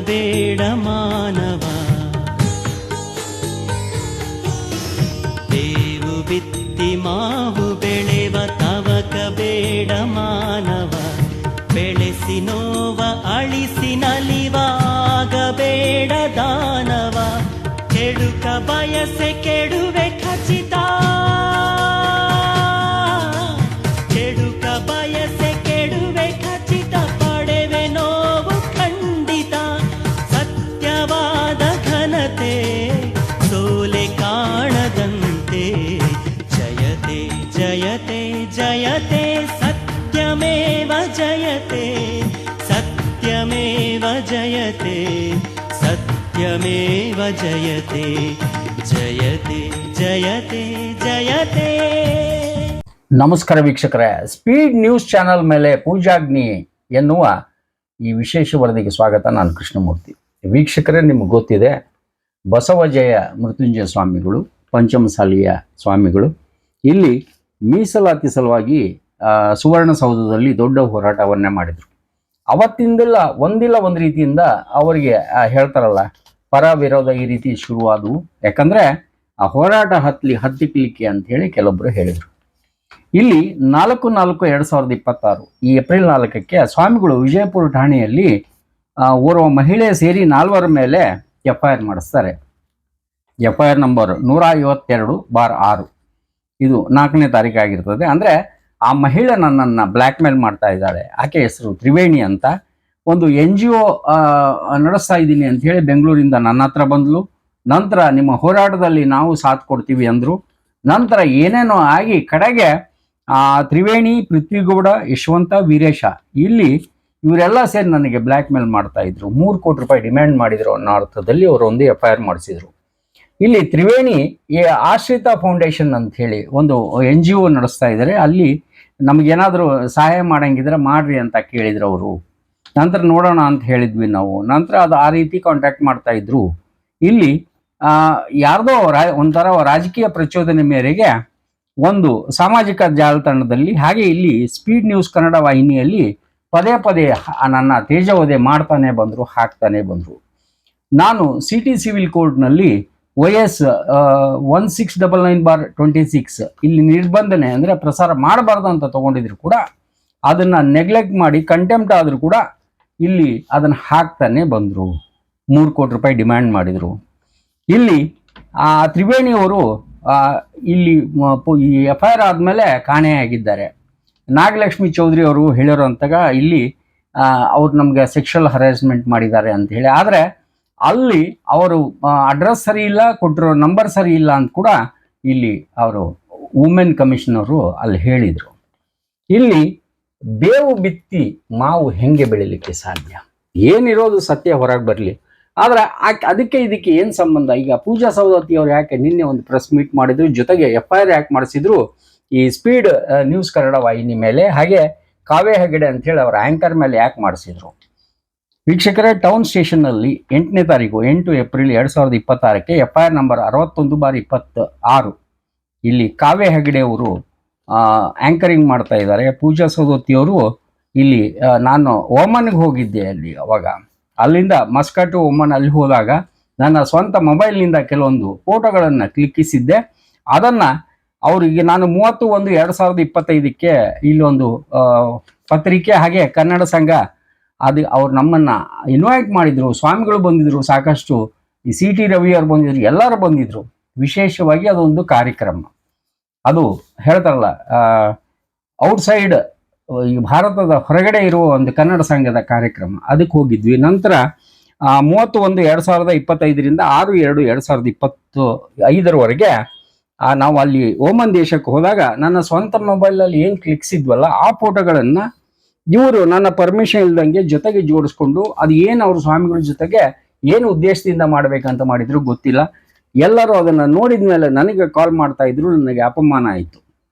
ಬೇಡ ಮಾನವ, ಬೇವು ಬಿತ್ತಿ ಮಾವು ಬೆಳೆವ ತವಕ ಬೇಡ ಮಾನವ, ಬೆಳೆಸಿ ನೋವ ಅಳಿಸಿ ನಲಿವಾಗ ಬೇಡ ದಾನವ, ಕೆಡುಕ ಬಯಸೆ ಕೆಡುವೆ ಖಚಿತ, ಕೆಡುಕ ಬಯಸೆ ಕೆಡುವೆ ಖಚಿತ, ಪಡೆವೆ ನೋವು ಖಂಡಿತ, ಸತ್ಯವಾದ ಘನತೆ ಸೋಲೆ ಕಾಣದಂತೆ, ಜಯತೆ ಜಯತೆ ಜಯತೆ ಸತ್ಯಮೇವ ಜಯತೆ, ಸತ್ಯಮೇವ ಜಯತೆ, ಸತ್ಯಮೇವ ಜಯತೆ, ಜಯತೆ ಜಯತೆ ಜಯತೆ. ನಮಸ್ಕಾರ ವೀಕ್ಷಕರೇ, ಸ್ಪೀಡ್ ನ್ಯೂಸ್ ಚಾನೆಲ್ ಮೇಲೆ ಪೂಜಾಗ್ನಿ ಎನ್ನುವ ಈ ವಿಶೇಷ ವರದಿಗೆ ಸ್ವಾಗತ. ನಾನು ಕೃಷ್ಣಮೂರ್ತಿ. ವೀಕ್ಷಕರೇ, ನಿಮಗೆ ಗೊತ್ತಿದೆ, ಬಸವಜಯ ಮೃತ್ಯುಂಜಯ ಸ್ವಾಮಿಗಳು, ಪಂಚಮಸಾಲಿಯ ಸ್ವಾಮಿಗಳು ಇಲ್ಲಿ ಮೀಸಲಾತಿ ಸಲುವಾಗಿ ಸುವರ್ಣಸೌಧದಲ್ಲಿ ದೊಡ್ಡ ಹೋರಾಟವನ್ನೇ ಮಾಡಿದರು. ಅವತ್ತಿಂದೆಲ್ಲ ಒಂದಿಲ್ಲ ಒಂದು ರೀತಿಯಿಂದ ಅವರಿಗೆ ಹೇಳ್ತಾರಲ್ಲ, ಪರ ವಿರೋಧ ಈ ರೀತಿ ಶುರುವಾದವು. ಯಾಕಂದರೆ ಆ ಹೋರಾಟ ಹತ್ತಿಕ್ಲಿಕ್ಕೆ ಅಂತ ಹೇಳಿ ಕೆಲವೊಬ್ಬರು ಹೇಳಿದರು. ಇಲ್ಲಿ 4/4/2026 ಈ ಏಪ್ರಿಲ್ 4ಕ್ಕೆ ಸ್ವಾಮಿಗಳು ವಿಜಯಪುರ ಠಾಣೆಯಲ್ಲಿ ಓರ್ವ ಮಹಿಳೆ ಸೇರಿ 4 ಮೇಲೆ FIR ಮಾಡಿಸ್ತಾರೆ. FIR number 152/6. ಇದು 4ನೇ ತಾರೀಕು ಆಗಿರ್ತದೆ. ಅಂದರೆ ಆ ಮಹಿಳೆ ನನ್ನನ್ನು ಬ್ಲ್ಯಾಕ್ ಮೇಲ್ ಮಾಡ್ತಾ ಇದ್ದಾಳೆ. ಆಕೆ ಹೆಸರು ತ್ರಿವೇಣಿ ಅಂತ. ಒಂದು NGO ನಡೆಸ್ತಾ ಇದ್ದೀನಿ ಅಂತ ಹೇಳಿ ಬೆಂಗಳೂರಿಂದ ನನ್ನ ಹತ್ರ ಬಂದ್ಲು. ನಂತರ ನಿಮ್ಮ ಹೋರಾಟದಲ್ಲಿ ನಾವು ಸಾಥ್ ಕೊಡ್ತೀವಿ ಅಂದರು. ನಂತರ ಏನೇನೋ ಆಗಿ ಕಡೆಗೆ ತ್ರಿವೇಣಿ, ಪೃಥ್ವಿಗೌಡ, ಯಶವಂತ, ವೀರೇಶ ಇಲ್ಲಿ ಇವರೆಲ್ಲ ಸೇರಿ ನನಗೆ ಬ್ಲ್ಯಾಕ್ ಮೇಲ್ ಮಾಡ್ತಾ ಇದ್ರು. 3 ಕೋಟಿ ರೂಪಾಯಿ ಡಿಮ್ಯಾಂಡ್ ಮಾಡಿದ್ರು ಅನ್ನೋ ಅರ್ಥದಲ್ಲಿ ಅವರು ಒಂದು FIR ಮಾಡಿಸಿದ್ರು. ಇಲ್ಲಿ ತ್ರಿವೇಣಿ ಆಶ್ರಿತ ಫೌಂಡೇಶನ್ ಅಂತ ಹೇಳಿ ಒಂದು NGO ನಡೆಸ್ತಾ ಇದ್ದಾರೆ. ಅಲ್ಲಿ ನಮಗೇನಾದರೂ ಸಹಾಯ ಮಾಡಂಗಿದ್ರೆ ಮಾಡ್ರಿ ಅಂತ ಕೇಳಿದ್ರು ಅವರು. ನಂತರ ನೋಡೋಣ ಅಂತ ಹೇಳಿದ್ವಿ ನಾವು. ನಂತರ ಅದು ಆ ರೀತಿ ಕಾಂಟ್ಯಾಕ್ಟ್ ಮಾಡ್ತಾ ಇದ್ರು. ಇಲ್ಲಿ ಯಾರ್ದೋ ಒಂಥರ ರಾಜಕೀಯ ಪ್ರಚೋದನೆ ಮೇರೆಗೆ ಒಂದು ಸಾಮಾಜಿಕ ಜಾಲತಾಣದಲ್ಲಿ, ಹಾಗೆ ಇಲ್ಲಿ ಸ್ಪೀಡ್ ನ್ಯೂಸ್ ಕನ್ನಡ ವಾಹಿನಿಯಲ್ಲಿ ಪದೇ ಪದೇ ನನ್ನ ತೇಜೋವಧೆ ಮಾಡ್ತಾನೆ ಬಂದರು, ಹಾಕ್ತಾನೆ ಬಂದರು. ನಾನು CT ಸಿವಿಲ್ ಕೋರ್ಟ್ನಲ್ಲಿ OS 1699/26 ಇಲ್ಲಿ ನಿರ್ಬಂಧನೆ ಅಂದರೆ ಪ್ರಸಾರ ಮಾಡಬಾರ್ದು ಅಂತ ತಗೊಂಡಿದ್ರು ಕೂಡ ಅದನ್ನು ನೆಗ್ಲೆಕ್ಟ್ ಮಾಡಿ ಕಂಟೆಂಪ್ಟ್ ಆದರೂ ಕೂಡ ಇಲ್ಲಿ ಅದನ್ನು ಹಾಕ್ತಾನೆ ಬಂದರು. 3 ಕೋಟಿ ರೂಪಾಯಿ ಡಿಮ್ಯಾಂಡ್ ಮಾಡಿದರು. ಇಲ್ಲಿ ತ್ರಿವೇಣಿಯವರು ಇಲ್ಲಿ ಈ FIR ಆದಮೇಲೆ ಕಾಣೆಯಾಗಿದ್ದಾರೆ. ನಾಗಲಕ್ಷ್ಮಿ ಚೌಧರಿ ಅವರು ಹೇಳಿರೋ ಅಂತಾಗ ಇಲ್ಲಿ ಅವ್ರು ನಮಗೆ ಸೆಕ್ಷುವಲ್ ಹರಾಸ್ಮೆಂಟ್ ಮಾಡಿದ್ದಾರೆ ಅಂತ ಹೇಳಿ. ಆದರೆ ಅಲ್ಲಿ ಅವರು ಅಡ್ರೆಸ್ ಸರಿ ಇಲ್ಲ, ಕೊಟ್ಟಿರೋ ನಂಬರ್ ಸರಿ ಇಲ್ಲ ಅಂತ ಕೂಡ ಇಲ್ಲಿ ಅವರು ವುಮೆನ್ ಕಮಿಷನರು ಅಲ್ಲಿ ಹೇಳಿದರು. ಇಲ್ಲಿ ಬೇವು ಬಿತ್ತಿ ಮಾವು ಹೆಂಗೆ ಬೆಳಿಲಿಕ್ಕೆ ಸಾಧ್ಯ? ಏನಿರೋದು ಸತ್ಯ ಹೊರಗೆ ಬರಲಿ. ಆದರೆ ಅದಕ್ಕೆ ಇದಕ್ಕೆ ಏನು ಸಂಬಂಧ? ಈಗ ಪೂಜಾ ಸವದತ್ತಿ ಅವರು ಯಾಕೆ ನಿನ್ನೆ ಒಂದು ಪ್ರೆಸ್ ಮೀಟ್ ಮಾಡಿದ್ರು, ಜೊತೆಗೆ FIR ಯಾಕೆ ಮಾಡಿಸಿದ್ರು ಈ ಸ್ಪೀಡ್ ನ್ಯೂಸ್ ಕನ್ನಡ ವಾಹಿನಿ ಮೇಲೆ, ಹಾಗೆ ಕಾವ್ಯ ಹೆಗಡೆ ಅಂಥೇಳಿ ಅವರ ಆ್ಯಂಕರ್ ಮೇಲೆ ಯಾಕೆ ಮಾಡಿಸಿದ್ರು? ವೀಕ್ಷಕರೇ, ಟೌನ್ ಸ್ಟೇಷನ್ನಲ್ಲಿ 8ನೇ ತಾರೀಕು 8 ಏಪ್ರಿಲ್ 2026ಕ್ಕೆ FIR ನಂಬರ್ 61/26 ಇಲ್ಲಿ ಕಾವ್ಯ ಹೆಗಡೆ ಅವರು ಆ್ಯಂಕರಿಂಗ್ ಮಾಡ್ತಾ ಇದ್ದಾರೆ. ಪೂಜಾ ಸವದತ್ತಿಯವರು ಇಲ್ಲಿ ನಾನು ಓಮನ್ಗೆ ಹೋಗಿದ್ದೆ. ಅಲ್ಲಿಂದ ಮಸ್ಕಟ್ ಓಮನ್ ಅಲ್ಲಿ ಹೋದಾಗ ನನ್ನ ಸ್ವಂತ ಮೊಬೈಲ್ನಿಂದ ಕೆಲವೊಂದು ಫೋಟೋಗಳನ್ನು ಕ್ಲಿಕ್ಕಿಸಿದ್ದೆ. ಅದನ್ನು ಅವರಿಗೆ ನಾನು 30/1/2025ಕ್ಕೆ ಇಲ್ಲೊಂದು ಪತ್ರಿಕೆ ಹಾಗೆ ಕನ್ನಡ ಸಂಘ ಅವ್ರು ನಮ್ಮನ್ನು ಇನ್ವೈಟ್ ಮಾಡಿದರು. ಸ್ವಾಮಿಗಳು ಬಂದಿದ್ದರು, ಸಾಕಷ್ಟು ಈ CT ರವಿ ಅವರು ಬಂದಿದ್ರು, ಎಲ್ಲರೂ ಬಂದಿದ್ರು. ವಿಶೇಷವಾಗಿ ಅದೊಂದು ಕಾರ್ಯಕ್ರಮ, ಅದು ಹೇಳ್ತಾರಲ್ಲ ಔಟ್ಸೈಡ್ ಈ ಭಾರತದ ಹೊರಗಡೆ ಇರುವ ಒಂದು ಕನ್ನಡ ಸಂಘದ ಕಾರ್ಯಕ್ರಮ, ಅದಕ್ಕೆ ಹೋಗಿದ್ವಿ. ನಂತರ 31/2025ರಿಂದ 6/2/2025 ನಾವು ಅಲ್ಲಿ ಓಮನ್ ದೇಶಕ್ಕೆ ಹೋದಾಗ ನನ್ನ ಸ್ವಂತ ಮೊಬೈಲಲ್ಲಿ ಏನು ಕ್ಲಿಕ್ಸಿದ್ವಲ್ಲ ಆ ಫೋಟೋಗಳನ್ನು ಇವರು ನನ್ನ ಪರ್ಮಿಷನ್ ಇಲ್ದಂಗೆ ಜೊತೆಗೆ ಜೋಡಿಸ್ಕೊಂಡು ಅದು ಏನು ಅವರು ಸ್ವಾಮಿಗಳ ಜೊತೆಗೆ ಏನು ಉದ್ದೇಶದಿಂದ ಮಾಡಬೇಕಂತ ಮಾಡಿದ್ರು ಗೊತ್ತಿಲ್ಲ. ಎಲ್ಲರೂ ಅದನ್ನು ನೋಡಿದ ಮೇಲೆ ನನಗೆ ಕಾಲ್ ಮಾಡ್ತಾ ಇದ್ರು. ನನಗೆ ಅಪಮಾನ ಆಯಿತು.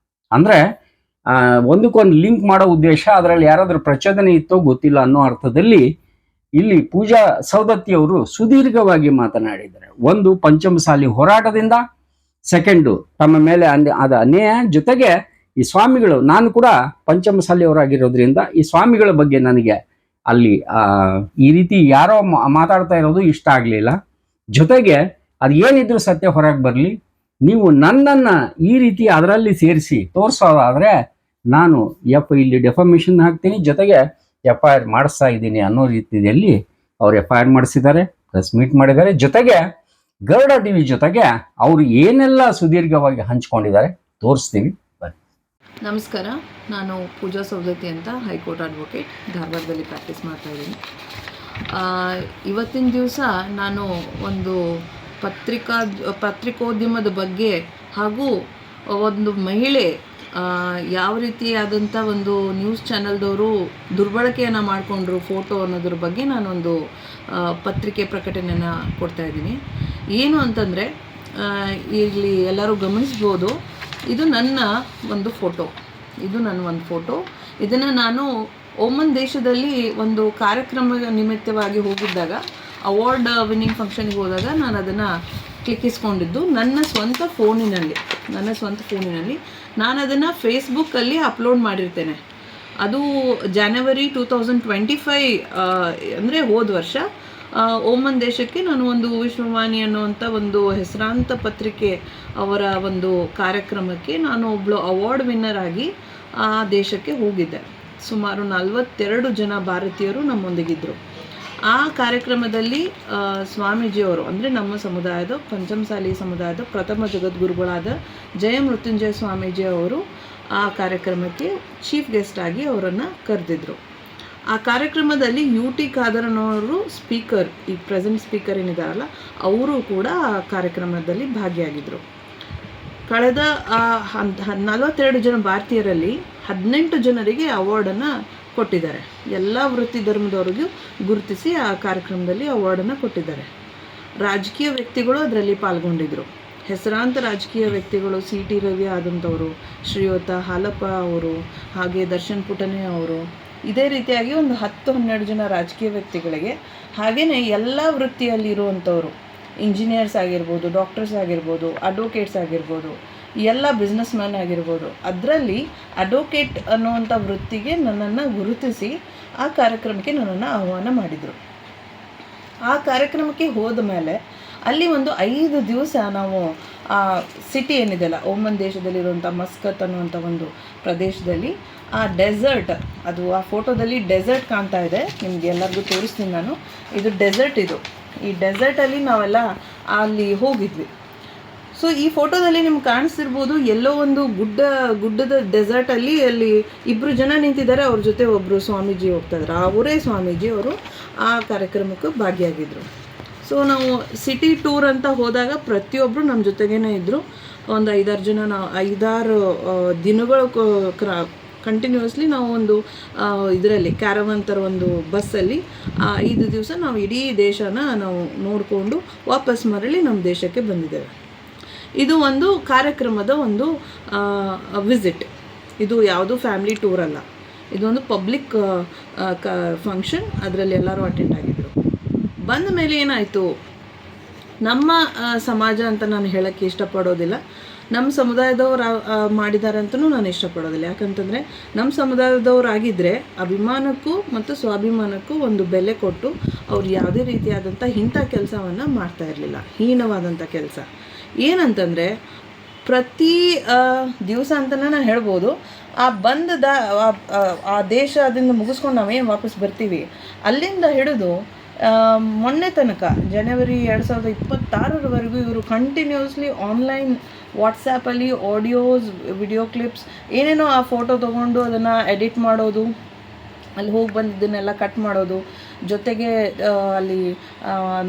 ಅಂದರೆ ಒಂದಕ್ಕೊಂದು ಲಿಂಕ್ ಮಾಡೋ ಉದ್ದೇಶ, ಅದರಲ್ಲಿ ಯಾರಾದರೂ ಪ್ರಚೋದನೆ ಇತ್ತೋ ಗೊತ್ತಿಲ್ಲ ಅನ್ನೋ ಅರ್ಥದಲ್ಲಿ ಇಲ್ಲಿ ಪೂಜಾ ಸವದತ್ತಿಯವರು ಸುದೀರ್ಘವಾಗಿ ಮಾತನಾಡಿದ್ದಾರೆ. ಒಂದು, ಪಂಚಮಸಾಲಿ ಹೋರಾಟದಿಂದ, ಸೆಕೆಂಡು ತಮ್ಮ ಮೇಲೆ ಅದು ಅನ್ಯಾಯ, ಜೊತೆಗೆ ಈ ಸ್ವಾಮಿಗಳು, ನಾನು ಕೂಡ ಪಂಚಮಸಾಲಿಯವರಾಗಿರೋದ್ರಿಂದ ಈ ಸ್ವಾಮಿಗಳ ಬಗ್ಗೆ ನನಗೆ ಅಲ್ಲಿ ಈ ರೀತಿ ಯಾರೋ ಮಾತಾಡ್ತಾ ಇರೋದು ಇಷ್ಟ ಆಗಲಿಲ್ಲ. ಜೊತೆಗೆ ಅದು ಏನಿದ್ರು ಸತ್ಯ ಹೊರಗೆ ಬರಲಿ, ನೀವು ನನ್ನನ್ನು ಈ ರೀತಿ ಅದರಲ್ಲಿ ಸೇರಿಸಿ ತೋರಿಸೋದಾದರೆ ನಾನು ಇಲ್ಲಿ ಡೆಫಾಮೇಷನ್ ಹಾಕ್ತೀನಿ, ಜೊತೆಗೆ FIR ಮಾಡಿಸ್ತಾ ಇದ್ದೀನಿ ಅನ್ನೋ ರೀತಿಯಲ್ಲಿ ಅವ್ರು FIR ಮಾಡಿಸಿದ್ದಾರೆ, ಪ್ರೆಸ್ ಮೀಟ್ ಮಾಡಿದ್ದಾರೆ. ಜೊತೆಗೆ ಗರುಡ ಟಿವಿ ಜೊತೆಗೆ ಅವರು ಏನೆಲ್ಲ ಸುದೀರ್ಘವಾಗಿ ಹಂಚ್ಕೊಂಡಿದ್ದಾರೆ ತೋರಿಸ್ತೀವಿ. ನಮಸ್ಕಾರ, ನಾನು ಪೂಜಾ ಸೌದತ್ತಿ ಅಂತ, ಹೈಕೋರ್ಟ್ ಅಡ್ವೊಕೇಟ್, ಧಾರವಾಡದಲ್ಲಿ ಪ್ರಾಕ್ಟೀಸ್ ಮಾಡ್ತಾಯಿದ್ದೀನಿ. ಇವತ್ತಿನ ದಿವಸ ನಾನು ಒಂದು ಪತ್ರಿಕೋದ್ಯಮದ ಬಗ್ಗೆ ಹಾಗೂ ಒಂದು ಮಹಿಳೆ ಯಾವ ರೀತಿಯಾದಂಥ ಒಂದು ನ್ಯೂಸ್ ಚಾನಲ್ದವರು ದುರ್ಬಳಕೆಯನ್ನು ಮಾಡಿಕೊಂಡ್ರು ಫೋಟೋ ಅನ್ನೋದ್ರ ಬಗ್ಗೆ ನಾನೊಂದು ಪತ್ರಿಕೆ ಪ್ರಕಟಣೆಯನ್ನು ಕೊಡ್ತಾಯಿದ್ದೀನಿ. ಏನು ಅಂತಂದರೆ, ಇಲ್ಲಿ ಎಲ್ಲರೂ ಗಮನಿಸ್ಬೋದು, ಇದು ನನ್ನ ಒಂದು ಫೋಟೋ. ಇದನ್ನು ನಾನು ಓಮನ್ ದೇಶದಲ್ಲಿ ಒಂದು ಕಾರ್ಯಕ್ರಮ ನಿಮಿತ್ತವಾಗಿ ಹೋಗಿದ್ದಾಗ, ಅವಾರ್ಡ್ ವಿನ್ನಿಂಗ್ ಫಂಕ್ಷನ್ಗೆ ಹೋದಾಗ ನಾನು ಅದನ್ನು ಕ್ಲಿಕ್ಕಿಸ್ಕೊಂಡಿದ್ದು ನನ್ನ ಸ್ವಂತ ಫೋನಿನಲ್ಲಿ. ನಾನು ಅದನ್ನು ಫೇಸ್ಬುಕ್ಕಲ್ಲಿ ಅಪ್ಲೋಡ್ ಮಾಡಿರ್ತೇನೆ. ಅದು ಜನವರಿ 2025 ಅಂದರೆ ಹೋದ ವರ್ಷ ಓಮನ್ ದೇಶಕ್ಕೆ ನಾನು ಒಂದು ವಿಶ್ವವಾಣಿ ಅನ್ನುವಂಥ ಒಂದು ಹೆಸರಾಂತ ಪತ್ರಿಕೆ ಅವರ ಒಂದು ಕಾರ್ಯಕ್ರಮಕ್ಕೆ ನಾನು ಒಬ್ಬಳು ಅವಾರ್ಡ್ ವಿನ್ನರ್ ಆಗಿ ಆ ದೇಶಕ್ಕೆ ಹೋಗಿದ್ದೆ. ಸುಮಾರು 42 ಜನ ಭಾರತೀಯರು ನಮ್ಮೊಂದಿಗಿದ್ದರು. ಆ ಕಾರ್ಯಕ್ರಮದಲ್ಲಿ ಸ್ವಾಮೀಜಿಯವರು, ಅಂದರೆ ನಮ್ಮ ಸಮುದಾಯದ ಪಂಚಮಸಾಲಿ ಸಮುದಾಯದ ಪ್ರಥಮ ಜಗದ್ಗುರುಗಳಾದ ಜಯ ಮೃತ್ಯುಂಜಯ ಸ್ವಾಮೀಜಿ ಅವರು ಆ ಕಾರ್ಯಕ್ರಮಕ್ಕೆ ಚೀಫ್ ಗೆಸ್ಟ್ ಆಗಿ ಅವರನ್ನು ಕರೆದಿದ್ರು. ಆ ಕಾರ್ಯಕ್ರಮದಲ್ಲಿ UT ಖಾದರನವರು ಸ್ಪೀಕರ್, ಈ ಪ್ರೆಸೆಂಟ್ ಸ್ಪೀಕರ್ ಏನಿದಾರಲ್ಲ, ಅವರು ಕೂಡ ಆ ಕಾರ್ಯಕ್ರಮದಲ್ಲಿ ಭಾಗಿಯಾಗಿದ್ದರು. ಕಳೆದ 42 ಜನ ಭಾರತೀಯರಲ್ಲಿ 18 ಜನರಿಗೆ ಅವಾರ್ಡನ್ನು ಕೊಟ್ಟಿದ್ದಾರೆ. ಎಲ್ಲ ವೃತ್ತಿ ಧರ್ಮದವ್ರಿಗೂ ಗುರುತಿಸಿ ಆ ಕಾರ್ಯಕ್ರಮದಲ್ಲಿ ಅವಾರ್ಡನ್ನು ಕೊಟ್ಟಿದ್ದಾರೆ. ರಾಜಕೀಯ ವ್ಯಕ್ತಿಗಳು ಅದರಲ್ಲಿ ಪಾಲ್ಗೊಂಡಿದ್ದರು. ಹೆಸರಾಂತ ರಾಜಕೀಯ ವ್ಯಕ್ತಿಗಳು CT ರವಿ ಆದಂಥವರು, ಶ್ರೀಯುತ ಹಾಲಪ್ಪ ಅವರು, ಹಾಗೆ ದರ್ಶನ್ ಪುಟನೆ ಅವರು, ಇದೇ ರೀತಿಯಾಗಿ ಒಂದು 10-12 ಜನ ರಾಜಕೀಯ ವ್ಯಕ್ತಿಗಳಿಗೆ, ಹಾಗೆಯೇ ಎಲ್ಲ ವೃತ್ತಿಯಲ್ಲಿರುವಂಥವರು, ಇಂಜಿನಿಯರ್ಸ್ ಆಗಿರ್ಬೋದು, ಡಾಕ್ಟರ್ಸ್ ಆಗಿರ್ಬೋದು, ಅಡ್ವೊಕೇಟ್ಸ್ ಆಗಿರ್ಬೋದು, ಎಲ್ಲ ಬಿಸ್ನೆಸ್ ಮ್ಯಾನ್ ಆಗಿರ್ಬೋದು. ಅದರಲ್ಲಿ ಅಡ್ವೊಕೇಟ್ ಅನ್ನುವಂಥ ವೃತ್ತಿಗೆ ನನ್ನನ್ನು ಗುರುತಿಸಿ ಆ ಕಾರ್ಯಕ್ರಮಕ್ಕೆ ನನ್ನನ್ನು ಆಹ್ವಾನ ಮಾಡಿದರು. ಆ ಕಾರ್ಯಕ್ರಮಕ್ಕೆ ಹೋದ ಮೇಲೆ ಅಲ್ಲಿ ಒಂದು 5 ದಿವಸ ನಾವು ಆ ಸಿಟಿ ಏನಿದೆಯಲ್ಲ, ಓಮನ್ ದೇಶದಲ್ಲಿರುವಂಥ ಮಸ್ಕತ್ ಅನ್ನುವಂಥ ಒಂದು ಪ್ರದೇಶದಲ್ಲಿ ಆ ಡೆಸರ್ಟ್, ಅದು ಆ ಫೋಟೋದಲ್ಲಿ ಡೆಸರ್ಟ್ ಕಾಣ್ತಾ ಇದೆ, ನಿಮಗೆ ಎಲ್ಲರಿಗೂ ತೋರಿಸ್ತೀನಿ ನಾನು. ಇದು ಡೆಸರ್ಟ್. ಈ ಡೆಸರ್ಟಲ್ಲಿ ನಾವೆಲ್ಲ ಅಲ್ಲಿ ಹೋಗಿದ್ವಿ. ಸೊ ಈ ಫೋಟೋದಲ್ಲಿ ನಿಮ್ಗೆ ಕಾಣಿಸ್ತಿರ್ಬೋದು, ಎಲ್ಲೋ ಒಂದು ಗುಡ್ಡದ ಡೆಸರ್ಟಲ್ಲಿ ಅಲ್ಲಿ 2 ಜನ ನಿಂತಿದ್ದಾರೆ, ಅವ್ರ ಜೊತೆ ಒಬ್ಬರು ಸ್ವಾಮೀಜಿ ಹೋಗ್ತಾಯಿದ್ರು. ಅವರೇ ಸ್ವಾಮೀಜಿ ಅವರು ಆ ಕಾರ್ಯಕ್ರಮಕ್ಕೆ ಭಾಗಿಯಾಗಿದ್ದರು. ಸೊ ನಾವು ಸಿಟಿ ಟೂರ್ ಅಂತ ಹೋದಾಗ ಪ್ರತಿಯೊಬ್ಬರು ನಮ್ಮ ಜೊತೆಗೇ ಇದ್ದರು. ಒಂದು 5-6 ಜನ, ನಾವು 5-6 ದಿನಗಳು ಕಂಟಿನ್ಯೂಸ್ಲಿ ನಾವು ಒಂದು ಇದರಲ್ಲಿ ಕ್ಯಾರವನ್ ಥರ ಒಂದು ಬಸ್ಸಲ್ಲಿ 5 ದಿವಸ ನಾವು ಇಡೀ ದೇಶನ ನಾವು ನೋಡಿಕೊಂಡು ವಾಪಸ್ ಮರಳಿ ನಮ್ಮ ದೇಶಕ್ಕೆ ಬಂದಿದ್ದೇವೆ. ಇದು ಒಂದು ಕಾರ್ಯಕ್ರಮದ ಒಂದು ವಿಸಿಟ್. ಇದು ಯಾವುದೂ ಫ್ಯಾಮಿಲಿ ಟೂರ್ ಅಲ್ಲ, ಇದೊಂದು ಪಬ್ಲಿಕ್ ಫಂಕ್ಷನ್. ಅದರಲ್ಲಿ ಎಲ್ಲರೂ ಅಟೆಂಡ್ ಆಗಿದ್ದರು. ಬಂದ ಮೇಲೆ ಏನಾಯಿತು, ನಮ್ಮ ಸಮಾಜ ಅಂತ ನಾನು ಹೇಳೋಕ್ಕೆ ಇಷ್ಟಪಡೋದಿಲ್ಲ, ನಮ್ಮ ಸಮುದಾಯದವ್ರು ಮಾಡಿದ್ದಾರೆ ಅಂತಲೂ ನಾನು ಇಷ್ಟಪಡೋದಿಲ್ಲ. ಯಾಕಂತಂದರೆ ನಮ್ಮ ಸಮುದಾಯದವರಾಗಿದ್ದರೆ ಅಭಿಮಾನಕ್ಕೂ ಮತ್ತು ಸ್ವಾಭಿಮಾನಕ್ಕೂ ಒಂದು ಬೆಲೆ ಕೊಟ್ಟು ಅವ್ರು ಯಾವುದೇ ರೀತಿಯಾದಂಥ ಇಂಥ ಕೆಲಸವನ್ನು ಮಾಡ್ತಾ ಇರಲಿಲ್ಲ, ಹೀನವಾದಂಥ ಕೆಲಸ. ಏನಂತಂದರೆ ಪ್ರತಿ ದಿವಸ ಅಂತಲೇ ನಾನು ಹೇಳ್ಬೋದು, ಆ ದೇಶ ಅದನ್ನು ಮುಗಿಸ್ಕೊಂಡು ನಾವೇನು ವಾಪಸ್ ಬರ್ತೀವಿ, ಅಲ್ಲಿಂದ ಹಿಡಿದು ಮೊನ್ನೆ ತನಕ ಜನವರಿ 2026 ಇವರು ಕಂಟಿನ್ಯೂಸ್ಲಿ ಆನ್ಲೈನ್ ವಾಟ್ಸಾಪಲ್ಲಿ ಆಡಿಯೋಸ್, ವಿಡಿಯೋ ಕ್ಲಿಪ್ಸ್, ಏನೇನೋ ಆ ಫೋಟೋ ತೊಗೊಂಡು ಅದನ್ನು ಎಡಿಟ್ ಮಾಡೋದು, ಅಲ್ಲಿ ಹೋಗಿ ಬಂದಿದ್ದನ್ನೆಲ್ಲ ಕಟ್ ಮಾಡೋದು, ಜೊತೆಗೆ ಅಲ್ಲಿ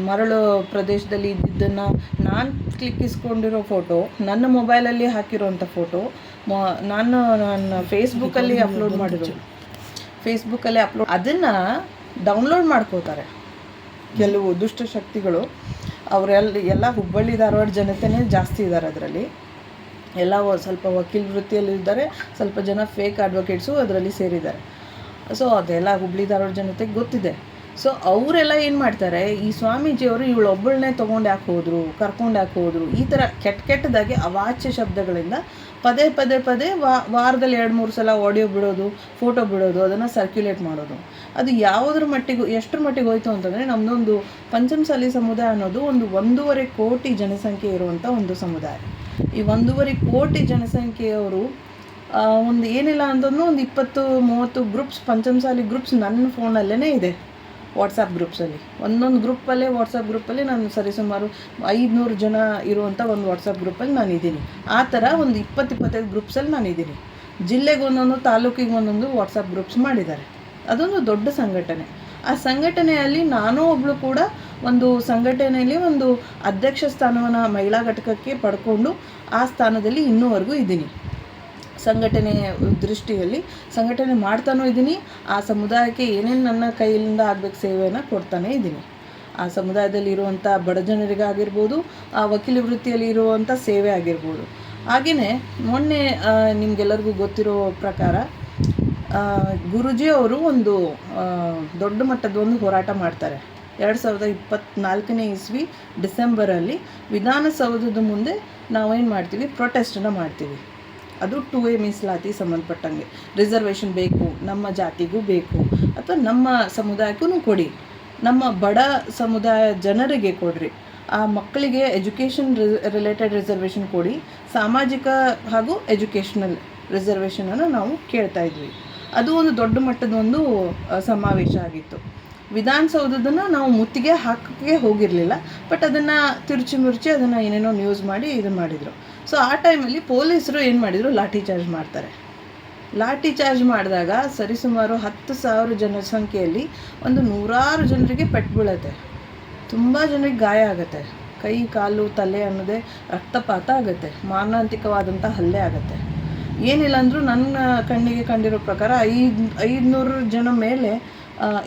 ಮರಳು ಪ್ರದೇಶದಲ್ಲಿ ಇದ್ದಿದ್ದನ್ನು ನಾನು ಕ್ಲಿಕ್ಕಿಸ್ಕೊಂಡಿರೋ ಫೋಟೋ, ನನ್ನ ಮೊಬೈಲಲ್ಲಿ ಹಾಕಿರೋಂಥ ಫೋಟೋ ನನ್ನ ಫೇಸ್ಬುಕ್ಕಲ್ಲಿ ಅಪ್ಲೋಡ್ ಅದನ್ನು ಡೌನ್ಲೋಡ್ ಮಾಡ್ಕೋತಾರೆ ಕೆಲವು ದುಷ್ಟ ಶಕ್ತಿಗಳು. ಅವರೆಲ್ಲ ಹುಬ್ಬಳ್ಳಿ ಧಾರವಾಡ ಜನತೆನೇ ಜಾಸ್ತಿ ಇದ್ದಾರೆ. ಅದರಲ್ಲಿ ಎಲ್ಲ ಸ್ವಲ್ಪ ವಕೀಲ ವೃತ್ತಿಯಲ್ಲಿದ್ದಾರೆ, ಸ್ವಲ್ಪ ಜನ ಫೇಕ್ ಅಡ್ವೊಕೇಟ್ಸು ಅದರಲ್ಲಿ ಸೇರಿದ್ದಾರೆ. ಸೊ ಅದೆಲ್ಲ ಹುಬ್ಬಳ್ಳಿ ಧಾರವಾಡ ಜನತೆಗೆ ಗೊತ್ತಿದೆ. ಸೊ ಅವರೆಲ್ಲ ಏನು ಮಾಡ್ತಾರೆ, ಈ ಸ್ವಾಮೀಜಿಯವರು ಇವಳೊಬ್ಬಳನ್ನೇ ತೊಗೊಂಡು ಯಾಕೆ ಹೋದರು, ಕರ್ಕೊಂಡು ಯಾಕೆ ಹೋದರು, ಈ ಥರ ಕೆಟ್ಟದಾಗಿ ಅವಾಚ್ಯ ಶಬ್ದಗಳಿಂದ ಪದೇ ಪದೇ ಪದೇ ವಾರದಲ್ಲಿ 2-3 ಸಲ ಆಡಿಯೋ ಬಿಡೋದು, ಫೋಟೋ ಬಿಡೋದು, ಅದನ್ನು ಸರ್ಕ್ಯುಲೇಟ್ ಮಾಡೋದು. ಅದು ಯಾವುದ್ರ ಮಟ್ಟಿಗೆ ಎಷ್ಟರ ಮಟ್ಟಿಗೆ ಹೋಯಿತು ಅಂತಂದರೆ, ನಮ್ಮದೊಂದು ಪಂಚಮಸಾಲಿ ಸಮುದಾಯ ಅನ್ನೋದು ಒಂದು 1.5 ಕೋಟಿ ಜನಸಂಖ್ಯೆ ಇರುವಂಥ ಒಂದು ಸಮುದಾಯ. ಈ 1.5 ಕೋಟಿ ಜನಸಂಖ್ಯೆಯವರು ಒಂದು ಏನಿಲ್ಲ ಅಂತಂದ್ರೂ ಒಂದು 20-30 ಗ್ರೂಪ್ಸ್, ಪಂಚಮಸಾಲಿ ಗ್ರೂಪ್ಸ್ ನನ್ನ ಫೋನಲ್ಲೇ ಇದೆ. ವಾಟ್ಸಪ್ ಗ್ರೂಪ್ಸಲ್ಲಿ ಒಂದೊಂದು ಗ್ರೂಪಲ್ಲೇ, ವಾಟ್ಸಪ್ ಗ್ರೂಪಲ್ಲಿ ನಾನು ಸರಿಸುಮಾರು 500 ಜನ ಇರುವಂಥ ಒಂದು ವಾಟ್ಸಪ್ ಗ್ರೂಪಲ್ಲಿ ನಾನು ಇದ್ದೀನಿ. ಆ ಥರ ಒಂದು 20-25 ಗ್ರೂಪ್ಸಲ್ಲಿ ನಾನು ಇದ್ದೀನಿ. ಜಿಲ್ಲೆಗೆ ಒಂದೊಂದು, ತಾಲೂಕಿಗೆ ಒಂದೊಂದು ವಾಟ್ಸಪ್ ಗ್ರೂಪ್ಸ್ ಮಾಡಿದ್ದಾರೆ. ಅದೊಂದು ದೊಡ್ಡ ಸಂಘಟನೆ. ಆ ಸಂಘಟನೆಯಲ್ಲಿ ನಾನೂ ಒಬ್ಬಳು ಕೂಡ ಒಂದು ಸಂಘಟನೆಯಲ್ಲಿ ಒಂದು ಅಧ್ಯಕ್ಷ ಸ್ಥಾನವನ್ನು ಮಹಿಳಾ ಘಟಕಕ್ಕೆ ಪಡ್ಕೊಂಡು ಆ ಸ್ಥಾನದಲ್ಲಿ ಇನ್ನೂವರೆಗೂ ಇದ್ದೀನಿ. ಸಂಘಟನೆ ದೃಷ್ಟಿಯಲ್ಲಿ ಸಂಘಟನೆ ಮಾಡ್ತಾನೂ ಇದ್ದೀನಿ. ಆ ಸಮುದಾಯಕ್ಕೆ ಏನೇನು ನನ್ನ ಕೈಯಿಂದ ಆಗಬೇಕು ಸೇವೆಯನ್ನು ಕೊಡ್ತಾನೇ ಇದ್ದೀನಿ. ಆ ಸಮುದಾಯದಲ್ಲಿ ಇರುವಂಥ ಬಡ ಜನರಿಗಾಗಿರ್ಬೋದು, ಆ ವಕೀಲಿ ವೃತ್ತಿಯಲ್ಲಿ ಇರುವಂಥ ಸೇವೆ ಆಗಿರ್ಬೋದು. ಹಾಗೆಯೇ ಮೊನ್ನೆ ನಿಮಗೆಲ್ಲರಿಗೂ ಗೊತ್ತಿರೋ ಪ್ರಕಾರ ಗುರೂಜಿ ಅವರು ಒಂದು ದೊಡ್ಡ ಮಟ್ಟದ ಒಂದು ಹೋರಾಟ ಮಾಡ್ತಾರೆ. 2024ನೇ ಇಸ್ವಿ ಡಿಸೆಂಬರಲ್ಲಿ ವಿಧಾನಸೌಧದ ಮುಂದೆ ನಾವೇನು ಮಾಡ್ತೀವಿ, ಪ್ರೊಟೆಸ್ಟನ್ನು ಮಾಡ್ತೀವಿ. ಅದು 2A ಮೀಸಲಾತಿ ಸಂಬಂಧಪಟ್ಟಂಗೆ ರಿಸರ್ವೇಷನ್ ಬೇಕು, ನಮ್ಮ ಜಾತಿಗೂ ಬೇಕು, ಅಥವಾ ನಮ್ಮ ಸಮುದಾಯಕ್ಕೂ ಕೊಡಿ, ನಮ್ಮ ಬಡ ಸಮುದಾಯ ಜನರಿಗೆ ಕೊಡ್ರಿ, ಆ ಮಕ್ಕಳಿಗೆ ಎಜುಕೇಷನ್ ರಿಲೇಟೆಡ್ ರಿಸರ್ವೇಷನ್ ಕೊಡಿ, ಸಾಮಾಜಿಕ ಹಾಗೂ ಎಜುಕೇಷನಲ್ ರಿಸರ್ವೇಷನನ್ನು ನಾವು ಕೇಳ್ತಾ ಇದ್ವಿ. ಅದು ಒಂದು ದೊಡ್ಡ ಮಟ್ಟದ ಒಂದು ಸಮಾವೇಶ ಆಗಿತ್ತು. ವಿಧಾನಸೌಧದನ್ನು ನಾವು ಮುತ್ತಿಗೆ ಹಾಕೋಕ್ಕೆ ಹೋಗಿರಲಿಲ್ಲ, ಬಟ್ ಅದನ್ನು ತಿರುಚಿ ಮುರುಚಿ ಅದನ್ನು ಏನೇನೋ ನ್ಯೂಸ್ ಮಾಡಿ ಇದು ಮಾಡಿದರು. ಸೊ ಆ ಟೈಮಲ್ಲಿ ಪೊಲೀಸರು ಏನು ಮಾಡಿದರು, ಲಾಠಿ ಚಾರ್ಜ್ ಮಾಡ್ತಾರೆ. ಲಾಠಿ ಚಾರ್ಜ್ ಮಾಡಿದಾಗ ಸರಿಸುಮಾರು 10,000 ಜನಸಂಖ್ಯೆಯಲ್ಲಿ ಒಂದು 100 ಜನರಿಗೆ ಪೆಟ್ಟು ಬೀಳುತ್ತೆ. ತುಂಬ ಜನರಿಗೆ ಗಾಯ ಆಗುತ್ತೆ. ಕೈ, ಕಾಲು, ತಲೆ ಅನ್ನೋದೇ ರಕ್ತಪಾತ ಆಗುತ್ತೆ. ಮಾರಣಾಂತಿಕವಾದಂಥ ಹಲ್ಲೆ ಆಗುತ್ತೆ. ಏನಿಲ್ಲ ಅಂದರೂ ನನ್ನ ಕಣ್ಣಿಗೆ ಕಂಡಿರೋ ಪ್ರಕಾರ 500 ಜನ ಮೇಲೆ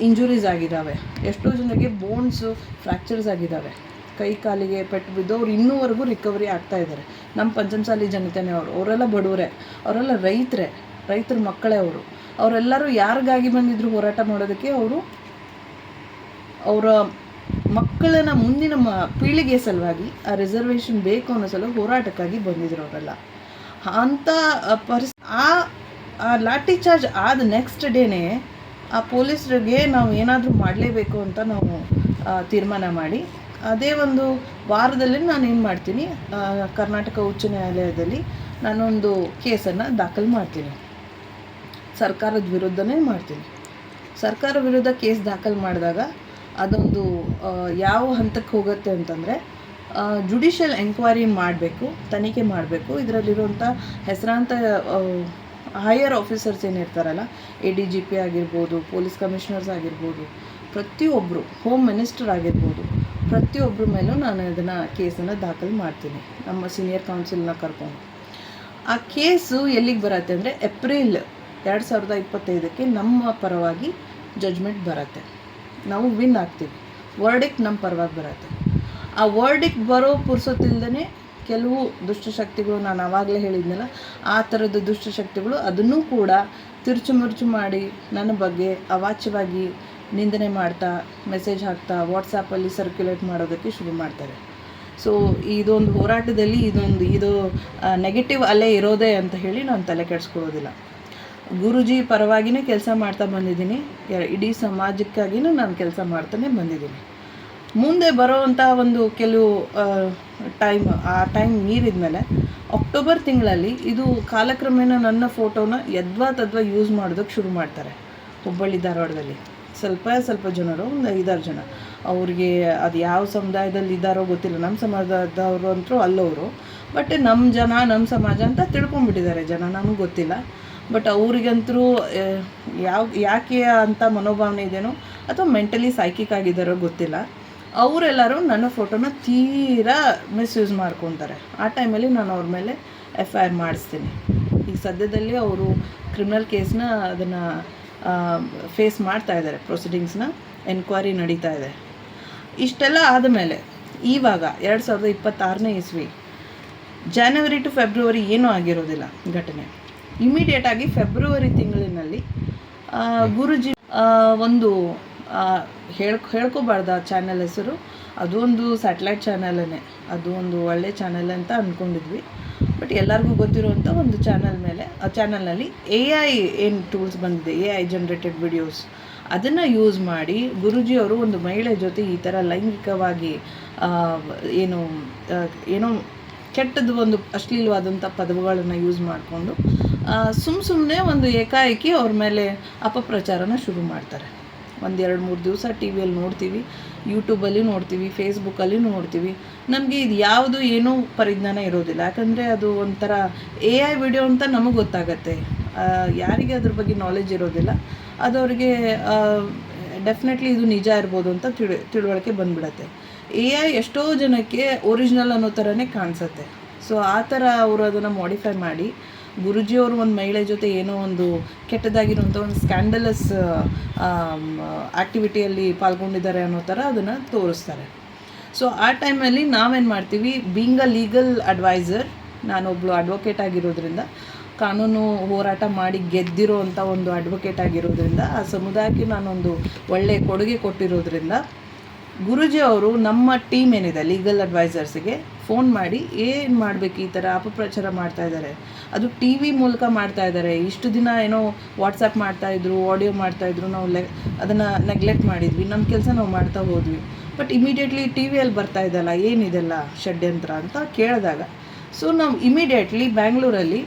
ಇಂಜುರೀಸ್ ಆಗಿದ್ದಾವೆ. ಎಷ್ಟೋ ಜನರಿಗೆ ಬೋನ್ಸು ಫ್ರ್ಯಾಕ್ಚರ್ಸ್ ಆಗಿದ್ದಾವೆ. ಕೈ ಕಾಲಿಗೆ ಪೆಟ್ಟು ಬಿದ್ದು ಅವ್ರು ಇನ್ನೂವರೆಗೂ ರಿಕವರಿ ಆಗ್ತಾ ಇದ್ದಾರೆ. ನಮ್ಮ ಪಂಚಮಸಾಲಿ ಜನತೆನೇ ಅವರೆಲ್ಲ ಬಡವರೇ, ಅವರೆಲ್ಲ ರೈತರ ಮಕ್ಕಳೇ ಅವರೆಲ್ಲರೂ ಯಾರಿಗಾಗಿ ಬಂದಿದ್ರು ಹೋರಾಟ ಮಾಡೋದಕ್ಕೆ, ಅವರ ಮಕ್ಕಳನ್ನ ಮುಂದಿನ ಪೀಳಿಗೆ ಸಲುವಾಗಿ ಆ ರಿಸರ್ವೇಷನ್ ಬೇಕು ಅನ್ನೋ ಸಲ ಹೋರಾಟಕ್ಕಾಗಿ ಬಂದಿದ್ರು ಅವರೆಲ್ಲ. ಅಂಥ ಆ ಲಾಠಿ ಚಾರ್ಜ್ ಆದ ನೆಕ್ಸ್ಟ್ ಡೇನೇ ಆ ಪೊಲೀಸರಿಗೆ ನಾವು ಏನಾದರೂ ಮಾಡಲೇಬೇಕು ಅಂತ ನಾವು ತೀರ್ಮಾನ ಮಾಡಿ, ಅದೇ ಒಂದು ವಾರದಲ್ಲಿ ನಾನು ಏನು ಮಾಡ್ತೀನಿ, ಕರ್ನಾಟಕ ಉಚ್ಚ ನ್ಯಾಯಾಲಯದಲ್ಲಿ ನಾನೊಂದು ಕೇಸನ್ನು ದಾಖಲು ಮಾಡ್ತೀನಿ. ಸರ್ಕಾರದ ವಿರುದ್ಧನೇ ಮಾಡ್ತೀನಿ. ಸರ್ಕಾರ ವಿರುದ್ಧ ಕೇಸ್ ದಾಖಲು ಮಾಡಿದಾಗ ಅದೊಂದು ಯಾವ ಹಂತಕ್ಕೆ ಹೋಗುತ್ತೆ ಅಂತಂದರೆ, ಜುಡಿಷಿಯಲ್ ಎಂಕ್ವೈರಿ ಮಾಡಬೇಕು, ತನಿಖೆ ಮಾಡಬೇಕು. ಇದರಲ್ಲಿರುವಂಥ ಹೆಸರಾಂತ ಹೈಯರ್ ಆಫೀಸರ್ಸ್ ಏನಿರ್ತಾರಲ್ಲ, ADGP ಆಗಿರ್ಬೋದು, ಪೊಲೀಸ್ ಕಮಿಷನರ್ಸ್ ಆಗಿರ್ಬೋದು, ಪ್ರತಿಯೊಬ್ಬರು, ಹೋಮ್ ಮಿನಿಸ್ಟರ್ ಆಗಿರ್ಬೋದು, ಪ್ರತಿಯೊಬ್ಬರ ಮೇಲೂ ನಾನು ಇದನ್ನು ಕೇಸನ್ನು ದಾಖಲು ಮಾಡ್ತೀನಿ, ನಮ್ಮ ಸೀನಿಯರ್ ಕೌನ್ಸಿಲ್ನ ಕರ್ಕೊಂಡು. ಆ ಕೇಸು ಎಲ್ಲಿಗೆ ಬರುತ್ತೆ ಅಂದರೆ, ಏಪ್ರಿಲ್ 2025ಕ್ಕೆ ನಮ್ಮ ಪರವಾಗಿ ಜಡ್ಜ್ಮೆಂಟ್ ಬರುತ್ತೆ. ನಾವು ವಿನ್ ಆಗ್ತೀವಿ. ವರ್ಡಿಕ್ಟ್ ನಮ್ಮ ಪರವಾಗಿ ಬರುತ್ತೆ. ಆ ವರ್ಡಿಕ್ಟ್ ಬರೋ ಪುರ್ಸೊತ್ತಿಲ್ದೇ ಕೆಲವು ದುಷ್ಟಶಕ್ತಿಗಳು, ನಾನು ಆವಾಗಲೇ ಹೇಳಿದ್ನಲ್ಲ, ಆ ಥರದ ದುಷ್ಟಶಕ್ತಿಗಳು ಅದನ್ನೂ ಕೂಡ ತಿರುಚು ಮುರುಚು ಮಾಡಿ ನನ್ನ ಬಗ್ಗೆ ಅವಾಚ್ಯವಾಗಿ ನಿಂದನೆ ಮಾಡ್ತಾ, ಮೆಸೇಜ್ ಹಾಕ್ತಾ, ವಾಟ್ಸಾಪಲ್ಲಿ ಸರ್ಕ್ಯುಲೇಟ್ ಮಾಡೋದಕ್ಕೆ ಶುರು ಮಾಡ್ತಾರೆ. ಸೊ ಇದೊಂದು ಹೋರಾಟದಲ್ಲಿ ಇದು ನೆಗೆಟಿವ್ ಅಲೆ ಇರೋದೇ ಅಂತ ಹೇಳಿ ನಾನು ತಲೆ ಕೆಡಿಸ್ಕೊಳ್ಳೋದಿಲ್ಲ. ಗುರೂಜಿ ಪರವಾಗಿಯೇ ಕೆಲಸ ಮಾಡ್ತಾ ಬಂದಿದ್ದೀನಿ. ಇಡೀ ಸಮಾಜಕ್ಕಾಗಿಯೂ ನಾನು ಕೆಲಸ ಮಾಡ್ತಾನೆ ಬಂದಿದ್ದೀನಿ. ಮುಂದೆ ಬರೋವಂಥ ಒಂದು ಕೆಲವು ಆ ಟೈಮ್ ಮೀರಿದ ಮೇಲೆ ಅಕ್ಟೋಬರ್ ತಿಂಗಳಲ್ಲಿ ಇದು ಕಾಲಕ್ರಮೇಣ ನನ್ನ ಫೋಟೋನ ಯದ್ವಾ ತದ್ವಾ ಯೂಸ್ ಮಾಡೋದಕ್ಕೆ ಶುರು ಮಾಡ್ತಾರೆ. ಹುಬ್ಬಳ್ಳಿ ಧಾರವಾಡದಲ್ಲಿ ಸ್ವಲ್ಪ ಜನರು, ಒಂದು 5-6 ಜನ, ಅವ್ರಿಗೆ ಅದು ಯಾವ ಸಮುದಾಯದಲ್ಲಿ ಇದ್ದಾರೋ ಗೊತ್ತಿಲ್ಲ. ನಮ್ಮ ಸಮಾಜದವರು ಅಂತೂ ಅಲ್ಲವರು, ಬಟ್ ನಮ್ಮ ಸಮಾಜ ಅಂತ ತಿಳ್ಕೊಂಡ್ಬಿಟ್ಟಿದ್ದಾರೆ ಜನ, ನಮಗೆ ಗೊತ್ತಿಲ್ಲ. ಬಟ್ ಅವ್ರಿಗಂತರೂ ಯಾಕೆ ಅಂತ ಮನೋಭಾವನೆ ಇದೆಯೋ ಅಥವಾ ಮೆಂಟಲಿ ಸೈಕಿಕ್ ಆಗಿದ್ದಾರೋ ಗೊತ್ತಿಲ್ಲ, ಅವರೆಲ್ಲರೂ ನನ್ನ ಫೋಟೋನ ತೀರಾ ಮಿಸ್ಯೂಸ್ ಮಾಡ್ಕೊತಾರೆ. ಆ ಟೈಮಲ್ಲಿ ನಾನು ಅವ್ರ ಮೇಲೆ FIR ಮಾಡಿಸ್ತೀನಿ. ಈಗ ಸದ್ಯದಲ್ಲಿ ಅವರು ಕ್ರಿಮಿನಲ್ ಕೇಸ್ನ ಅದನ್ನು ಫೇಸ್ ಮಾಡ್ತಾ ಇದ್ದಾರೆ, ಪ್ರೊಸೀಡಿಂಗ್ಸ್ನ ಎನ್ಕ್ವೈರಿ ನಡೀತಾ ಇದೆ. ಇಷ್ಟೆಲ್ಲ ಆದಮೇಲೆ ಇವಾಗ 2026ನೇ ಇಸ್ವಿ ಜಾನ್ವರಿ ಟು ಫೆಬ್ರವರಿ ಏನೂ ಆಗಿರೋದಿಲ್ಲ ಘಟನೆ. ಇಮಿಡಿಯೇಟಾಗಿ ಫೆಬ್ರವರಿ ತಿಂಗಳಿನಲ್ಲಿ ಗುರೂಜಿ ಒಂದು ಹೇಳ್ಕೋಬಾರ್ದು ಆ ಚಾನೆಲ್ ಹೆಸರು, ಅದು ಒಂದು ಸ್ಯಾಟಲೈಟ್ ಚಾನಲೇ, ಅದು ಒಂದು ಒಳ್ಳೆ ಚಾನಲ್ ಅಂತ ಅಂದ್ಕೊಂಡಿದ್ವಿ. ಬಟ್ ಎಲ್ಲರಿಗೂ ಗೊತ್ತಿರುವಂಥ ಒಂದು ಚಾನಲ್ ಮೇಲೆ ಆ ಚಾನಲ್ನಲ್ಲಿ AI ಏನು ಟೂಲ್ಸ್ ಬಂದಿದೆ, AI ಜನರೇಟೆಡ್ ವಿಡಿಯೋಸ್, ಅದನ್ನು ಯೂಸ್ ಮಾಡಿ ಗುರೂಜಿಯವರು ಒಂದು ಮಹಿಳೆ ಜೊತೆ ಈ ಥರ ಲೈಂಗಿಕವಾಗಿ ಏನೋ ಕೆಟ್ಟದ್ದು ಒಂದು ಅಶ್ಲೀಲವಾದಂಥ ಪದಗಳನ್ನು ಯೂಸ್ ಮಾಡಿಕೊಂಡು ಸುಮ್ಮನೆ ಒಂದು ಏಕಾಏಕಿ ಅವ್ರ ಮೇಲೆ ಅಪಪ್ರಚಾರನ ಶುರು ಮಾಡ್ತಾರೆ. 1-2-3 ದಿವಸ ಟಿ ವಿಯಲ್ಲಿ ನೋಡ್ತೀವಿ, ಯೂಟ್ಯೂಬಲ್ಲಿ ನೋಡ್ತೀವಿ, ಫೇಸ್ಬುಕ್ಕಲ್ಲಿ ನೋಡ್ತೀವಿ. ನಮಗೆ ಇದು ಯಾವುದು ಏನೂ ಪರಿಜ್ಞಾನ ಇರೋದಿಲ್ಲ, ಯಾಕಂದರೆ ಅದು ಒಂಥರ AI ವಿಡಿಯೋ ಅಂತ ನಮಗೆ ಗೊತ್ತಾಗತ್ತೆ. ಯಾರಿಗೆ ಅದ್ರ ಬಗ್ಗೆ ನಾಲೆಜ್ ಇರೋದಿಲ್ಲ ಅದು ಅವರಿಗೆ ಡೆಫಿನೆಟ್ಲಿ ಇದು ನಿಜ ಇರ್ಬೋದು ಅಂತ ತಿಳುವಳಿಕೆ ಬಂದ್ಬಿಡತ್ತೆ. AI ಎಷ್ಟೋ ಜನಕ್ಕೆ ಒರಿಜಿನಲ್ ಅನ್ನೋ ಥರನೇ ಕಾಣಿಸುತ್ತೆ. ಸೊ ಆ ಥರ ಅವರು ಅದನ್ನು ಮಾಡಿಫೈ ಮಾಡಿ ಗುರೂಜಿಯವರು ಒಂದು ಮಹಿಳೆ ಜೊತೆ ಏನೋ ಒಂದು ಕೆಟ್ಟದಾಗಿರುವಂಥ ಒಂದು ಸ್ಕ್ಯಾಂಡಲಸ್ ಆ್ಯಕ್ಟಿವಿಟಿಯಲ್ಲಿ ಪಾಲ್ಗೊಂಡಿದ್ದಾರೆ ಅನ್ನೋ ಥರ ಅದನ್ನು ತೋರಿಸ್ತಾರೆ. ಸೊ ಆ ಟೈಮಲ್ಲಿ ನಾವೇನು ಮಾಡ್ತೀವಿ, ಬೀಯಿಂಗ್ ಅ ಲೀಗಲ್ ಅಡ್ವೈಸರ್, ನಾನೊಬ್ಬಳು ಅಡ್ವೊಕೇಟ್ ಆಗಿರೋದ್ರಿಂದ, ಕಾನೂನು ಹೋರಾಟ ಮಾಡಿ ಗೆದ್ದಿರೋ ಅಂಥ ಒಂದು ಅಡ್ವೊಕೇಟ್ ಆಗಿರೋದ್ರಿಂದ, ಆ ಸಮುದಾಯಕ್ಕೆ ನಾನೊಂದು ಒಳ್ಳೆಯ ಕೊಡುಗೆ ಕೊಟ್ಟಿರೋದ್ರಿಂದ ಗುರೂಜಿ ಅವರು ನಮ್ಮ ಟೀಮ್ ಏನಿದೆ ಲೀಗಲ್ ಅಡ್ವೈಸರ್ಸಿಗೆ ಫೋನ್ ಮಾಡಿ ಏನು ಮಾಡಬೇಕು, ಈ ಥರ ಅಪಪ್ರಚಾರ ಮಾಡ್ತಾ ಇದ್ದಾರೆ, ಅದು ಟಿ ವಿ ಮೂಲಕ ಮಾಡ್ತಾ ಇದ್ದಾರೆ, ಇಷ್ಟು ದಿನ ಏನೋ ವಾಟ್ಸಪ್ ಮಾಡ್ತಾಯಿದ್ರು, ಆಡಿಯೋ ಮಾಡ್ತಾಯಿದ್ರು, ನಾವು ಅದನ್ನು ನೆಗ್ಲೆಕ್ಟ್ ಮಾಡಿದ್ವಿ, ನಮ್ಮ ಕೆಲಸ ನಾವು ಮಾಡ್ತಾ ಹೋದ್ವಿ, ಬಟ್ ಇಮಿಡಿಯೇಟ್ಲಿ ಟಿ ವಿಯಲ್ಲಿ ಬರ್ತಾ ಇದ್ದಲ್ಲ, ಏನಿದೆಲ್ಲ ಷಡ್ಯಂತ್ರ ಅಂತ ಕೇಳಿದಾಗ, ಸೊ ನಾವು ಇಮಿಡಿಯೇಟ್ಲಿ ಬ್ಯಾಂಗ್ಳೂರಲ್ಲಿ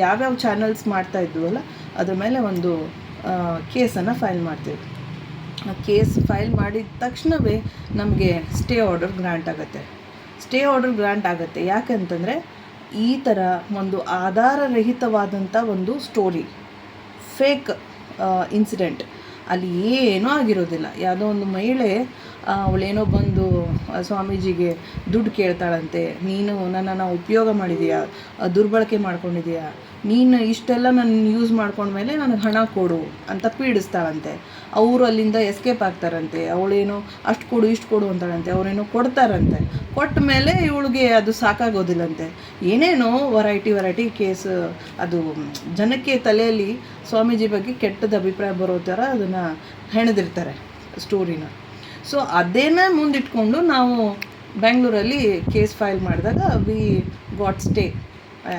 ಯಾವ್ಯಾವ ಚಾನಲ್ಸ್ ಮಾಡ್ತಾ ಇದ್ವಲ್ಲ ಅದ್ರ ಮೇಲೆ ಒಂದು ಕೇಸನ್ನು ಫೈಲ್ ಮಾಡ್ತೀವಿ. ಆ ಕೇಸ್ ಫೈಲ್ ಮಾಡಿದ ತಕ್ಷಣವೇ ನಮಗೆ ಸ್ಟೇ ಆರ್ಡರ್ ಗ್ರಾಂಟ್ ಆಗುತ್ತೆ. ಯಾಕಂತಂದರೆ ಈ ಥರ ಒಂದು ಆಧಾರರಹಿತವಾದಂಥ ಒಂದು ಸ್ಟೋರಿ, ಫೇಕ್ ಇನ್ಸಿಡೆಂಟ್, ಅಲ್ಲಿ ಏನೂ ಆಗಿರೋದಿಲ್ಲ. ಯಾವುದೋ ಒಂದು ಮಹಿಳೆ ಅವಳೇನೋ ಬಂದು ಸ್ವಾಮೀಜಿಗೆ ದುಡ್ಡು ಕೇಳ್ತಾಳಂತೆ, ನೀನು ನನ್ನನ್ನು ಉಪಯೋಗ ಮಾಡಿದೀಯಾ, ದುರ್ಬಳಕೆ ಮಾಡ್ಕೊಂಡಿದೀಯಾ, ನೀನು ಇಷ್ಟೆಲ್ಲ ನನ್ನ ಯೂಸ್ ಮಾಡ್ಕೊಂಡ್ಮೇಲೆ ನನಗೆ ಹಣ ಕೊಡು ಅಂತ ಪೀಡಿಸ್ತಾಳಂತೆ. ಅವರು ಅಲ್ಲಿಂದ ಎಸ್ಕೇಪ್ ಆಗ್ತಾರಂತೆ. ಅವಳೇನೋ ಅಷ್ಟು ಕೊಡು ಇಷ್ಟು ಕೊಡು ಅಂತಾಳಂತೆ, ಅವರೇನೋ ಕೊಡ್ತಾರಂತೆ. ಕೊಟ್ಟ ಮೇಲೆ ಇವಳಿಗೆ ಅದು ಸಾಕಾಗೋದಿಲ್ಲಂತೆ. ಏನೇನೋ ವೆರೈಟಿ ಕೇಸ್, ಅದು ಜನಕ್ಕೆ ತಲೆಯಲ್ಲಿ ಸ್ವಾಮೀಜಿ ಬಗ್ಗೆ ಕೆಟ್ಟದ ಅಭಿಪ್ರಾಯ ಬರೋ ಥರ ಅದನ್ನು ಹೆಣೆದಿರ್ತಾರೆ ಸ್ಟೋರಿನ. ಸೊ ಅದೇನ ಮುಂದಿಟ್ಕೊಂಡು ನಾವು ಬ್ಯಾಂಗ್ಳೂರಲ್ಲಿ ಕೇಸ್ ಫೈಲ್ ಮಾಡಿದಾಗ ವಿ ಗಾಟ್ ಸ್ಟೇ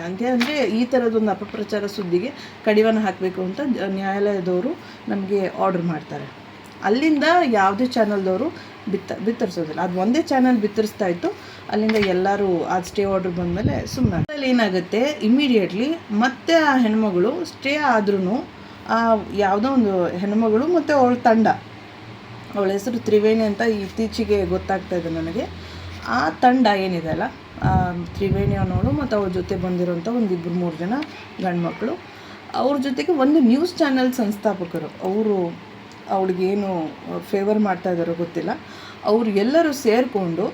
ಅಂದರೆ ಈ ಥರದೊಂದು ಅಪಪ್ರಚಾರ ಸುದ್ದಿಗೆ ಕಡಿವಾಣ ಹಾಕಬೇಕು ಅಂತ ನ್ಯಾಯಾಲಯದವರು ನಮಗೆ ಆರ್ಡರ್ ಮಾಡ್ತಾರೆ. ಅಲ್ಲಿಂದ ಯಾವುದೇ ಚಾನಲ್ದವರು ಬಿತ್ತರಿಸೋದಿಲ್ಲ. ಅದು ಒಂದೇ ಚಾನಲ್ ಬಿತ್ತರಿಸ್ತಾ ಇತ್ತು. ಅಲ್ಲಿಂದ ಎಲ್ಲರೂ ಆ ಸ್ಟೇ ಆರ್ಡ್ರ್ ಬಂದಮೇಲೆ ಸುಮ್ಮನೆ ಅಲ್ಲಿ ಏನಾಗುತ್ತೆ, ಇಮ್ಮಿಡಿಯೇಟ್ಲಿ ಮತ್ತೆ ಆ ಹೆಣ್ಮಗಳು ಸ್ಟೇ ಆದ್ರೂ ಯಾವುದೋ ಒಂದು ಹೆಣ್ಮಗಳು ಮತ್ತು ಅವಳ ತಂಡ, ಅವಳ ಹೆಸರು ತ್ರಿವೇಣಿ ಅಂತ ಇತ್ತೀಚೆಗೆ ಗೊತ್ತಾಗ್ತಾ ಇದೆ ನನಗೆ. ಆ ತಂಡ ಏನಿದೆ ಅಲ್ಲ, ತ್ರಿವೇಣಿ ಅನ್ನೋಳು ಮತ್ತು ಅವ್ರ ಜೊತೆ ಬಂದಿರೋಂಥ ಒಂದು 2-3 ಜನ ಗಂಡು ಮಕ್ಕಳು, ಅವ್ರ ಜೊತೆಗೆ ಒಂದು ನ್ಯೂಸ್ ಚಾನಲ್ ಸಂಸ್ಥಾಪಕರು, ಅವರು ಅವಳಿಗೇನು ಫೇವರ್ ಮಾಡ್ತಾ ಇದ್ದಾರೋ ಗೊತ್ತಿಲ್ಲ, ಅವರು ಎಲ್ಲರೂ ಸೇರಿಕೊಂಡು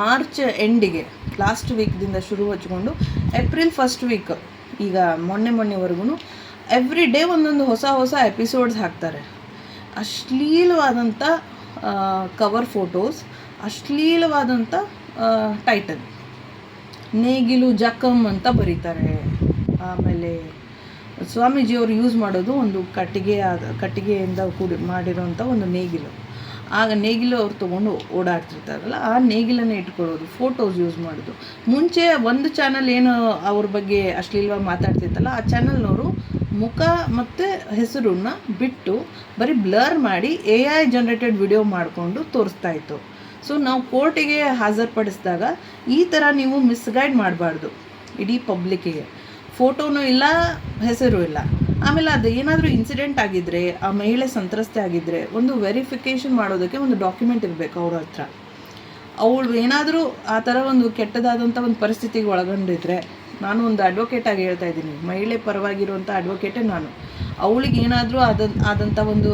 ಮಾರ್ಚ್ ಎಂಡಿಗೆ ಲಾಸ್ಟ್ ವೀಕ್ದಿಂದ ಶುರು ಹಚ್ಕೊಂಡು ಏಪ್ರಿಲ್ ಫಸ್ಟ್ ವೀಕ್ ಈಗ ಮೊನ್ನೆವರೆಗೂ ಎವ್ರಿ ಡೇ ಒಂದೊಂದು ಹೊಸ ಎಪಿಸೋಡ್ಸ್ ಹಾಕ್ತಾರೆ. ಅಶ್ಲೀಲವಾದಂಥ ಕವರ್ ಫೋಟೋಸ್, ಅಶ್ಲೀಲವಾದಂಥ ಟೈಟಲ್, ನೇಗಿಲು ಜಖಮ್ ಅಂತ ಬರೀತಾರೆ. ಆಮೇಲೆ ಸ್ವಾಮೀಜಿಯವರು ಯೂಸ್ ಮಾಡೋದು ಒಂದು ಕಟ್ಟಿಗೆಯಿಂದ ಮಾಡಿರೋಂಥ ಒಂದು ನೇಗಿಲು. ಆಗ ನೇಗಿಲು ಅವ್ರು ತೊಗೊಂಡು ಓಡಾಡ್ತಿರ್ತಾರಲ್ಲ, ಆ ನೇಗಿಲನ್ನು ಇಟ್ಕೊಳ್ಳೋದು, ಫೋಟೋಸ್ ಯೂಸ್ ಮಾಡೋದು. ಮುಂಚೆ ಒಂದು ಚಾನಲ್ ಏನು ಅವ್ರ ಬಗ್ಗೆ ಅಶ್ಲೀಲವಾಗಿ ಮಾತಾಡ್ತಿತ್ತಲ್ಲ, ಆ ಚಾನಲ್ನವರು ಮುಖ ಮತ್ತು ಹೆಸರನ್ನ ಬಿಟ್ಟು ಬರೀ ಬ್ಲರ್ ಮಾಡಿ AI ಜನರೇಟೆಡ್ ವಿಡಿಯೋ ಮಾಡಿಕೊಂಡು ತೋರಿಸ್ತಾ ಇತ್ತು. ಸೊ ನಾವು ಕೋರ್ಟಿಗೆ ಹಾಜರುಪಡಿಸಿದಾಗ ಈ ಥರ ನೀವು ಮಿಸ್ಗೈಡ್ ಮಾಡಬಾರ್ದು ಇಡೀ ಪಬ್ಲಿಕ್ಕಿಗೆ. ಫೋಟೋನೂ ಇಲ್ಲ, ಹೆಸರು ಇಲ್ಲ. ಆಮೇಲೆ ಅದು ಏನಾದರೂ ಇನ್ಸಿಡೆಂಟ್ ಆಗಿದ್ದರೆ, ಆ ಮಹಿಳೆ ಸಂತ್ರಸ್ತೆ ಆಗಿದ್ದರೆ, ಒಂದು ವೆರಿಫಿಕೇಷನ್ ಮಾಡೋದಕ್ಕೆ ಒಂದು ಡಾಕ್ಯುಮೆಂಟ್ ಇರಬೇಕು ಅವ್ರ ಹತ್ರ. ಅವಳು ಏನಾದರೂ ಆ ಥರ ಒಂದು ಕೆಟ್ಟದಾದಂಥ ಒಂದು ಪರಿಸ್ಥಿತಿಗೆ ಒಳಗೊಂಡಿದ್ರೆ, ನಾನು ಒಂದು ಅಡ್ವೊಕೇಟಾಗಿ ಹೇಳ್ತಾ ಇದ್ದೀನಿ, ಮಹಿಳೆ ಪರವಾಗಿರುವಂಥ ಅಡ್ವೊಕೇಟೇ ನಾನು. ಅವಳಿಗೆ ಏನಾದರೂ ಆದಂಥ ಒಂದು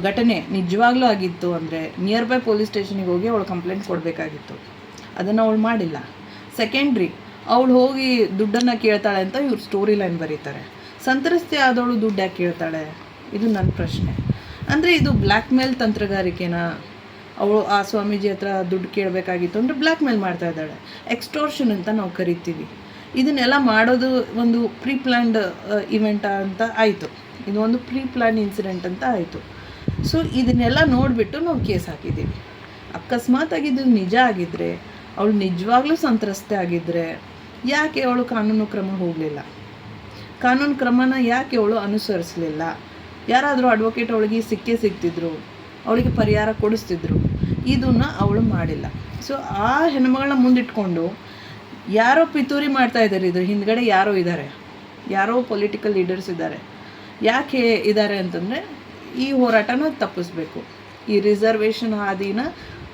ಘಟನೆ ನಿಜವಾಗ್ಲೂ ಆಗಿತ್ತು ಅಂದರೆ ನಿಯರ್ ಬೈ ಪೊಲೀಸ್ ಸ್ಟೇಷನಿಗೆ ಹೋಗಿ ಅವಳು ಕಂಪ್ಲೇಂಟ್ ಕೊಡಬೇಕಾಗಿತ್ತು. ಅದನ್ನು ಅವಳು ಮಾಡಿಲ್ಲ. ಸೆಕೆಂಡ್ರಿ, ಅವಳು ಹೋಗಿ ದುಡ್ಡನ್ನು ಕೇಳ್ತಾಳೆ ಅಂತ ಇವ್ರು ಸ್ಟೋರಿ ಲೈನ್ ಬರೀತಾರೆ. ಸಂತ್ರಸ್ತೆ ಆದವಳು ದುಡ್ಡು ಯಾಕೆ ಕೇಳ್ತಾಳೆ? ಇದು ನನ್ನ ಪ್ರಶ್ನೆ. ಅಂದರೆ ಇದು ಬ್ಲ್ಯಾಕ್ ಮೇಲ್ ತಂತ್ರಗಾರಿಕೆನಾ? ಅವಳು ಆ ಸ್ವಾಮೀಜಿ ಹತ್ರ ದುಡ್ಡು ಕೇಳಬೇಕಾಗಿತ್ತು ಅಂದರೆ ಬ್ಲ್ಯಾಕ್ ಮೇಲ್ ಮಾಡ್ತಾ ಇದ್ದಾಳೆ. ಎಕ್ಸ್ಟೋರ್ಷನ್ ಅಂತ ನಾವು ಕರಿತೀವಿ. ಇದನ್ನೆಲ್ಲ ಮಾಡೋದು ಒಂದು ಪ್ರೀ ಪ್ಲ್ಯಾನ್ಡ್ ಇವೆಂಟ್ ಅಂತ ಆಯಿತು. ಇದು ಒಂದು ಪ್ರೀ ಪ್ಲ್ಯಾನ್ ಇನ್ಸಿಡೆಂಟ್ ಅಂತ ಆಯಿತು. ಸೊ ಇದನ್ನೆಲ್ಲ ನೋಡಿಬಿಟ್ಟು ನಾವು ಕೇಸ್ ಹಾಕಿದ್ದೀವಿ. ಅಕಸ್ಮಾತ್ ಆಗಿದ್ದು ನಿಜ ಆಗಿದ್ದರೆ, ಅವಳು ನಿಜವಾಗ್ಲೂ ಸಂತ್ರಸ್ತೆ ಆಗಿದ್ದರೆ, ಯಾಕೆ ಅವಳು ಕಾನೂನು ಕ್ರಮ ಹೋಗಲಿಲ್ಲ? ಕಾನೂನು ಕ್ರಮನ ಯಾಕೆ ಅವಳು ಅನುಸರಿಸಲಿಲ್ಲ? ಯಾರಾದರೂ ಅಡ್ವೊಕೇಟ್ ಅವಳಿಗೆ ಸಿಗ್ತಿದ್ರು, ಅವಳಿಗೆ ಪರಿಹಾರ ಕೊಡಿಸ್ತಿದ್ರು. ಇದನ್ನು ಅವಳು ಮಾಡಿಲ್ಲ. ಸೊ ಆ ಹೆಣ್ಮಗಳನ್ನ ಮುಂದಿಟ್ಕೊಂಡು ಯಾರೋ ಪಿತೂರಿ ಮಾಡ್ತಾ ಇದ್ದಾರೆ. ಇದು ಹಿಂದ್ಗಡೆ ಯಾರೋ ಇದ್ದಾರೆ, ಯಾರೋ ಪೊಲಿಟಿಕಲ್ ಲೀಡರ್ಸ್ ಇದ್ದಾರೆ. ಯಾಕೆ ಇದ್ದಾರೆ ಅಂತಂದರೆ ಈ ಹೋರಾಟನ ತಪ್ಪಿಸ್ಬೇಕು, ಈ ರಿಸರ್ವೇಷನ್ ಹಾದಿನ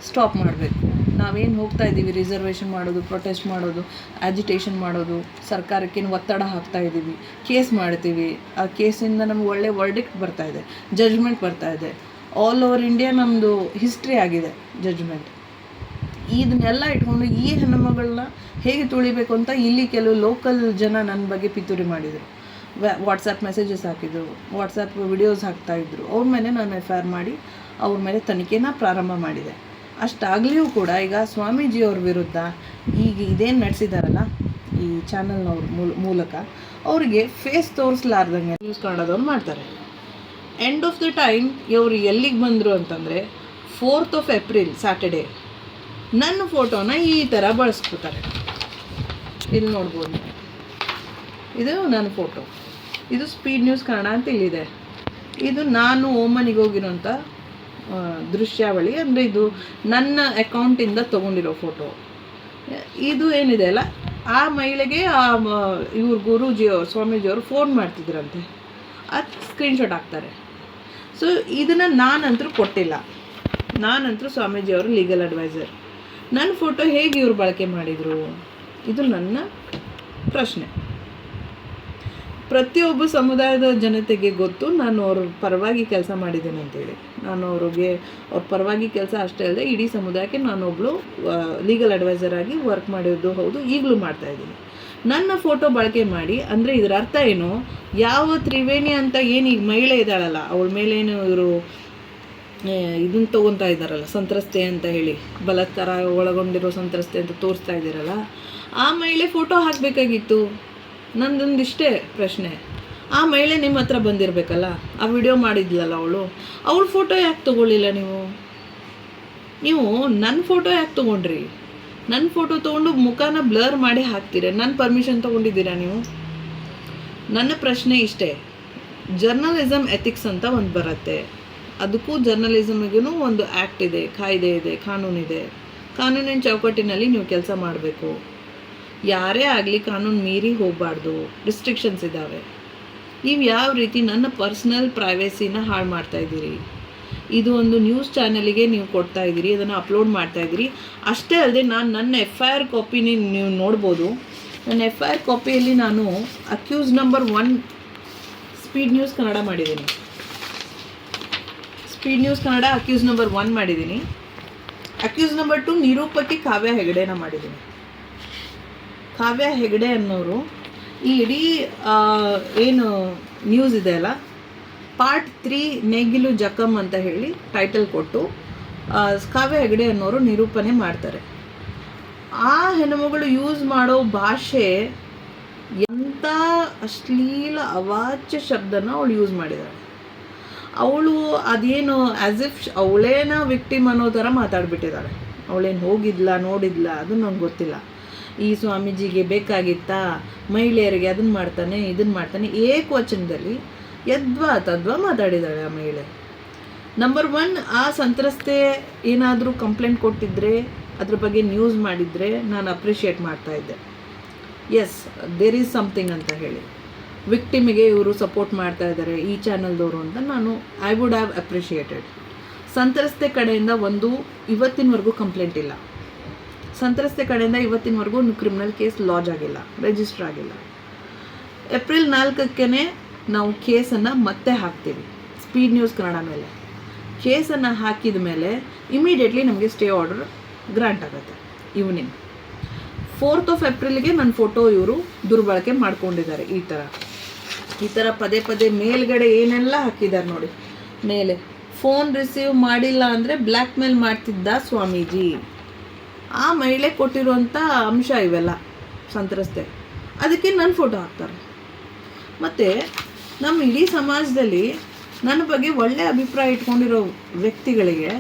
ಸ್ಟಾಪ್ ಮಾಡಬೇಕು. ನಾವೇನು ಹೋಗ್ತಾ ಇದ್ದೀವಿ ರಿಸರ್ವೇಷನ್ ಮಾಡೋದು, ಪ್ರೊಟೆಸ್ಟ್ ಮಾಡೋದು, ಆಜಿಟೇಷನ್ ಮಾಡೋದು, ಸರ್ಕಾರಕ್ಕೇನು ಒತ್ತಡ ಹಾಕ್ತಾ ಇದ್ದೀವಿ, ಕೇಸ್ ಮಾಡ್ತೀವಿ. ಆ ಕೇಸಿಂದ ನಮ್ಗೆ ಒಳ್ಳೆ ವರ್ಡಿಕ್ಟ್ ಬರ್ತಾ ಇದೆ, ಜಡ್ಜ್ಮೆಂಟ್ ಬರ್ತಾ ಇದೆ. ಆಲ್ ಓವರ್ ಇಂಡಿಯಾ ನಮ್ಮದು ಹಿಸ್ಟ್ರಿ ಆಗಿದೆ ಜಡ್ಜ್ಮೆಂಟ್. ಇದನ್ನೆಲ್ಲ ಇಟ್ಕೊಂಡು ಈ ಹೆಣ್ಣುಮಗಳನ್ನ ಹೇಗೆ ತುಳಿಬೇಕು ಅಂತ ಇಲ್ಲಿ ಕೆಲವು ಲೋಕಲ್ ಜನ ನನ್ನ ಬಗ್ಗೆ ಪಿತೂರಿ ಮಾಡಿದರು. ವಾಟ್ಸಪ್ ಮೆಸೇಜಸ್ ಹಾಕಿದರು, ವಾಟ್ಸಪ್ ವಿಡಿಯೋಸ್ ಹಾಕ್ತಾಯಿದ್ರು. ಅವ್ರ ಮೇಲೆ ನಾನು FIR ಮಾಡಿ ಅವ್ರ ಮೇಲೆ ತನಿಖೆನ ಪ್ರಾರಂಭ ಮಾಡಿದೆ. ಅಷ್ಟಾಗಲಿಯೂ ಕೂಡ ಈಗ ಸ್ವಾಮೀಜಿಯವ್ರ ವಿರುದ್ಧ ಈಗ ಇದೇನು ನಡೆಸಿದಾರಲ್ಲ ಈ ಚಾನಲ್ನವ್ರ ಮೂಲಕ ಅವರಿಗೆ ಫೇಸ್ ತೋರಿಸ್ಲಾರ್ದಂಗೆ ನ್ಯೂಸ್ ಕನ್ನಡದವ್ರು ಮಾಡ್ತಾರೆ. ಎಂಡ್ ಆಫ್ ದ ಟೈಮ್ ಇವರು ಎಲ್ಲಿಗೆ ಬಂದರು ಅಂತಂದರೆ 4th ಏಪ್ರಿಲ್ ಸ್ಯಾಟರ್ಡೇ ನನ್ನ ಫೋಟೋನ ಈ ಥರ ಬಳಸ್ಕೊತಾರೆ. ಇಲ್ಲಿ ನೋಡ್ಬೋದು, ಇದು ನನ್ನ ಫೋಟೋ. ಇದು ಸ್ಪೀಡ್ ನ್ಯೂಸ್ ಕನ್ನಡ ಅಂತ ಇಲ್ಲಿದೆ. ಇದು ನಾನು ಓಮನಿಗೆ ಹೋಗಿರೋಂಥ ದೃಶ್ಯಾವಳಿ, ಅಂದರೆ ಇದು ನನ್ನ ಅಕೌಂಟಿಂದ ತೊಗೊಂಡಿರೋ ಫೋಟೋ. ಇದು ಏನಿದೆ ಅಲ್ಲ, ಆ ಮಹಿಳೆಗೆ ಇವ್ರ ಗುರೂಜಿಯವರು ಸ್ವಾಮೀಜಿಯವರು ಫೋನ್ ಮಾಡ್ತಿದ್ರಂತೆ, ಅದು ಸ್ಕ್ರೀನ್ಶಾಟ್ ಹಾಕ್ತಾರೆ. ಸೊ ಇದನ್ನು ನಾನಂತರೂ ಕೊಟ್ಟಿಲ್ಲ, ನಾನಂತರೂ ಸ್ವಾಮೀಜಿಯವರು ಲೀಗಲ್ ಅಡ್ವೈಸರ್. ನನ್ನ ಫೋಟೋ ಹೇಗೆ ಇವ್ರು ಬಳಕೆ ಮಾಡಿದರು? ಇದು ನನ್ನ ಪ್ರಶ್ನೆ. ಪ್ರತಿಯೊಬ್ಬ ಸಮುದಾಯದ ಜನತೆಗೆ ಗೊತ್ತು ನಾನು ಅವ್ರ ಪರವಾಗಿ ಕೆಲಸ ಮಾಡಿದ್ದೇನೆ ಅಂತೇಳಿ. ನಾನು ಅವ್ರ ಪರವಾಗಿ ಕೆಲಸ ಅಷ್ಟೇ ಅಲ್ಲದೆ ಇಡೀ ಸಮುದಾಯಕ್ಕೆ ನಾನೊಬ್ಬಳು ಲೀಗಲ್ ಅಡ್ವೈಸರ್ ಆಗಿ ವರ್ಕ್ ಮಾಡಿದ್ದು ಹೌದು, ಈಗಲೂ ಮಾಡ್ತಾಯಿದ್ದೀನಿ. ನನ್ನ ಫೋಟೋ ಬಳಕೆ ಮಾಡಿ ಅಂದರೆ ಇದರ ಅರ್ಥ ಏನು? ಯಾವ ತ್ರಿವೇಣಿ ಅಂತ ಏನು ಈಗ ಮಹಿಳೆ ಇದ್ದಾಳಲ್ಲ, ಅವಳ ಮೇಲೇನು ಇವರು ಇದನ್ನು ತೊಗೊತಾ ಇದ್ದಾರಲ್ಲ, ಸಂತ್ರಸ್ತೆ ಅಂತ ಹೇಳಿ, ಬಲಾತ್ಕಾರ ಒಳಗೊಂಡಿರೋ ಸಂತ್ರಸ್ತೆ ಅಂತ ತೋರಿಸ್ತಾ ಇದ್ದೀರಲ್ಲ, ಆ ಮಹಿಳೆ ಫೋಟೋ ಹಾಕಬೇಕಾಗಿತ್ತು. ನಂದೊಂದಿಷ್ಟೇ ಪ್ರಶ್ನೆ. ಆ ಮಹಿಳೆ ನಿಮ್ಮ ಹತ್ರ ಬಂದಿರಬೇಕಲ್ಲ, ಆ ವಿಡಿಯೋ ಮಾಡಿದ್ಲಲ್ಲ ಅವಳ ಫೋಟೋ ಯಾಕೆ ತೊಗೊಳ್ಳಿಲ್ಲ ನೀವು ನನ್ನ ಫೋಟೋ ಯಾಕೆ ತೊಗೊಂಡ್ರಿ? ನನ್ನ ಫೋಟೋ ತೊಗೊಂಡು ಮುಖನ ಬ್ಲರ್ ಮಾಡಿ ಹಾಕ್ತೀರ, ನನ್ನ ಪರ್ಮಿಷನ್ ತೊಗೊಂಡಿದ್ದೀರಾ ನೀವು? ನನ್ನ ಪ್ರಶ್ನೆ ಇಷ್ಟೇ. ಜರ್ನಲಿಸಮ್ ಎಥಿಕ್ಸ್ ಅಂತ ಒಂದು ಬರುತ್ತೆ, ಅದಕ್ಕೂ ಜರ್ನಲಿಸಮ್ಗೂ ಒಂದು ಆ್ಯಕ್ಟ್ ಇದೆ, ಕಾಯ್ದೆ ಇದೆ, ಕಾನೂನಿದೆ. ಕಾನೂನಿನ ಚೌಕಟ್ಟಿನಲ್ಲಿ ನೀವು ಕೆಲಸ ಮಾಡಬೇಕು. ಯಾರೇ ಆಗಲಿ ಕಾನೂನು ಮೀರಿ ಹೋಗಬಾರ್ದು, ರಿಸ್ಟ್ರಿಕ್ಷನ್ಸ್ ಇದ್ದಾವೆ. ನೀವು ಯಾವ ರೀತಿ ನನ್ನ ಪರ್ಸ್ನಲ್ ಪ್ರೈವೇಸಿನ ಹಾಳು ಮಾಡ್ತಾಯಿದ್ದೀರಿ? ಇದು ಒಂದು ನ್ಯೂಸ್ ಚಾನಲಿಗೆ ನೀವು ಕೊಡ್ತಾ ಇದ್ದೀರಿ, ಅದನ್ನು ಅಪ್ಲೋಡ್ ಮಾಡ್ತಾಯಿದ್ದೀರಿ. ಅಷ್ಟೇ ಅಲ್ಲದೆ ನನ್ನ FIR ಕಾಪಿನ ನೀವು ನೋಡ್ಬೋದು. ನನ್ನ FIR ಕಾಪಿಯಲ್ಲಿ ನಾನು accuse number 1 speed news Kannada ಮಾಡಿದ್ದೀನಿ. Speed news Kannada accuse number 1 ಮಾಡಿದ್ದೀನಿ. ಅಕ್ಯೂಸ್ ನಂಬರ್ 2 ನಿರೂಪಕಿ ಕಾವ್ಯ ಹೆಗಡೆನ ಮಾಡಿದ್ದೀನಿ. ಕಾವ್ಯ ಹೆಗಡೆ ಅನ್ನೋರು ಈ ಇಡೀ ಏನು ನ್ಯೂಸ್ ಇದೆ ಅಲ್ಲ, ಪಾರ್ಟ್ 3 ನೇಗಿಲು ಜಖಮ್ ಅಂತ ಹೇಳಿ ಟೈಟಲ್ ಕೊಟ್ಟು ಕಾವ್ಯ ಹೆಗಡೆ ಅನ್ನೋರು ನಿರೂಪಣೆ ಮಾಡ್ತಾರೆ. ಆ ಹೆಣ್ಣುಮಗಳು ಯೂಸ್ ಮಾಡೋ ಭಾಷೆ ಎಂಥ ಅಶ್ಲೀಲ ಅವಾಚ್ಯ ಶಬ್ದನ ಅವಳು ಯೂಸ್ ಮಾಡಿದ್ದಾಳೆ. ಅವಳು ಅದೇನು ಆ್ಯಸ್ ಇಫ್ ಅವಳೇನ ವಿಕ್ಟಿಮ್ ಅನ್ನೋ ಥರ ಮಾತಾಡ್ಬಿಟ್ಟಿದ್ದಾಳೆ. ಅವಳೇನು ಹೋಗಿದ್ಲ ನೋಡಿದ್ಲ ಅದು ನಂಗೆ ಗೊತ್ತಿಲ್ಲ. ಈ ಸ್ವಾಮೀಜಿಗೆ ಬೇಕಾಗಿತ್ತಾ, ಮಹಿಳೆಯರಿಗೆ ಅದನ್ನು ಮಾಡ್ತಾನೆ ಇದನ್ನು ಮಾಡ್ತಾನೆ, ಏಕವಚನದಲ್ಲಿ ಯದ್ವಾ ತದ್ವಾ ಮಾತಾಡಿದ್ದಾಳೆ ಆ ಮಹಿಳೆ. ನಂಬರ್ 1, ಆ ಸಂತ್ರಸ್ತೆ ಏನಾದರೂ ಕಂಪ್ಲೇಂಟ್ ಕೊಟ್ಟಿದ್ದರೆ, ಅದ್ರ ಬಗ್ಗೆ ನ್ಯೂಸ್ ಮಾಡಿದರೆ ನಾನು ಅಪ್ರಿಷಿಯೇಟ್ ಮಾಡ್ತಾಯಿದ್ದೆ. ಎಸ್, ದೇರ್ ಈಸ್ ಸಮಥಿಂಗ್ ಅಂತ ಹೇಳಿ, ವಿಕ್ಟಿಮಿಗೆ ಇವರು ಸಪೋರ್ಟ್ ಮಾಡ್ತಾ ಇದ್ದಾರೆ ಈ ಚಾನಲ್ದವರು ಅಂತ ನಾನು ಐ ವುಡ್ ಹ್ಯಾವ್ ಅಪ್ರಿಷಿಯೇಟೆಡ್. ಸಂತ್ರಸ್ತೆ ಕಡೆಯಿಂದ ಇವತ್ತಿನವರೆಗೂ ಕಂಪ್ಲೇಂಟ್ ಇಲ್ಲ. ಸಂತ್ರಸ್ತೆ ಕಡೆಯಿಂದ ಇವತ್ತಿನವರೆಗೂ ಒಂದು ಕ್ರಿಮಿನಲ್ ಕೇಸ್ ಲಾಜ್ ಆಗಿಲ್ಲ, ರಿಜಿಸ್ಟರ್ ಆಗಿಲ್ಲ. ಏಪ್ರಿಲ್ 4ಕ್ಕೆ ನಾವು ಕೇಸನ್ನು ಮತ್ತೆ ಹಾಕ್ತೀವಿ ಸ್ಪೀಡ್ ನ್ಯೂಸ್ ಕನ್ನಡ ಮೇಲೆ. ಕೇಸನ್ನು ಹಾಕಿದ ಮೇಲೆ ಇಮಿಡಿಯೇಟ್ಲಿ ನಮಗೆ ಸ್ಟೇ ಆರ್ಡರ್ ಗ್ರಾಂಟ್ ಆಗುತ್ತೆ. ಈವ್ನಿಂಗ್ 4th ಏಪ್ರಿಲ್ಗೆ ನನ್ನ ಫೋಟೋ ಇವರು ದುರ್ಬಳಕೆ ಮಾಡ್ಕೊಂಡಿದ್ದಾರೆ. ಈ ಥರ ಪದೇ ಪದೇ ಮೇಲ್ಗಡೆ ಏನೆಲ್ಲ ಹಾಕಿದ್ದಾರೆ ನೋಡಿ. ಮೇಲೆ ಫೋನ್ ರಿಸೀವ್ ಮಾಡಿಲ್ಲ ಅಂದರೆ ಬ್ಲ್ಯಾಕ್ ಮೇಲ್ ಮಾಡ್ತಿದ್ದ ಸ್ವಾಮೀಜಿ. ಆ ಮಹಿಳೆ ಕೊಟ್ಟಿರುವಂಥ ಅಂಶ ಇವೆಲ್ಲ ಸಂತ್ರಸ್ತೆ, ಅದಕ್ಕೆ ನನ್ನ ಫೋಟೋ ಹಾಕ್ತಾರೆ. ಮತ್ತು ನಮ್ಮ ಇಡೀ ಸಮಾಜದಲ್ಲಿ ನನ್ನ ಬಗ್ಗೆ ಒಳ್ಳೆಯ ಅಭಿಪ್ರಾಯ ಇಟ್ಕೊಂಡಿರೋ ವ್ಯಕ್ತಿಗಳಿಗೆ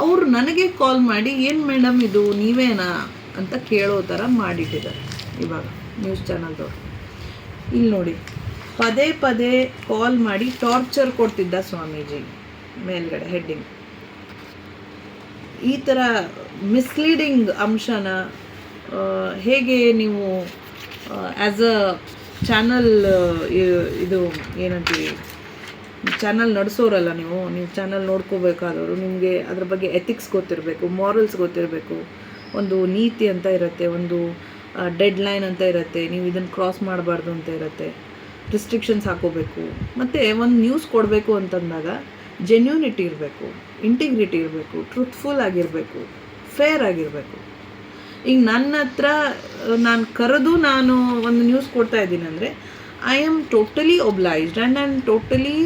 ಅವರು ನನಗೆ ಕಾಲ್ ಮಾಡಿ ಏನು ಮೇಡಮ್ ಇದು ನೀವೇನಾ ಅಂತ ಕೇಳೋ ಥರ ಮಾಡಿಟ್ಟಿದ್ದಾರೆ. ಇವಾಗ ನ್ಯೂಸ್ ಚಾನಲ್ದವ್ರು. ಇಲ್ಲಿ ನೋಡಿ, ಪದೇ ಪದೇ ಕಾಲ್ ಮಾಡಿ ಟಾರ್ಚರ್ ಕೊಡ್ತಿದ್ದ ಸ್ವಾಮೀಜಿ, ಮೇಲ್ಗಡೆ ಹೆಡ್ಡಿಂಗ್. ಈ ಥರ ಮಿಸ್ಲೀಡಿಂಗ್ ಅಂಶನ ಹೇಗೆ ನೀವು ಆ್ಯಸ್ ಅ ಚಾನಲ್ ಇದು ಏನಂತೀವಿ, ಚಾನಲ್ ನಡೆಸೋರಲ್ಲ ನೀವು ಚಾನಲ್ ನೋಡ್ಕೋಬೇಕಾದವರು, ನಿಮಗೆ ಅದ್ರ ಬಗ್ಗೆ ಎಥಿಕ್ಸ್ ಗೊತ್ತಿರಬೇಕು, ಮಾರಲ್ಸ್ ಗೊತ್ತಿರಬೇಕು, ಒಂದು ನೀತಿ ಅಂತ ಇರುತ್ತೆ, ಒಂದು ಡೆಡ್ಲೈನ್ ಅಂತ ಇರುತ್ತೆ, ನೀವು ಇದನ್ನು ಕ್ರಾಸ್ ಮಾಡಬಾರ್ದು ಅಂತ ಇರುತ್ತೆ, ರಿಸ್ಟ್ರಿಕ್ಷನ್ಸ್ ಹಾಕೋಬೇಕು. ಮತ್ತು ಒಂದು ನ್ಯೂಸ್ ಕೊಡಬೇಕು ಅಂತಂದಾಗ ಜೆನ್ಯೂನಿಟಿ ಇರಬೇಕು, ಇಂಟಿಗ್ರಿಟಿ ಇರಬೇಕು, ಟ್ರೂತ್ಫುಲ್ ಆಗಿರಬೇಕು, ಫೇರ್ ಆಗಿರಬೇಕು. ಈಗ ನನ್ನ ಹತ್ರ ನಾನು ಕರೆದು ನಾನು ಒಂದು ನ್ಯೂಸ್ ಕೊಡ್ತಾ ಇದ್ದೀನಿ ಅಂದರೆ I am totally obliged and I am totally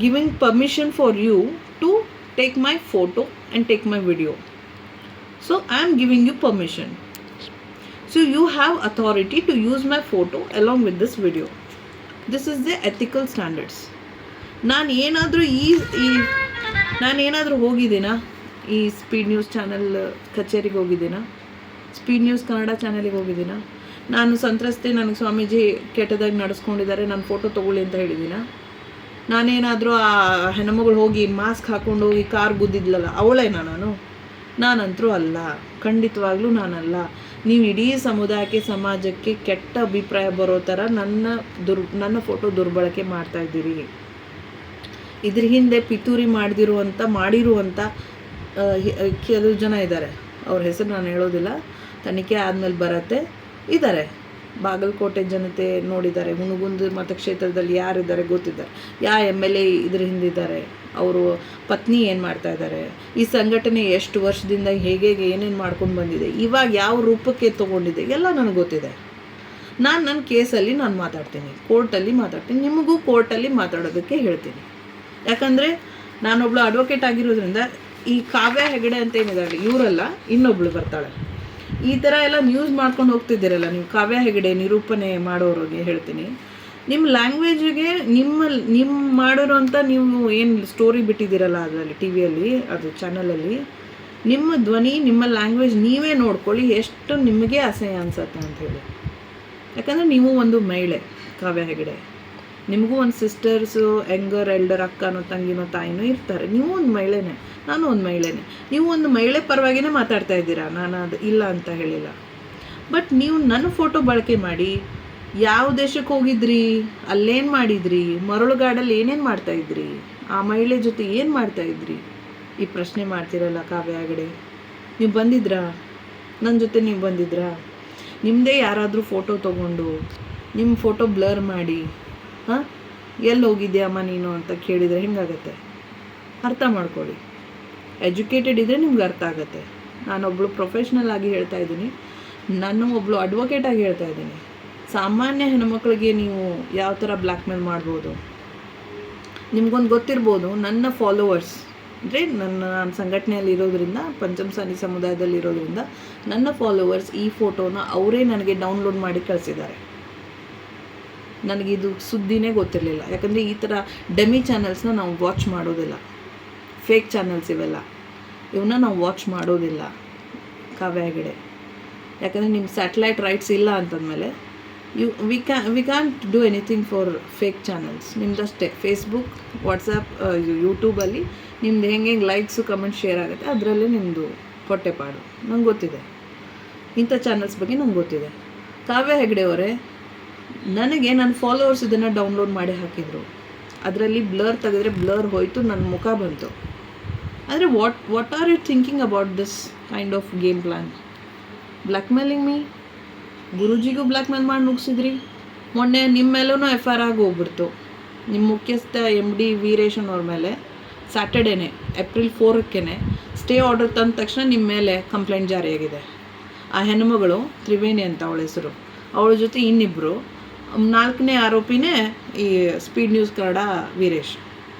giving permission for you to take my photo and take my video. So I am giving you permission. So you have authority to use my photo along with this video. This is the ethical standards. ನಾನು ಏನಾದರೂ ಹೋಗಿದ್ದೀನಾ, ಈ speed news channel ಕಚೇರಿಗೆ ಹೋಗಿದ್ದೀನಾ, speed news Kannada ಚಾನಲಿಗೆ ಹೋಗಿದ್ದೀನಾ, ನಾನು ಸಂತ್ರಸ್ತೆ, ನನಗೆ ಸ್ವಾಮೀಜಿ ಕೆಟ್ಟದಾಗಿ ನಡೆಸ್ಕೊಂಡಿದ್ದಾರೆ, ನನ್ನ photo ತೊಗೊಳ್ಳಿ ಅಂತ ಹೇಳಿದ್ದೀನಾ, ನಾನೇನಾದರೂ ಆ ಹೆಣ್ಮಗಳು ಹೋಗಿ ಮಾಸ್ಕ್ ಹಾಕ್ಕೊಂಡು ಹೋಗಿ ಕಾರ್ ಗುದ್ದಿದ್ಲಲ್ಲ ಅವಳೇನಾ ನಾನಂತರೂ ಅಲ್ಲ, ಖಂಡಿತವಾಗ್ಲೂ ನಾನಲ್ಲ. ನೀವು ಇಡೀ ಸಮುದಾಯಕ್ಕೆ, ಸಮಾಜಕ್ಕೆ ಕೆಟ್ಟ ಅಭಿಪ್ರಾಯ ಬರೋ ಥರ ನನ್ನ ಫೋಟೋ ದುರ್ಬಳಕೆ ಮಾಡ್ತಾಯಿದ್ದೀರಿ. ಇದ್ರ ಹಿಂದೆ ಪಿತೂರಿ ಮಾಡಿರುವಂಥ ಕೆಲವು ಜನ ಇದ್ದಾರೆ, ಅವ್ರ ಹೆಸರು ನಾನು ಹೇಳೋದಿಲ್ಲ, ತನಿಖೆ ಆದಮೇಲೆ ಬರುತ್ತೆ, ಇದ್ದಾರೆ. ಬಾಗಲಕೋಟೆ ಜನತೆ ನೋಡಿದ್ದಾರೆ, ಹುಣಗುಂದ ಮತಕ್ಷೇತ್ರದಲ್ಲಿ ಯಾರಿದ್ದಾರೆ ಗೊತ್ತಿದ್ದಾರೆ, MLA ಇದ್ರ ಹಿಂದಿದ್ದಾರೆ, ಅವರು ಪತ್ನಿ ಏನು ಮಾಡ್ತಾ ಇದ್ದಾರೆ, ಈ ಸಂಘಟನೆ ಎಷ್ಟು ವರ್ಷದಿಂದ ಹೇಗೆ ಏನೇನು ಮಾಡ್ಕೊಂಡು ಬಂದಿದೆ, ಇವಾಗ ಯಾವ ರೂಪಕ್ಕೆ ತೊಗೊಂಡಿದೆ ಎಲ್ಲ ನನಗೆ ಗೊತ್ತಿದೆ. ನನ್ನ ಕೇಸಲ್ಲಿ ನಾನು ಮಾತಾಡ್ತೀನಿ, ಕೋರ್ಟಲ್ಲಿ ಮಾತಾಡ್ತೀನಿ, ನಿಮಗೂ ಕೋರ್ಟಲ್ಲಿ ಮಾತಾಡೋದಕ್ಕೆ ಹೇಳ್ತೀನಿ. ಯಾಕಂದರೆ ನಾನೊಬ್ಳು ಅಡ್ವೊಕೇಟ್ ಆಗಿರೋದ್ರಿಂದ ಈ ಕಾವ್ಯ ಹೆಗಡೆ ಅಂತ ಏನಿದ್ದಾರೆ ಇವರಲ್ಲ, ಇನ್ನೊಬ್ಳು ಬರ್ತಾಳೆ. ಈ ಥರ ಎಲ್ಲ ನ್ಯೂಸ್ ಮಾಡ್ಕೊಂಡು ಹೋಗ್ತಿದ್ದೀರಲ್ಲ ನೀವು, ಕಾವ್ಯ ಹೆಗಡೆ ನಿರೂಪಣೆ ಮಾಡೋರಿಗೆ ಹೇಳ್ತೀನಿ, ನಿಮ್ಮ ಲ್ಯಾಂಗ್ವೇಜಿಗೆ ನಿಮ್ಮ ಮಾಡಿರೋಂಥ ನೀವು ಏನು ಸ್ಟೋರಿ ಬಿಟ್ಟಿದ್ದೀರಲ್ಲ ಅದರಲ್ಲಿ ಟಿ ವಿಯಲ್ಲಿ, ಅದು ಚಾನಲಲ್ಲಿ, ನಿಮ್ಮ ಧ್ವನಿ, ನಿಮ್ಮ ಲ್ಯಾಂಗ್ವೇಜ್ ನೀವೇ ನೋಡ್ಕೊಳ್ಳಿ ಎಷ್ಟು ನಿಮಗೆ ಅಸಹ್ಯ ಅನ್ಸತ್ತೆ ಅಂಥೇಳಿ. ಯಾಕಂದರೆ ನೀವು ಒಂದು ಮಹಿಳೆ ಕಾವ್ಯ ಹೆಗಡೆ, ನಿಮಗೂ ಒಂದು ಸಿಸ್ಟರ್ಸು, ಎಲ್ಡರ್ ಅಕ್ಕನೋ ತಂಗಿನೋ ತಾಯಿನೋ ಇರ್ತಾರೆ, ನೀವು ಒಂದು ಮಹಿಳೆನೇ, ನಾನು ಒಂದು ಮಹಿಳೆನೇ. ನೀವು ಒಂದು ಮಹಿಳೆ ಪರವಾಗಿಯೇ ಮಾತಾಡ್ತಾ ಇದ್ದೀರಾ, ನಾನು ಅದು ಇಲ್ಲ ಅಂತ ಹೇಳಿಲ್ಲ. ಬಟ್ ನೀವು ನನ್ನ ಫೋಟೋ ಬಳಕೆ ಮಾಡಿ ಯಾವ ದೇಶಕ್ಕೆ ಹೋಗಿದ್ರಿ, ಅಲ್ಲೇನು ಮಾಡಿದ್ರಿ, ಮರಳುಗಾಡಲ್ಲಿ ಏನೇನು ಮಾಡ್ತಾಯಿದ್ರಿ, ಆ ಮಹಿಳೆ ಜೊತೆ ಏನು ಮಾಡ್ತಾಯಿದ್ರಿ, ಈ ಪ್ರಶ್ನೆ ಮಾಡ್ತಿರಲ್ಲ ಕಾವ್ಯ ಹೆಗಡೆ. ನೀವು ಬಂದಿದ್ರಾ, ನನ್ನ ಜೊತೆ ನೀವು ಬಂದಿದ್ರಾ? ನಿಮ್ಮದೇ ಯಾರಾದರೂ ಫೋಟೋ ತೊಗೊಂಡು ನಿಮ್ಮ ಫೋಟೋ ಬ್ಲರ್ ಮಾಡಿ ಎಲ್ಲಿ ಹೋಗಿದ್ಯಮ್ಮ ನೀನು ಅಂತ ಕೇಳಿದರೆ ಹೆಂಗಾಗತ್ತೆ? ಅರ್ಥ ಮಾಡ್ಕೊಳ್ಳಿ. ಎಜುಕೇಟೆಡ್ ಇದ್ದರೆ ನಿಮ್ಗೆ ಅರ್ಥ ಆಗುತ್ತೆ. ನಾನೊಬ್ಬಳು ಪ್ರೊಫೆಷ್ನಲ್ ಆಗಿ ಹೇಳ್ತಾ ಇದ್ದೀನಿ, ನಾನು ಒಬ್ಬಳು ಅಡ್ವೊಕೇಟಾಗಿ ಹೇಳ್ತಾ ಇದ್ದೀನಿ. ಸಾಮಾನ್ಯ ಹೆಣ್ಮಕ್ಳಿಗೆ ನೀವು ಯಾವ ಥರ ಬ್ಲ್ಯಾಕ್ ಮೇಲ್ ಮಾಡ್ಬೋದು ನಿಮ್ಗೊಂದು ಗೊತ್ತಿರ್ಬೋದು. ನನ್ನ ಫಾಲೋವರ್ಸ್ ಅಂದರೆ ನಾನು ಸಂಘಟನೆಯಲ್ಲಿ ಇರೋದ್ರಿಂದ, ಪಂಚಮಸಾಲಿ ಸಮುದಾಯದಲ್ಲಿ ಇರೋದ್ರಿಂದ ನನ್ನ ಫಾಲೋವರ್ಸ್ ಈ ಫೋಟೋನ ಅವರೇ ನನಗೆ ಡೌನ್ಲೋಡ್ ಮಾಡಿ ಕಳಿಸಿದ್ದಾರೆ. ನನಗಿದು ಸುದ್ದಿನೇ ಗೊತ್ತಿರಲಿಲ್ಲ. ಯಾಕಂದರೆ ಈ ಥರ ಡೆಮಿ ಚಾನಲ್ಸ್ನ ನಾವು ವಾಚ್ ಮಾಡೋದಿಲ್ಲ, ಫೇಕ್ ಚಾನಲ್ಸ್ ಇವನ್ನ ನಾವು ವಾಚ್ ಮಾಡೋದಿಲ್ಲ ಕಾವ್ಯ ಹೆಗಡೆ. ಯಾಕಂದರೆ ನಿಮ್ಮ ಸ್ಯಾಟಲೈಟ್ ರೈಟ್ಸ್ ಇಲ್ಲ ಅಂತಂದಮೇಲೆ we can't do anything for fake channels. ನಿಮ್ದಷ್ಟೇ ಫೇಸ್ಬುಕ್, ವಾಟ್ಸಪ್, ಯೂಟ್ಯೂಬಲ್ಲಿ ನಿಮ್ದು ಹೆಂಗೆ ಲೈಕ್ಸು, ಕಮೆಂಟ್, ಶೇರ್ ಆಗುತ್ತೆ, ಅದರಲ್ಲೇ ನಿಮ್ಮದು ಹೊಟ್ಟೆಪಾಡು. ನಂಗೆ ಗೊತ್ತಿದೆ, ಇಂಥ ಚಾನಲ್ಸ್ ಬಗ್ಗೆ ನಂಗೆ ಗೊತ್ತಿದೆ. ಕಾವ್ಯ ಹೆಗಡೆ ಅವರೇ, ನನಗೆ ನನ್ನ ಫಾಲೋವರ್ಸ್ ಇದನ್ನು ಡೌನ್ಲೋಡ್ ಮಾಡಿ ಹಾಕಿದರು. ಅದರಲ್ಲಿ ಬ್ಲರ್ ತೆಗೆದ್ರೆ ಬ್ಲರ್ ಹೋಯಿತು, ನನ್ನ ಮುಖ ಬಂತು. ಆದರೆ what are you thinking about this kind of game plan? Blackmailing me. ಗುರೂಜಿಗೂ ಬ್ಲ್ಯಾಕ್ ಮೇಲ್ ಮಾಡಿ ಮುಗಿಸಿದ್ರಿ. ಮೊನ್ನೆ ನಿಮ್ಮ ಮೇಲೂ FIR ಆಗಿ ಹೋಗ್ಬಿಡ್ತು. ನಿಮ್ಮ ಮುಖ್ಯಸ್ಥ MD ವೀರೇಶನ್ ಅವ್ರ ಮೇಲೆ ಸ್ಯಾಟರ್ಡೇನೆ ಏಪ್ರಿಲ್ 4ಕ್ಕೆ ಸ್ಟೇ ಆರ್ಡರ್ ತಂದ ತಕ್ಷಣ ನಿಮ್ಮ ಮೇಲೆ ಕಂಪ್ಲೇಂಟ್ ಜಾರಿಯಾಗಿದೆ. ಆ ಹೆಣ್ಣುಮಗಳು ತ್ರಿವೇಣಿ ಅಂತ ಅವಳ ಹೆಸರು, ಅವಳ ಜೊತೆ ಇನ್ನಿಬ್ಬರು, 4ನೇ ಆರೋಪಿನೇ ಈ ಸ್ಪೀಡ್ ನ್ಯೂಸ್ ಕನ್ನಡ ವೀರೇಶ್.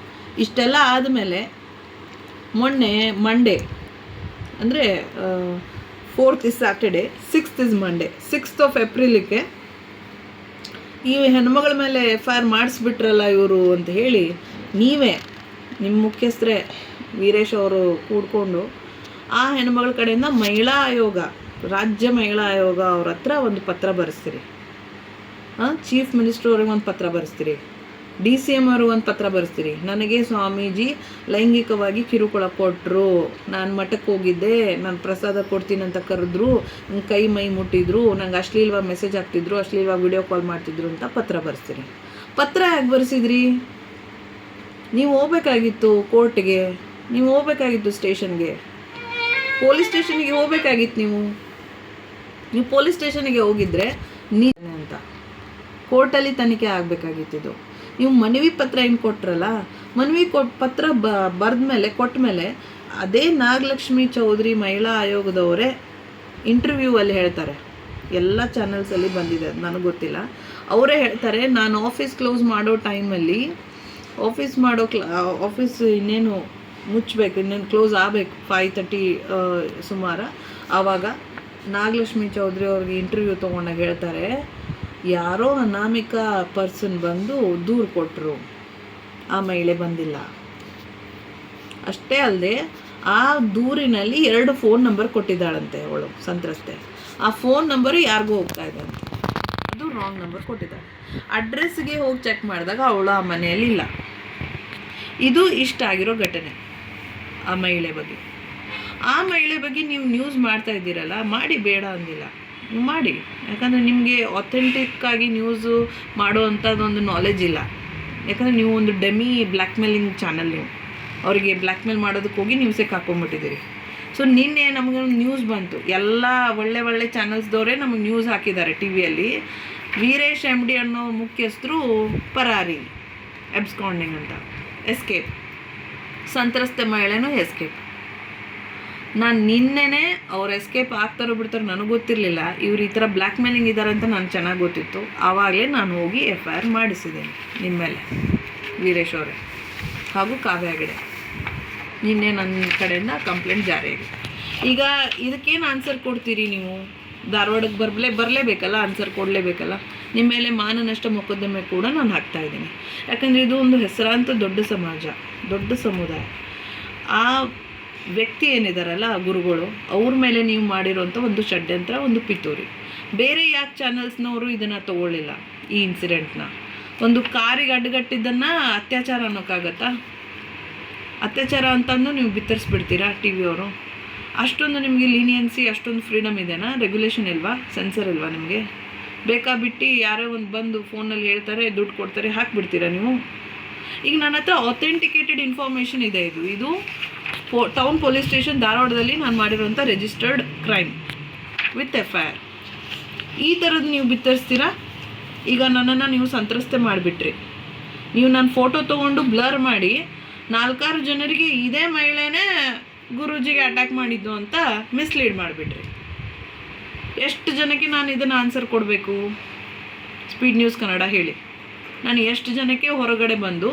ಇಷ್ಟೆಲ್ಲ ಆದಮೇಲೆ ಮೊನ್ನೆ ಮಂಡೇ ಅಂದರೆ 4th is Saturday, 6th is Monday, 6th of Aprilಕ್ಕೆ ಈ ಹೆಣ್ಮಗಳ ಮೇಲೆ FIR ಮಾಡಿಸ್ಬಿಟ್ರಲ್ಲ ಇವರು ಅಂತ ಹೇಳಿ ನೀವೇ ನಿಮ್ಮ ಮುಖ್ಯಸ್ಥರೇ ವೀರೇಶ್ ಅವರು ಕೂಡ್ಕೊಂಡು ಆ ಹೆಣ್ಮಗಳ ಕಡೆಯಿಂದ ಮಹಿಳಾ ಆಯೋಗ ರಾಜ್ಯ ಮಹಿಳಾ ಆಯೋಗ ಅವ್ರ ಹತ್ರ ಒಂದು ಪತ್ರ ಬರೆಸ್ತೀರಿ, ಚೀಫ್ ಮಿನಿಸ್ಟರ್ ಅವ್ರಿಗೆ ಒಂದು ಪತ್ರ ಬರೆಸ್ತೀರಿ, DCM ಅವ್ರಿಗೆ ಒಂದು ಪತ್ರ ಬರೆಸ್ತೀರಿ. ನನಗೆ ಸ್ವಾಮೀಜಿ ಲೈಂಗಿಕವಾಗಿ ಕಿರುಕುಳ ಕೊಟ್ಟರು, ನಾನು ಮಠಕ್ಕೆ ಹೋಗಿದ್ದೆ, ನಾನು ಪ್ರಸಾದ ಕೊಡ್ತೀನಿ ಅಂತ ಕರೆದ್ರು, ನನ್ನ ಕೈ ಮೈ ಮುಟ್ಟಿದ್ರು, ನಂಗೆ ಅಶ್ಲೀಲವಾಗಿ ಮೆಸೇಜ್ ಹಾಕ್ತಿದ್ರು, ಅಶ್ಲೀಲವಾಗಿ ವಿಡಿಯೋ ಕಾಲ್ ಮಾಡ್ತಿದ್ರು ಅಂತ ಪತ್ರ ಬರೆಸ್ತೀರಿ. ಪತ್ರ ಯಾಕೆ ಬರೆಸಿದ್ರಿ? ನೀವು ಹೋಗ್ಬೇಕಾಗಿತ್ತು ಕೋರ್ಟ್ಗೆ, ನೀವು ಹೋಗ್ಬೇಕಾಗಿತ್ತು ಸ್ಟೇಷನ್ಗೆ, ಪೊಲೀಸ್ ಸ್ಟೇಷನ್ಗೆ ಹೋಗ್ಬೇಕಾಗಿತ್ತು. ನೀವು ಪೊಲೀಸ್ ಸ್ಟೇಷನ್ಗೆ ಹೋಗಿದ್ರೆ ಅಂತ ಕೋರ್ಟಲ್ಲಿ ತನಿಖೆ ಆಗಬೇಕಾಗಿತ್ತು. ನೀವು ಮನವಿ ಪತ್ರ ಏನು ಕೊಟ್ರಲ್ಲ, ಮನವಿ ಪತ್ರ ಕೊಟ್ಟ ಮೇಲೆ ಅದೇ ನಾಗಲಕ್ಷ್ಮಿ ಚೌಧರಿ ಮಹಿಳಾ ಆಯೋಗದವರೇ ಇಂಟರ್ವ್ಯೂವಲ್ಲಿ ಹೇಳ್ತಾರೆ, ಎಲ್ಲ ಚಾನಲ್ಸಲ್ಲಿ ಬಂದಿದೆ, ಅದು ನನಗೆ ಗೊತ್ತಿಲ್ಲ. ಅವರೇ ಹೇಳ್ತಾರೆ, ನಾನು ಆಫೀಸ್ ಕ್ಲೋಸ್ ಮಾಡೋ ಟೈಮಲ್ಲಿ ಆಫೀಸ್ ಇನ್ನೇನು ಮುಚ್ಚಬೇಕು, ಇನ್ನೇನು ಕ್ಲೋಸ್ ಆಗಬೇಕು 5:30 ಸುಮಾರು. ಆವಾಗ ನಾಗಲಕ್ಷ್ಮಿ ಚೌಧರಿ ಅವ್ರಿಗೆ ಇಂಟರ್ವ್ಯೂ ತೊಗೊಂಡಾಗ ಹೇಳ್ತಾರೆ, ಯಾರೋ ಅನಾಮಿಕ ಪರ್ಸನ್ ಬಂದು ದೂರು ಕೊಟ್ಟರು, ಆ ಮಹಿಳೆ ಬಂದಿಲ್ಲ. ಅಷ್ಟೇ ಅಲ್ಲದೆ ಆ ದೂರಿನಲ್ಲಿ 2 ಫೋನ್ ನಂಬರ್ ಕೊಟ್ಟಿದ್ದಾಳಂತೆ ಅವಳು ಸಂತ್ರಸ್ತೆ. ಆ ಫೋನ್ ನಂಬರು ಯಾರಿಗೂ ಹೋಗ್ತಾ ಇದೆ ಅಂತ, ಅದು ರಾಂಗ್ ನಂಬರ್ ಕೊಟ್ಟಿದ್ದಾಳೆ. ಅಡ್ರೆಸ್ಗೆ ಹೋಗಿ ಚೆಕ್ ಮಾಡಿದಾಗ ಅವಳು ಆ ಮನೆಯಲ್ಲಿ ಇಲ್ಲ. ಇದು ಇಷ್ಟ ಆಗಿರೋ ಘಟನೆ ಆ ಮಹಿಳೆ ಬಗ್ಗೆ. ಆ ಮಹಿಳೆ ಬಗ್ಗೆ ನೀವು ನ್ಯೂಸ್ ಮಾಡ್ತಾ ಇದ್ದೀರಲ್ಲ, ಮಾಡಿ, ಬೇಡ ಅಂದಿಲ್ಲ, ನೀವು ಮಾಡಿ. ಯಾಕಂದರೆ ನಿಮಗೆ ಆಥೆಂಟಿಕ್ಕಾಗಿ ನ್ಯೂಸು ಮಾಡೋ ಅಂಥದ್ದೊಂದು ನಾಲೆಜ್ ಇಲ್ಲ. ಯಾಕಂದರೆ ನೀವು ಒಂದು ಡೆಮಿ ಬ್ಲ್ಯಾಕ್ ಮೇಲಿಂಗ್ ಚಾನಲ್, ನೀವು ಅವರಿಗೆ ಬ್ಲ್ಯಾಕ್ ಮೇಲ್ ಮಾಡೋದಕ್ಕೆ ಹೋಗಿ ನ್ಯೂಸಿಗೆ ಹಾಕ್ಕೊಂಡ್ಬಿಟ್ಟಿದ್ದೀರಿ. ಸೊ ನಿನ್ನೆ ನಮಗೆ ಒಂದು ನ್ಯೂಸ್ ಬಂತು, ಎಲ್ಲ ಒಳ್ಳೆ ಚಾನಲ್ಸ್ದವರೇ ನಮಗೆ ನ್ಯೂಸ್ ಹಾಕಿದ್ದಾರೆ ಟಿವಿಯಲ್ಲಿ, ವೀರೇಶ್ MD ಅನ್ನೋ ಮುಖ್ಯಸ್ಥರು ಪರಾರಿ, ಎಬ್ಸ್ಕಾಂಡಿಂಗ್ ಅಂತ, ಎಸ್ಕೇಪ್, ಸಂತ್ರಸ್ತೆ ಮಹಿಳೆನೂ ಎಸ್ಕೇಪ್. ನಾನು ನಿನ್ನೆನೇ ಅವ್ರು ಎಸ್ಕೇಪ್ ಆಗ್ತಾರೋ ಬಿಡ್ತಾರೋ ನನಗೆ ಗೊತ್ತಿರಲಿಲ್ಲ, ಇವ್ರು ಈ ಥರ ಬ್ಲ್ಯಾಕ್ ಮೇಲಿಂಗ್ ಇದ್ದಾರೆ ಅಂತ ನನಗೆ ಚೆನ್ನಾಗಿ ಗೊತ್ತಿತ್ತು. ಆವಾಗಲೇ ನಾನು ಹೋಗಿ FIR ಮಾಡಿಸಿದ್ದೀನಿ ನಿಮ್ಮ ಮೇಲೆ, ವೀರೇಶ್ ಅವರೇ ಹಾಗೂ ಕಾವ್ಯ ಹೆಗಡೆ. ನಿನ್ನೆ ನನ್ನ ಕಡೆಯಿಂದ ಕಂಪ್ಲೇಂಟ್ ಜಾರಿಯಾಗಿದೆ. ಈಗ ಇದಕ್ಕೇನು ಆನ್ಸರ್ ಕೊಡ್ತೀರಿ ನೀವು? ಧಾರವಾಡಕ್ಕೆ ಬರಲೇಬೇಕಲ್ಲ, ಆನ್ಸರ್ ಕೊಡಲೇಬೇಕಲ್ಲ. ನಿಮ್ಮ ಮೇಲೆ ಮಾನನಷ್ಟ ಮೊಕದ್ದಮೆ ಕೂಡ ನಾನು ಹಾಕ್ತಾಯಿದ್ದೀನಿ. ಯಾಕಂದರೆ ಇದು ಒಂದು ಹೆಸರಾಂತ ದೊಡ್ಡ ಸಮಾಜ, ದೊಡ್ಡ ಸಮುದಾಯ. ಆ ವ್ಯಕ್ತಿ ಏನಿದಾರಲ್ಲ, ಗುರುಗಳು, ಅವ್ರ ಮೇಲೆ ನೀವು ಮಾಡಿರೋಂಥ ಒಂದು ಷಡ್ಯಂತ್ರ, ಒಂದು ಪಿತೂರಿ. ಬೇರೆ ಯಾಕೆ ಚಾನಲ್ಸ್ನವರು ಇದನ್ನು ತಗೊಳ್ಳಿಲ್ಲ? ಈ ಇನ್ಸಿಡೆಂಟ್ನ ಒಂದು ಕಾರಿಗೆ ಅಡ್ಡಗಟ್ಟಿದ್ದನ್ನು ಅತ್ಯಾಚಾರ ಅನ್ನೋಕ್ಕಾಗತ್ತಾ? ಅತ್ಯಾಚಾರ ಅಂತಂದು ನೀವು ಬಿತ್ತರಿಸ್ಬಿಡ್ತೀರಾ TV ಅವರು? ಅಷ್ಟೊಂದು ನಿಮಗೆ ಲೀನಿಯನ್ಸಿ, ಅಷ್ಟೊಂದು ಫ್ರೀಡಮ್ ಇದೆನಾ? ರೆಗ್ಯುಲೇಷನ್ ಇಲ್ವಾ? ಸೆನ್ಸರ್ ಇಲ್ವಾ ನಿಮಗೆ? ಬೇಕಾಬಿಟ್ಟು ಯಾರೋ ಒಂದು ಬಂದು ಫೋನಲ್ಲಿ ಹೇಳ್ತಾರೆ, ದುಡ್ಡು ಕೊಡ್ತಾರೆ, ಹಾಕಿಬಿಡ್ತೀರಾ ನೀವು? ಈಗ ನನ್ನ ಹತ್ರ ಅಥೆಂಟಿಕೇಟೆಡ್ ಇನ್ಫಾರ್ಮೇಷನ್ ಇದೆ. ಇದು ಟೌನ್ ಪೊಲೀಸ್ ಸ್ಟೇಷನ್ ಧಾರವಾಡದಲ್ಲಿ ನಾನು ಮಾಡಿರೋಂಥ ರಿಜಿಸ್ಟರ್ಡ್ ಕ್ರೈಮ್ ವಿತ್ FIR. ಈ ಥರದ್ದು ನೀವು ಬಿತ್ತರಿಸ್ತೀರಾ? ಈಗ ನನ್ನನ್ನು ನೀವು ಸಂತ್ರಸ್ತೆ ಮಾಡಿಬಿಟ್ರಿ, ನೀವು ನನ್ನ ಫೋಟೋ ತೊಗೊಂಡು ಬ್ಲರ್ ಮಾಡಿ 4-6 ಜನರಿಗೆ ಇದೇ ಮಹಿಳೆನೇ ಗುರೂಜಿಗೆ ಅಟ್ಯಾಕ್ ಮಾಡಿದ್ದು ಅಂತ ಮಿಸ್ಲೀಡ್ ಮಾಡಿಬಿಟ್ರಿ. ಎಷ್ಟು ಜನಕ್ಕೆ ನಾನು ಇದನ್ನು ಆನ್ಸರ್ ಕೊಡಬೇಕು? ಸ್ಪೀಡ್ ನ್ಯೂಸ್ ಕನ್ನಡ ಹೇಳಿ, ನಾನು ಎಷ್ಟು ಜನಕ್ಕೆ ಹೊರಗಡೆ ಬಂದು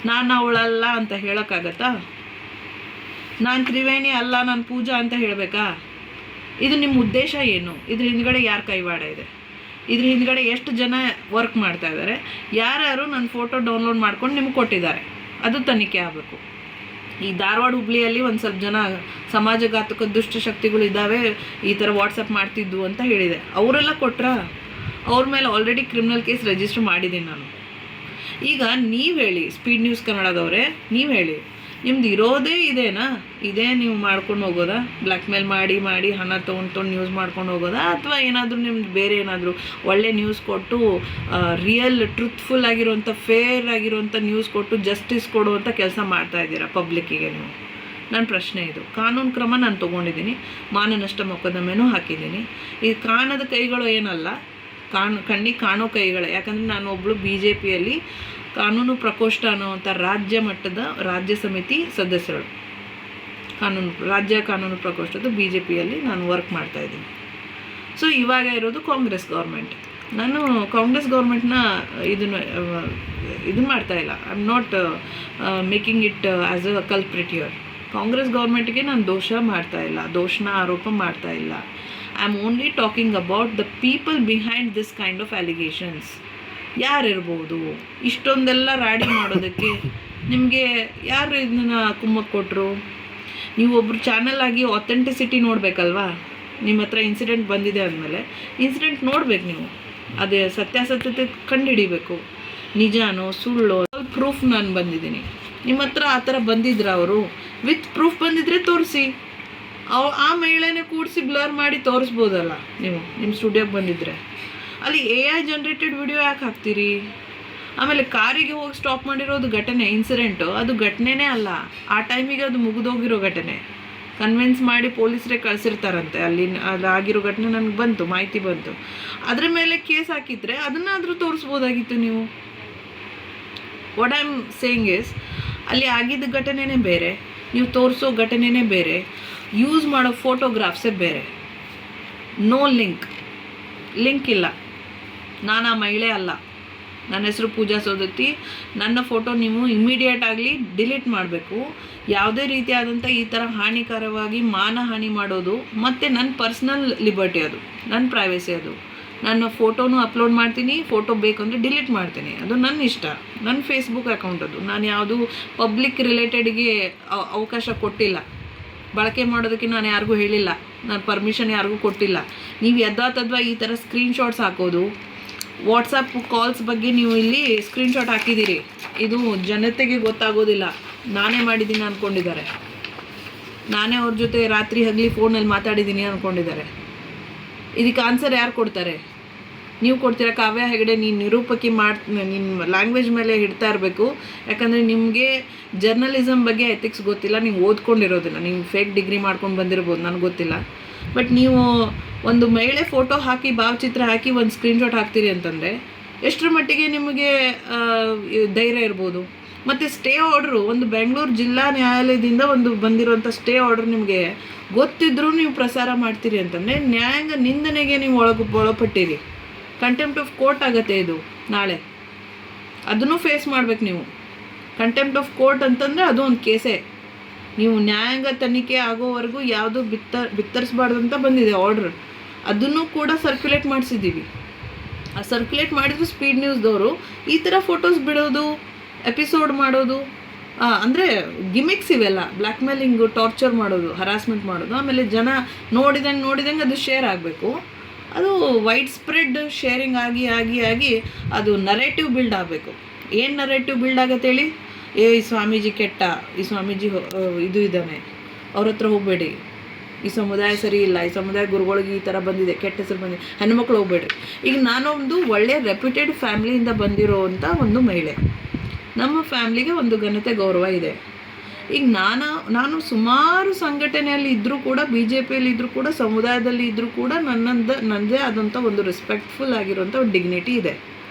ನಾನು ಅವಳಲ್ಲ ಅಂತ ಹೇಳೋಕ್ಕಾಗತ್ತಾ? ನಾನು ತ್ರಿವೇಣಿ ಅಲ್ಲ, ನಾನು ಪೂಜಾ ಅಂತ ಹೇಳಬೇಕಾ? ಇದು ನಿಮ್ಮ ಉದ್ದೇಶ ಏನು? ಇದ್ರ ಹಿಂದ್ಗಡೆ ಯಾರ ಕೈವಾಡ ಇದೆ? ಇದ್ರ ಹಿಂದ್ಗಡೆ ಎಷ್ಟು ಜನ ವರ್ಕ್ ಮಾಡ್ತಾ ಇದ್ದಾರೆ? ಯಾರ್ಯಾರು ನನ್ನ ಫೋಟೋ ಡೌನ್ಲೋಡ್ ಮಾಡ್ಕೊಂಡು ನಿಮ್ಗೆ ಕೊಟ್ಟಿದ್ದಾರೆ? ಅದು ತನಿಖೆ ಆಗಬೇಕು. ಈ ಧಾರವಾಡ ಹುಬ್ಳಿಯಲ್ಲಿ ಒಂದು ಸ್ವಲ್ಪ ಜನ ಸಮಾಜಘಾತಕ ದುಷ್ಟಶಕ್ತಿಗಳು ಇದ್ದಾವೆ, ಈ ಥರ ವಾಟ್ಸಪ್ ಮಾಡ್ತಿದ್ವು ಅಂತ ಹೇಳಿದೆ. ಅವರೆಲ್ಲ ಕೊಟ್ರಾ? ಅವ್ರ ಮೇಲೆ ಆಲ್ರೆಡಿ ಕ್ರಿಮಿನಲ್ ಕೇಸ್ ರಿಜಿಸ್ಟರ್ ಮಾಡಿದ್ದೀನಿ ನಾನು. ಈಗ ನೀವು ಹೇಳಿ, ಸ್ಪೀಡ್ ನ್ಯೂಸ್ ಕನ್ನಡದವರೇ, ನೀವು ಹೇಳಿ, ನಿಮ್ದು ಇರೋದೇ ಇದೇನಾ? ಇದೇ ನೀವು ಮಾಡ್ಕೊಂಡು ಹೋಗೋದಾ? ಬ್ಲ್ಯಾಕ್ ಮೇಲ್ ಮಾಡಿ ಹಣ ತೊಗೊಂಡು ನ್ಯೂಸ್ ಮಾಡ್ಕೊಂಡು ಹೋಗೋದಾ? ಅಥವಾ ಏನಾದರೂ ನಿಮ್ದು ಬೇರೆ ಏನಾದರೂ ಒಳ್ಳೆ ನ್ಯೂಸ್ ಕೊಟ್ಟು, ರಿಯಲ್ ಟ್ರುತ್ಫುಲ್ ಆಗಿರೋಂಥ, ಫೇರ್ ಆಗಿರೋಂಥ ನ್ಯೂಸ್ ಕೊಟ್ಟು ಜಸ್ಟಿಸ್ ಕೊಡುವಂಥ ಕೆಲಸ ಮಾಡ್ತಾಯಿದ್ದೀರಾ ಪಬ್ಲಿಕ್ಕಿಗೆ ನೀವು? ನನ್ನ ಪ್ರಶ್ನೆ ಇದು. ಕಾನೂನು ಕ್ರಮ ನಾನು ತೊಗೊಂಡಿದ್ದೀನಿ, ಮಾನನಷ್ಟ ಮೊಕದ್ದಮೆನೂ ಹಾಕಿದ್ದೀನಿ. ಇದು ಕಾಣದ ಕೈಗಳು ಏನಲ್ಲ, ಕಣ್ಣಿಗೆ ಕಾಣೋ ಕೈಗಳೇ. ಯಾಕಂದರೆ ನಾನು ಒಬ್ಬಳು BJPಯಲ್ಲಿ ಕಾನೂನು ಪ್ರಕೋಷ್ಠ ಅನ್ನುವಂಥ ರಾಜ್ಯ ಮಟ್ಟದ ರಾಜ್ಯ ಸಮಿತಿ ಸದಸ್ಯರು, ರಾಜ್ಯ ಕಾನೂನು ಪ್ರಕೋಷ್ಠದ BJPಯಲ್ಲಿ ನಾನು ವರ್ಕ್ ಮಾಡ್ತಾಯಿದ್ದೀನಿ. ಸೊ ಇವಾಗ ಇರೋದು ಕಾಂಗ್ರೆಸ್ ಗೌರ್ಮೆಂಟ್. ನಾನು ಕಾಂಗ್ರೆಸ್ ಗೌರ್ಮೆಂಟ್ನ ಇದನ್ನು ಮಾಡ್ತಾಯಿಲ್ಲ. I am not making it as a culprit here. Congress ಗೌರ್ಮೆಂಟ್ಗೆ ನಾನು ದೋಷನ ಆರೋಪ ಮಾಡ್ತಾಯಿಲ್ಲ. I am only talking about the people behind this kind of allegations. ಯಾರಿರ್ಬೋದು ಇಷ್ಟೊಂದೆಲ್ಲ ರಾಡಿ ಮಾಡೋದಕ್ಕೆ? ನಿಮಗೆ ಯಾರು ಇದನ್ನ ಕುಮ್ಮಕ್ಕೆ ಕೊಟ್ಟರು? ನೀವು ಒಬ್ಬರು ಚಾನಲ್ ಆಗಿ ಅಥೆಂಟಿಸಿಟಿ ನೋಡಬೇಕಲ್ವಾ? ನಿಮ್ಮ ಹತ್ರ ಇನ್ಸಿಡೆಂಟ್ ಬಂದಿದೆ ಅಂದಮೇಲೆ ಇನ್ಸಿಡೆಂಟ್ ನೋಡ್ಬೇಕು ನೀವು, ಅದೇ ಸತ್ಯಾಸತ್ಯತೆ ಕಂಡುಹಿಡಿಬೇಕು, ನಿಜಾನೋ ಸುಳ್ಳೋ ಪ್ರೂಫ್ ನಾನು ಬಂದಿದ್ದೀನಿ. ನಿಮ್ಮ ಹತ್ರ ಆ ಥರ ಬಂದಿದ್ರ ಅವರು ವಿತ್ ಪ್ರೂಫ್ ಬಂದಿದ್ರೆ ತೋರಿಸಿ, ಆ ಮಹಿಳೆನೇ ಕೂಡಿಸಿ ಬ್ಲರ್ ಮಾಡಿ ತೋರಿಸ್ಬೋದಲ್ಲ ನೀವು ನಿಮ್ಮ ಸ್ಟುಡಿಯೋಗೆ ಬಂದಿದ್ದರೆ. ಅಲ್ಲಿ AI ಜನ್ರೇಟೆಡ್ ವಿಡಿಯೋ ಯಾಕೆ ಹಾಕ್ತೀರಿ? ಆಮೇಲೆ ಕಾರಿಗೆ ಹೋಗಿ ಸ್ಟಾಪ್ ಮಾಡಿರೋದು ಘಟನೆ, ಇನ್ಸಿಡೆಂಟು, ಅದು ಘಟನೆನೇ ಅಲ್ಲ, ಆ ಟೈಮಿಗೆ ಅದು ಮುಗಿದೋಗಿರೋ ಘಟನೆ. ಕನ್ವಿನ್ಸ್ ಮಾಡಿ ಪೊಲೀಸರೇ ಕಳಿಸಿರ್ತಾರಂತೆ, ಅಲ್ಲಿ ಆಗಿರೋ ಘಟನೆ ನನಗೆ ಬಂತು, ಮಾಹಿತಿ ಬಂತು. ಅದ್ರ ಮೇಲೆ ಕೇಸ್ ಹಾಕಿದ್ರೆ ಅದನ್ನಾದರೂ ತೋರಿಸ್ಬೋದಾಗಿತ್ತು ನೀವು. What I am saying is, ಅಲ್ಲಿ ಆಗಿದ್ದ ಘಟನೆನೇ ಬೇರೆ, ನೀವು ತೋರಿಸೋ ಘಟನೆನೇ ಬೇರೆ, ಯೂಸ್ ಮಾಡೋ ಫೋಟೋಗ್ರಾಫ್ಸೇ ಬೇರೆ. ನೋ ಲಿಂಕ್ ಇಲ್ಲ. ನಾನು ಆ ಮಹಿಳೆ ಅಲ್ಲ, ನನ್ನ ಹೆಸರು ಪೂಜಾ ಸೋದತ್ತಿ. ನನ್ನ ಫೋಟೋ ನೀವು ಇಮ್ಮಿಡಿಯೇಟ್ ಆಗಲಿ ಡಿಲೀಟ್ ಮಾಡಬೇಕು. ಯಾವುದೇ ರೀತಿಯಾದಂಥ ಈ ಥರ ಹಾನಿಕರವಾಗಿ ಮಾನಹಾನಿ ಮಾಡೋದು ಮತ್ತು ನನ್ನ ಪರ್ಸ್ನಲ್ ಲಿಬರ್ಟಿ, ಅದು ನನ್ನ ಪ್ರೈವೇಸಿ, ಅದು ನನ್ನ ಫೋಟೋನು ಅಪ್ಲೋಡ್ ಮಾಡ್ತೀನಿ, ಫೋಟೋ ಬೇಕಂದರೆ ಡಿಲೀಟ್ ಮಾಡ್ತೀನಿ, ಅದು ನನ್ನ ಇಷ್ಟ, ನನ್ನ ಫೇಸ್ಬುಕ್ ಅಕೌಂಟ್ ಅದು. ನಾನು ಯಾವುದು ಪಬ್ಲಿಕ್ ರಿಲೇಟೆಡ್ಗೆ ಅವಕಾಶ ಕೊಟ್ಟಿಲ್ಲ, ಬಳಕೆ ಮಾಡೋದಕ್ಕೆ ನಾನು ಯಾರಿಗೂ ಹೇಳಿಲ್ಲ, ನಾನು ಪರ್ಮಿಷನ್ ಯಾರಿಗೂ ಕೊಟ್ಟಿಲ್ಲ. ನೀವು ಯಥಾತಥವಾ ಈ ಥರ ಸ್ಕ್ರೀನ್ಶಾಟ್ಸ್ ಹಾಕೋದು, ವಾಟ್ಸಪ್ ಕಾಲ್ಸ್ ಬಗ್ಗೆ ನೀವು ಇಲ್ಲಿ ಸ್ಕ್ರೀನ್ಶಾಟ್ ಹಾಕಿದ್ದೀರಿ, ಇದು ಜನತೆಗೆ ಗೊತ್ತಾಗೋದಿಲ್ಲ, ನಾನೇ ಮಾಡಿದ್ದೀನಿ ಅಂದ್ಕೊಂಡಿದ್ದಾರೆ, ನಾನೇ ಅವ್ರ ಜೊತೆ ರಾತ್ರಿ ಹಗಲಿ ಫೋನಲ್ಲಿ ಮಾತಾಡಿದ್ದೀನಿ ಅಂದ್ಕೊಂಡಿದ್ದಾರೆ. ಇದಕ್ಕೆ ಆನ್ಸರ್ ಯಾರು ಕೊಡ್ತಾರೆ? ನೀವು ಕೊಡ್ತೀರಾ? ಕಾವ್ಯ ಹೆಗಡೆ, ನೀನು ನಿರೂಪಕಿ ನಿಮ್ಮ ಲ್ಯಾಂಗ್ವೇಜ್ ಮೇಲೆ ಹಿಡ್ತಾ ಇರಬೇಕು. ಯಾಕಂದರೆ ನಿಮಗೆ ಜರ್ನಲಿಸಮ್ ಬಗ್ಗೆ ಎಥಿಕ್ಸ್ ಗೊತ್ತಿಲ್ಲ, ನೀವು ಓದ್ಕೊಂಡಿರೋದಿಲ್ಲ, ನೀವು ಫೇಕ್ ಡಿಗ್ರಿ ಮಾಡ್ಕೊಂಡು ಬಂದಿರ್ಬೋದು, ನನಗೆ ಗೊತ್ತಿಲ್ಲ. ಬಟ್ ನೀವು ಒಂದು ಮಹಿಳೆ ಫೋಟೋ ಹಾಕಿ, ಭಾವಚಿತ್ರ ಹಾಕಿ ಒಂದು ಸ್ಕ್ರೀನ್ಶಾಟ್ ಹಾಕ್ತೀರಿ ಅಂತಂದರೆ ಎಷ್ಟರ ಮಟ್ಟಿಗೆ ನಿಮಗೆ ಧೈರ್ಯ ಇರ್ಬೋದು? ಮತ್ತು ಸ್ಟೇ ಆರ್ಡ್ರು, ಒಂದು ಬೆಂಗಳೂರು ಜಿಲ್ಲಾ ನ್ಯಾಯಾಲಯದಿಂದ ಒಂದು ಬಂದಿರೋಂಥ ಸ್ಟೇ ಆರ್ಡ್ರ್ ನಿಮಗೆ ಗೊತ್ತಿದ್ರೂ ನೀವು ಪ್ರಸಾರ ಮಾಡ್ತೀರಿ ಅಂತಂದರೆ ನ್ಯಾಯಾಂಗ ನಿಂದನೆಗೆ ನೀವು ಒಳಪಟ್ಟಿರಿ. ಕಂಟೆಂಪ್ಟ್ ಆಫ್ ಕೋರ್ಟ್ ಆಗುತ್ತೆ ಇದು ನಾಳೆ, ಅದನ್ನು ಫೇಸ್ ಮಾಡ್ಬೇಕು ನೀವು. ಕಂಟೆಂಪ್ಟ್ ಆಫ್ ಕೋರ್ಟ್ ಅಂತಂದರೆ ಅದು ಒಂದು ಕೇಸೇ. ನೀವು ನ್ಯಾಯಾಂಗ ತನಿಖೆ ಆಗೋವರೆಗೂ ಯಾವುದು ಬಿತ್ತರಿಸಬಾರ್ದು ಅಂತ ಬಂದಿದೆ ಆರ್ಡ್ರ್, ಅದನ್ನು ಕೂಡ ಸರ್ಕ್ಯುಲೇಟ್ ಮಾಡಿಸಿದ್ದೀವಿ. ಆ ಸರ್ಕ್ಯುಲೇಟ್ ಮಾಡಿದ್ರು ಸ್ಪೀಡ್ ನ್ಯೂಸ್ದವರು ಈ ಥರ ಫೋಟೋಸ್ ಬಿಡೋದು, ಎಪಿಸೋಡ್ ಮಾಡೋದು, ಅಂದರೆ ಗಿಮಿಕ್ಸ್ ಇವೆಲ್ಲ, ಬ್ಲ್ಯಾಕ್ ಮೇಲಿಂಗು, ಟಾರ್ಚರ್ ಮಾಡೋದು, ಹರಾಸ್ಮೆಂಟ್ ಮಾಡೋದು. ಆಮೇಲೆ ಜನ ನೋಡಿದಂಗೆ ಅದು ಶೇರ್ ಆಗಬೇಕು. ಅದು ವೈಡ್ ಸ್ಪ್ರೆಡ್ ಶೇರಿಂಗ್ ಆಗಿ ಅದು ನರೇಟಿವ್ ಬಿಲ್ಡ್ ಆಗಬೇಕು. ಏನು ನರೇಟಿವ್ ಬಿಲ್ಡ್ ಆಗತ್ತೆ ಹೇಳಿ? ಈ ಸ್ವಾಮೀಜಿ ಕೆಟ್ಟ, ಈ ಸ್ವಾಮೀಜಿ ಇದು ಇದ್ದಾನೆ, ಅವ್ರ ಹತ್ರ ಹೋಗಬೇಡಿ, ಈ ಸಮುದಾಯ ಸರಿ ಇಲ್ಲ, ಈ ಸಮುದಾಯ ಗುರುಗಳಿಗೆ ಈ ಥರ ಬಂದಿದೆ, ಕೆಟ್ಟ ಹೆಸರು ಬಂದಿದೆ, ಹೆಣ್ಮಕ್ಳು ಹೋಗ್ಬೇಡ್ರಿ. ಈಗ ನಾನೊಂದು ಒಳ್ಳೆಯ ರೆಪ್ಯೂಟೆಡ್ ಫ್ಯಾಮ್ಲಿಯಿಂದ ಬಂದಿರೋವಂಥ ಒಂದು ಮಹಿಳೆ, ನಮ್ಮ ಫ್ಯಾಮ್ಲಿಗೆ ಒಂದು ಘನತೆ ಗೌರವ ಇದೆ. ಈಗ ನಾನು ಸುಮಾರು ಸಂಘಟನೆಯಲ್ಲಿ ಇದ್ದರೂ ಕೂಡ, BJPಯಲ್ಲಿ ಇದ್ದರೂ ಕೂಡ, ಸಮುದಾಯದಲ್ಲಿ ಇದ್ದರೂ ಕೂಡ ನನ್ನದೇ ಆದಂಥ ಒಂದು ರೆಸ್ಪೆಕ್ಟ್ಫುಲ್ ಆಗಿರುವಂಥ ಒಂದು ಡಿಗ್ನಿಟಿ ಇದೆ,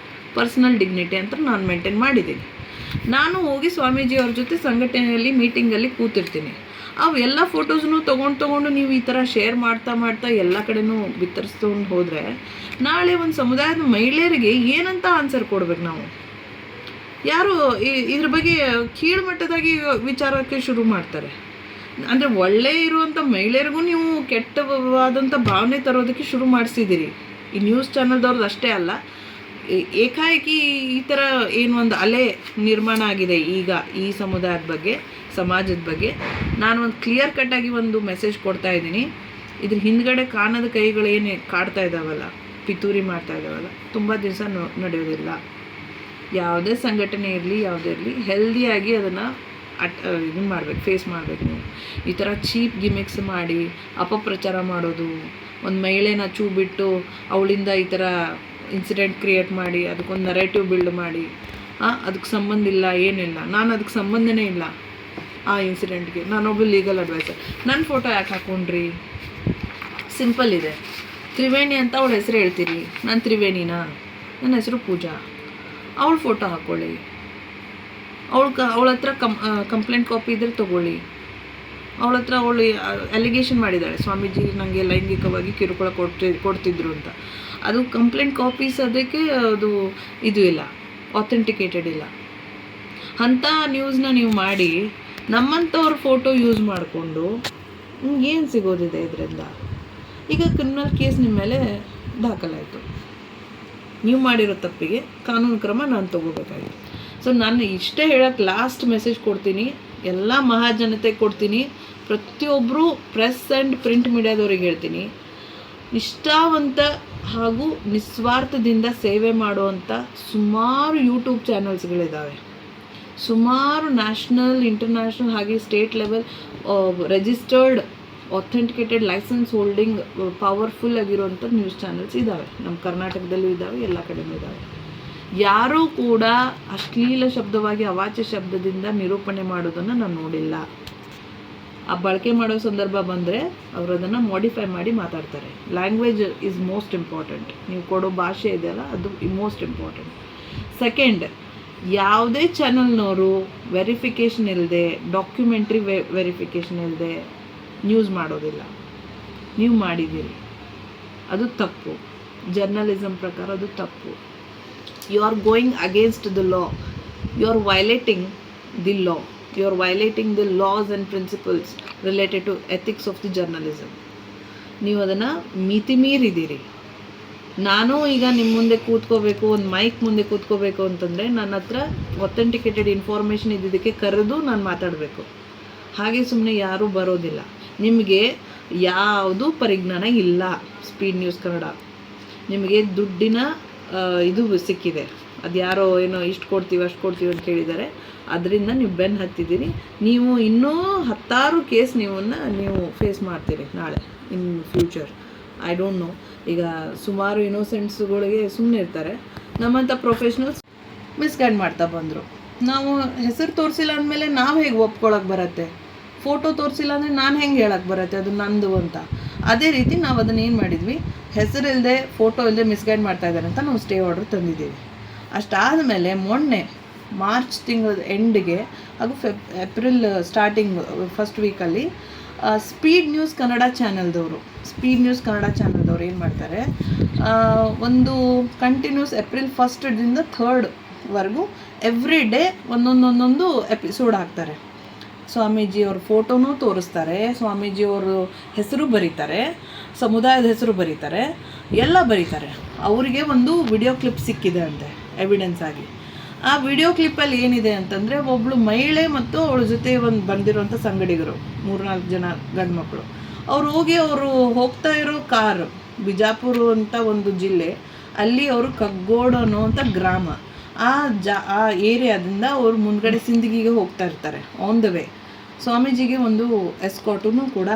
ಪರ್ಸ್ನಲ್ ಡಿಗ್ನಿಟಿ ಅಂತ ನಾನು ಮೇಂಟೈನ್ ಮಾಡಿದ್ದೀನಿ. ನಾನು ಹೋಗಿ ಸ್ವಾಮೀಜಿಯವ್ರ ಜೊತೆ ಸಂಘಟನೆಯಲ್ಲಿ ಮೀಟಿಂಗಲ್ಲಿ ಕೂತಿರ್ತೀನಿ. ಅವು ಎಲ್ಲ ಫೋಟೋಸ್ನು ತೊಗೊಂಡು ನೀವು ಈ ಥರ ಶೇರ್ ಮಾಡ್ತಾ ಎಲ್ಲ ಕಡೆನೂ ಬಿತ್ತರಿಸ್ಕೊಂಡು ಹೋದರೆ ನಾಳೆ ಒಂದು ಸಮುದಾಯದ ಮಹಿಳೆಯರಿಗೆ ಏನಂತ ಆನ್ಸರ್ ಕೊಡ್ಬೇಕು ನಾವು? ಯಾರು ಇದ್ರ ಬಗ್ಗೆ ಕೀಳ್ಮಟ್ಟದಾಗಿ ವಿಚಾರಕ್ಕೆ ಶುರು ಮಾಡ್ತಾರೆ. ಅಂದರೆ ಒಳ್ಳೆ ಇರುವಂಥ ಮಹಿಳೆಯರಿಗೂ ನೀವು ಕೆಟ್ಟವಾದಂಥ ಭಾವನೆ ತರೋದಕ್ಕೆ ಶುರು ಮಾಡಿಸಿದ್ದೀರಿ. ಈ ನ್ಯೂಸ್ ಚಾನಲ್ದವ್ರದ್ದು ಅಷ್ಟೇ ಅಲ್ಲ, ಏಕಾಏಕಿ ಈ ಥರ ಏನು ಒಂದು ಅಲೆ ನಿರ್ಮಾಣ ಆಗಿದೆ ಈಗ ಈ ಸಮುದಾಯದ ಬಗ್ಗೆ, ಸಮಾಜದ ಬಗ್ಗೆ. ನಾನು ಒಂದು ಕ್ಲಿಯರ್ ಕಟ್ಟಾಗಿ ಒಂದು ಮೆಸೇಜ್ ಕೊಡ್ತಾ ಇದ್ದೀನಿ. ಇದ್ರ ಹಿಂದ್ಗಡೆ ಕಾಣದ ಕೈಗಳು ಏನು ಕಾಡ್ತಾ ಇದ್ದಾವಲ್ಲ, ಪಿತೂರಿ ಮಾಡ್ತಾ ಇದ್ದಾವಲ್ಲ, ತುಂಬ ದಿವಸ ನಡೆಯೋದಿಲ್ಲ. ಯಾವುದೇ ಸಂಘಟನೆ ಇರಲಿ, ಯಾವುದೇ ಇರಲಿ, ಹೆಲ್ದಿಯಾಗಿ ಅದನ್ನು ಇದನ್ನು ಮಾಡಬೇಕು, ಫೇಸ್ ಮಾಡಬೇಕು. ನೀವು ಈ ಥರ ಚೀಪ್ ಗಿಮಿಕ್ಸ್ ಮಾಡಿ ಅಪಪ್ರಚಾರ ಮಾಡೋದು, ಒಂದು ಮಹಿಳೆನ ಚೂ ಬಿಟ್ಟು ಅವಳಿಂದ ಈ ಥರ ಇನ್ಸಿಡೆಂಟ್ ಕ್ರಿಯೇಟ್ ಮಾಡಿ ಅದಕ್ಕೊಂದು ನರೇಟಿವ್ ಬಿಲ್ಡ್ ಮಾಡಿ, ಅದಕ್ಕೆ ಸಂಬಂಧ ಇಲ್ಲ, ಏನಿಲ್ಲ, ನಾನು ಅದಕ್ಕೆ ಸಂಬಂಧನೇ ಇಲ್ಲ ಆ ಇನ್ಸಿಡೆಂಟ್ಗೆ, ನಾನೊಬ್ಬ ಲೀಗಲ್ ಅಡ್ವೈಸರ್. ನನ್ನ ಫೋಟೋ ಯಾಕೆ ಹಾಕ್ಕೊಂಡ್ರಿ? ಸಿಂಪಲ್ ಇದೆ. ತ್ರಿವೇಣಿ ಅಂತ ಅವಳ ಹೆಸರು ಹೇಳ್ತೀರಿ, ನಾನು ತ್ರಿವೇಣಿನಾ? ನನ್ನ ಹೆಸರು ಪೂಜಾ. ಅವಳ ಫೋಟೋ ಹಾಕ್ಕೊಳ್ಳಿ, ಅವಳ ಹತ್ರ ಕಂಪ್ಲೇಂಟ್ ಕಾಪಿ ಇದ್ರೆ ತೊಗೊಳ್ಳಿ. ಅವಳ ಹತ್ರ ಅವಳು ಅಲಿಗೇಷನ್ ಮಾಡಿದ್ದಾಳೆ, ಸ್ವಾಮೀಜಿ ನನಗೆ ಲೈಂಗಿಕವಾಗಿ ಕಿರುಕುಳ ಕೊಡ್ತಿದ್ರು ಅಂತ. ಅದು ಕಂಪ್ಲೇಂಟ್ ಕಾಪೀಸ್, ಅದಕ್ಕೆ ಅದು ಇದು ಇಲ್ಲ, ಅಥೆಂಟಿಕೇಟೆಡ್ ಇಲ್ಲ. ಅಂಥ ನ್ಯೂಸ್ನ ನೀವು ಮಾಡಿ ನಮ್ಮಂಥವ್ರ ಫೋಟೋ ಯೂಸ್ ಮಾಡಿಕೊಂಡು ಏನು ಸಿಗೋದಿದೆ ಇದರಿಂದ? ಈಗ ಕ್ರಿಮಿನಲ್ ಕೇಸ್ ನಿಮ್ಮ ಮೇಲೆ ದಾಖಲಾಯಿತು, ನೀವು ಮಾಡಿರೋ ತಪ್ಪಿಗೆ ಕಾನೂನು ಕ್ರಮ ನಾನು ತೊಗೋಬೇಕಾಗಿತ್ತು. ಸೊ ನಾನು ಇಷ್ಟೇ ಹೇಳೋಕ್ಕೆ ಲಾಸ್ಟ್ ಮೆಸೇಜ್ ಕೊಡ್ತೀನಿ, ಎಲ್ಲ ಮಹಾಜನತೆಗೆ ಕೊಡ್ತೀನಿ, ಪ್ರತಿಯೊಬ್ಬರು ಪ್ರೆಸ್ ಆ್ಯಂಡ್ ಪ್ರಿಂಟ್ ಮೀಡಿಯಾದವ್ರಿಗೆ ಹೇಳ್ತೀನಿ, ನಿಷ್ಠಾವಂತ ಹಾಗೂ ನಿಸ್ವಾರ್ಥದಿಂದ ಸೇವೆ ಮಾಡುವಂಥ ಸುಮಾರು ಯೂಟ್ಯೂಬ್ ಚಾನಲ್ಸ್ಗಳಿದ್ದಾವೆ. ಸುಮಾರು ನ್ಯಾಷನಲ್, ಇಂಟರ್ನ್ಯಾಷನಲ್ ಹಾಗೆ state level registered, authenticated, license holding powerful ಆಗಿರುವಂಥ ನ್ಯೂಸ್ ಚಾನಲ್ಸ್ ಇದ್ದಾವೆ. ನಮ್ಮ ಕರ್ನಾಟಕದಲ್ಲೂ ಇದ್ದಾವೆ, ಎಲ್ಲ ಕಡೆಯೂ ಇದ್ದಾವೆ. ಯಾರೂ ಕೂಡ ಅಶ್ಲೀಲ ಶಬ್ದವಾಗಿ ಅವಾಚ್ಯ ಶಬ್ದದಿಂದ ನಿರೂಪಣೆ ಮಾಡೋದನ್ನು ನಾನು ನೋಡಿಲ್ಲ. ಆ ಬಳಕೆ ಮಾಡೋ ಸಂದರ್ಭ ಬಂದರೆ ಅವರು ಅದನ್ನು ಮಾಡಿಫೈ ಮಾಡಿ ಮಾತಾಡ್ತಾರೆ. Language is most important. ನೀವು ಕೊಡೋ ಭಾಷೆ ಇದೆಯಲ್ಲ ಅದು ಮೋಸ್ಟ್ ಇಂಪಾರ್ಟೆಂಟ್. ಸೆಕೆಂಡ್, ಯಾವುದೇ ಚಾನಲ್ನವರು ವೆರಿಫಿಕೇಷನ್ ಇಲ್ಲದೆ, ಡಾಕ್ಯುಮೆಂಟ್ರಿ ವೆರಿಫಿಕೇಷನ್ ಇಲ್ಲದೆ ನ್ಯೂಸ್ ಮಾಡೋದಿಲ್ಲ. ನೀವು ಮಾಡಿದ್ದೀರಿ, ಅದು ತಪ್ಪು. ಜರ್ನಲಿಸಮ್ ಪ್ರಕಾರ ಅದು ತಪ್ಪು. You are going against the law. You are violating the law. You are violating the laws and principles related to ethics of the journalism. ನೀವು ಅದನ್ನು ಮಿತಿ ಮೀರಿದ್ದೀರಿ. ನಾನು ಈಗ ನಿಮ್ಮ ಮುಂದೆ ಕೂತ್ಕೋಬೇಕು, ಒಂದು ಮೈಕ್ ಮುಂದೆ ಕೂತ್ಕೋಬೇಕು ಅಂತಂದರೆ ನನ್ನ ಹತ್ರ ಅಥೆಂಟಿಕೇಟೆಡ್ ಇನ್ಫಾರ್ಮೇಷನ್ ಇದ್ದಿದ್ದಕ್ಕೆ ಕರೆದು ನಾನು ಮಾತಾಡಬೇಕು. ಹಾಗೆ ಸುಮ್ಮನೆ ಯಾರೂ ಬರೋದಿಲ್ಲ. ನಿಮಗೆ ಯಾವುದೂ ಪರಿಜ್ಞಾನ ಇಲ್ಲ. ಸ್ಪೀಡ್ ನ್ಯೂಸ್ ಕನ್ನಡ ನಿಮಗೆ ದುಡ್ಡಿನ ಇದು ಸಿಕ್ಕಿದೆ. ಅದು ಯಾರೋ ಏನೋ ಇಷ್ಟು ಕೊಡ್ತೀವಿ ಅಷ್ಟು ಕೊಡ್ತೀವಿ ಅಂತ ಕೇಳಿದ್ದಾರೆ, ಅದರಿಂದ ನೀವು ಬೆನ್ನು ಹತ್ತಿದ್ದೀರಿ. ನೀವು ಇನ್ನೂ 10 ಕೇಸ್ ನೀವು ಫೇಸ್ ಮಾಡ್ತೀರಿ ನಾಳೆ in future. I don't know. ಈಗ ಸುಮಾರು ಇನ್ನೋಸೆಂಟ್ಸ್ಗಳಿಗೆ ಸುಮ್ಮನೆ ಇರ್ತಾರೆ. ನಮ್ಮಂಥ ಪ್ರೊಫೆಷ್ನಲ್ಸ್ ಮಿಸ್ಗೈಡ್ ಮಾಡ್ತಾ ಬಂದರು. ನಾವು ಹೆಸರು ತೋರಿಸಿಲ್ಲ ಅಂದಮೇಲೆ ನಾವು ಹೇಗೆ ಒಪ್ಕೊಳಕ್ಕೆ ಬರುತ್ತೆ? ಫೋಟೋ ತೋರಿಸಿಲ್ಲ ಅಂದರೆ ನಾನು ಹೆಂಗೆ ಹೇಳಕ್ಕೆ ಬರುತ್ತೆ ಅದು ನಂದು ಅಂತ? ಅದೇ ರೀತಿ ನಾವು ಅದನ್ನು ಏನು ಮಾಡಿದ್ವಿ, ಹೆಸರಿಲ್ಲದೆ ಫೋಟೋ ಇಲ್ಲದೆ ಮಿಸ್ಗೈಡ್ ಮಾಡ್ತಾ ಇದ್ದಾರೆ ಅಂತ ನಾವು ಸ್ಟೇ ಆರ್ಡರ್ ತಂದಿದ್ದೀವಿ. ಅಷ್ಟಾದಮೇಲೆ ಮೊನ್ನೆ ಮಾರ್ಚ್ ತಿಂಗಳ ಎಂಡಿಗೆ ಹಾಗೂ ಏಪ್ರಿಲ್ ಸ್ಟಾರ್ಟಿಂಗ್ ಫಸ್ಟ್ ವೀಕಲ್ಲಿ ಸ್ಪೀಡ್ ನ್ಯೂಸ್ ಕನ್ನಡ ಚಾನಲ್ದವರು ಏನು ಮಾಡ್ತಾರೆ, ಒಂದು ಕಂಟಿನ್ಯೂಸ್ ಏಪ್ರಿಲ್ 1ರಿಂದ 3ರ್ಡ್ವರೆಗೂ ಎವ್ರಿ ಡೇ ಒಂದೊಂದು ಎಪಿಸೋಡ್ ಹಾಕ್ತಾರೆ. ಸ್ವಾಮೀಜಿಯವ್ರ ಫೋಟೋನೂ ತೋರಿಸ್ತಾರೆ, ಸ್ವಾಮೀಜಿಯವ್ರ ಹೆಸರು ಬರೀತಾರೆ, ಸಮುದಾಯದ ಹೆಸರು ಬರೀತಾರೆ, ಎಲ್ಲ ಬರೀತಾರೆ. ಅವರಿಗೆ ಒಂದು ವಿಡಿಯೋ ಕ್ಲಿಪ್ ಸಿಕ್ಕಿದೆ ಅಂತೆ ಎವಿಡೆನ್ಸ್ ಆಗಿ. ಆ ವಿಡಿಯೋ ಕ್ಲಿಪ್ಪಲ್ಲಿ ಏನಿದೆ ಅಂತಂದರೆ, ಒಬ್ಬಳು ಮಹಿಳೆ ಮತ್ತು ಅವಳ ಜೊತೆ ಬಂದಿರುವಂಥ ಸಂಗಡಿಗರು 3-4 ಜನ ಗಂಡು ಮಕ್ಕಳು. ಅವ್ರು ಹೋಗ್ತಾ ಇರೋ ಕಾರ್ ಬಿಜಾಪುರ ಅಂತ ಒಂದು ಜಿಲ್ಲೆ, ಅಲ್ಲಿ ಅವರು ಕಗ್ಗೋಡು ಅನ್ನೋವಂಥ ಗ್ರಾಮ, ಆ ಏರಿಯಾದಿಂದ ಅವರು ಮುಂದ್ಗಡೆ ಸಿಂದಗಿಗೆ ಹೋಗ್ತಾ ಇರ್ತಾರೆ ಆನ್ ದ ವೇ. ಸ್ವಾಮೀಜಿಗೆ ಒಂದು ಎಸ್ಕಾಟೂ ಕೂಡ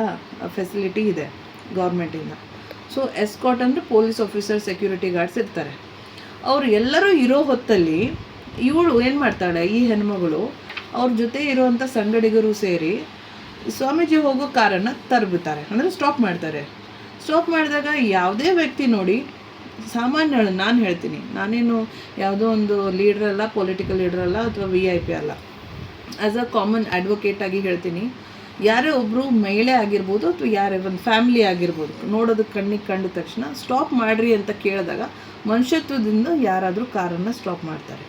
ಫೆಸಿಲಿಟಿ ಇದೆ ಗೌರ್ಮೆಂಟಿಂದ. ಸೊ ಎಸ್ಕಾಟ್ ಅಂದರೆ ಪೊಲೀಸ್ ಆಫೀಸರ್, ಸೆಕ್ಯೂರಿಟಿ ಗಾರ್ಡ್ಸ್ ಇರ್ತಾರೆ. ಅವರು ಎಲ್ಲರೂ ಇರೋ ಹೊತ್ತಲ್ಲಿ ಇವಳು ಏನು ಮಾಡ್ತಾಳೆ, ಈ ಹೆಣ್ಮಗಳು ಅವ್ರ ಜೊತೆ ಇರುವಂಥ ಸಂಗಡಿಗರು ಸೇರಿ ಸ್ವಾಮೀಜಿ ಹೋಗೋ ಕಾರನ್ನು ತರ್ಬಿತಾರೆ, ಅಂದರೆ ಸ್ಟಾಪ್ ಮಾಡ್ತಾರೆ. ಸ್ಟಾಪ್ ಮಾಡಿದಾಗ ಯಾವುದೇ ವ್ಯಕ್ತಿ ನೋಡಿ, ಸಾಮಾನ್ಯಗಳು ನಾನು ಹೇಳ್ತೀನಿ, ನಾನೇನು ಯಾವುದೋ ಒಂದು ಲೀಡ್ರಲ್ಲ, ಪೊಲಿಟಿಕಲ್ ಲೀಡ್ರಲ್ಲ ಅಥವಾ VIP ಅಲ್ಲ, ಆ್ಯಸ್ ಅ ಕಾಮನ್ ಅಡ್ವೊಕೇಟ್ ಆಗಿ ಹೇಳ್ತೀನಿ, ಯಾರೇ ಒಬ್ಬರು ಮಹಿಳೆ ಆಗಿರ್ಬೋದು ಅಥವಾ ಯಾರೇ ಒಂದು ಫ್ಯಾಮಿಲಿ ಆಗಿರ್ಬೋದು, ನೋಡೋದಕ್ಕೆ ಕಣ್ಣಿಗೆ ಕಂಡ ತಕ್ಷಣ ಸ್ಟಾಪ್ ಮಾಡಿರಿ ಅಂತ ಕೇಳಿದಾಗ ಮನುಷ್ಯತ್ವದಿಂದ ಯಾರಾದರೂ ಕಾರನ್ನು ಸ್ಟಾಪ್ ಮಾಡ್ತಾರೆ.